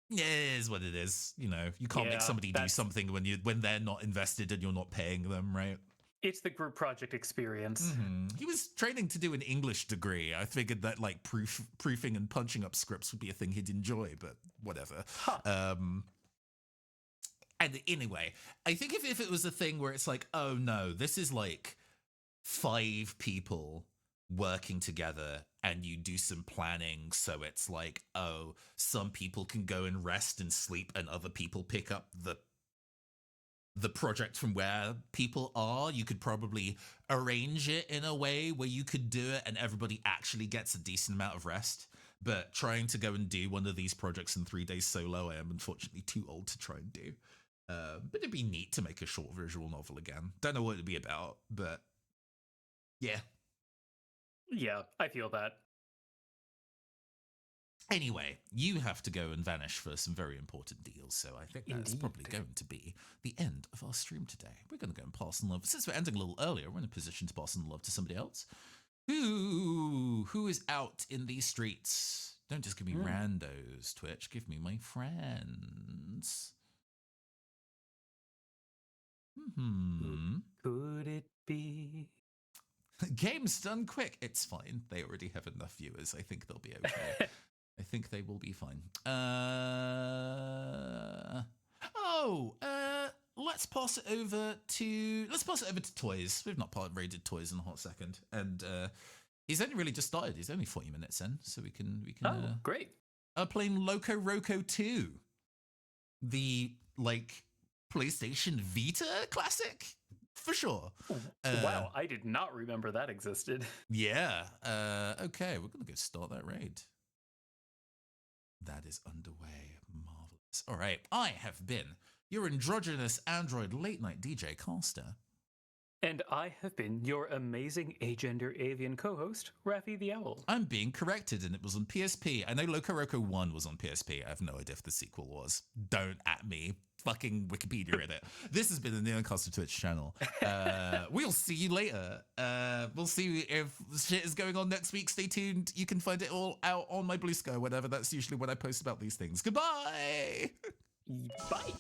[SPEAKER 1] it is what it is. You know, you can't make somebody do something when they're not invested and you're not paying them, right?
[SPEAKER 2] It's the group project experience.
[SPEAKER 1] Mm-hmm. He was training to do an English degree. I figured that like proofing and punching up scripts would be a thing he'd enjoy, but whatever.
[SPEAKER 2] Huh.
[SPEAKER 1] And anyway, I think if it was a thing where it's like, oh no, this is like 5 people working together and you do some planning, so it's like, oh, some people can go and rest and sleep and other people pick up the project from where people are. You could probably arrange it in a way where you could do it and everybody actually gets a decent amount of rest. But trying to go and do one of these projects in 3 days solo, I am unfortunately too old to try and do. But it'd be neat to make a short visual novel again. Don't know what it'd be about, but yeah.
[SPEAKER 2] Yeah, I feel that.
[SPEAKER 1] Anyway, you have to go and vanish for some very important deals, so I think that's probably going to be the end of our stream today. We're going to go and pass on love. Since we're ending a little earlier, we're in a position to pass on love to somebody else. Who is out in these streets? Don't just give me
[SPEAKER 2] Hmm.
[SPEAKER 1] randos, Twitch. Give me my friends. Hmm.
[SPEAKER 3] Could it be?
[SPEAKER 1] Game's done quick. It's fine. They already have enough viewers. I think they'll be okay. I think they will be fine. Let's pass it over to toys. We've not raided toys in a hot second, and he's only really just started. He's only 40 minutes in, so we can
[SPEAKER 2] Oh, great.
[SPEAKER 1] playing Loco Roco 2, the like PlayStation Vita classic for sure.
[SPEAKER 2] Wow, I did not remember that existed.
[SPEAKER 1] Yeah. Okay, we're gonna go start that raid. That is underway. Marvelous. All right, I have been your androgynous android late night DJ caster.
[SPEAKER 2] And I have been your amazing agender avian co-host, Raffi the Owl.
[SPEAKER 1] I'm being corrected, and it was on PSP. I know Loco Roco 1 was on PSP. I have no idea if the sequel was. Don't at me. Fucking Wikipedia in it. This has been the Neocaster Twitch channel. We'll see you later. We'll see if shit is going on next week. Stay tuned. You can find it all out on my Blue Sky, whatever. That's usually when I post about these things. Goodbye.
[SPEAKER 2] Bye.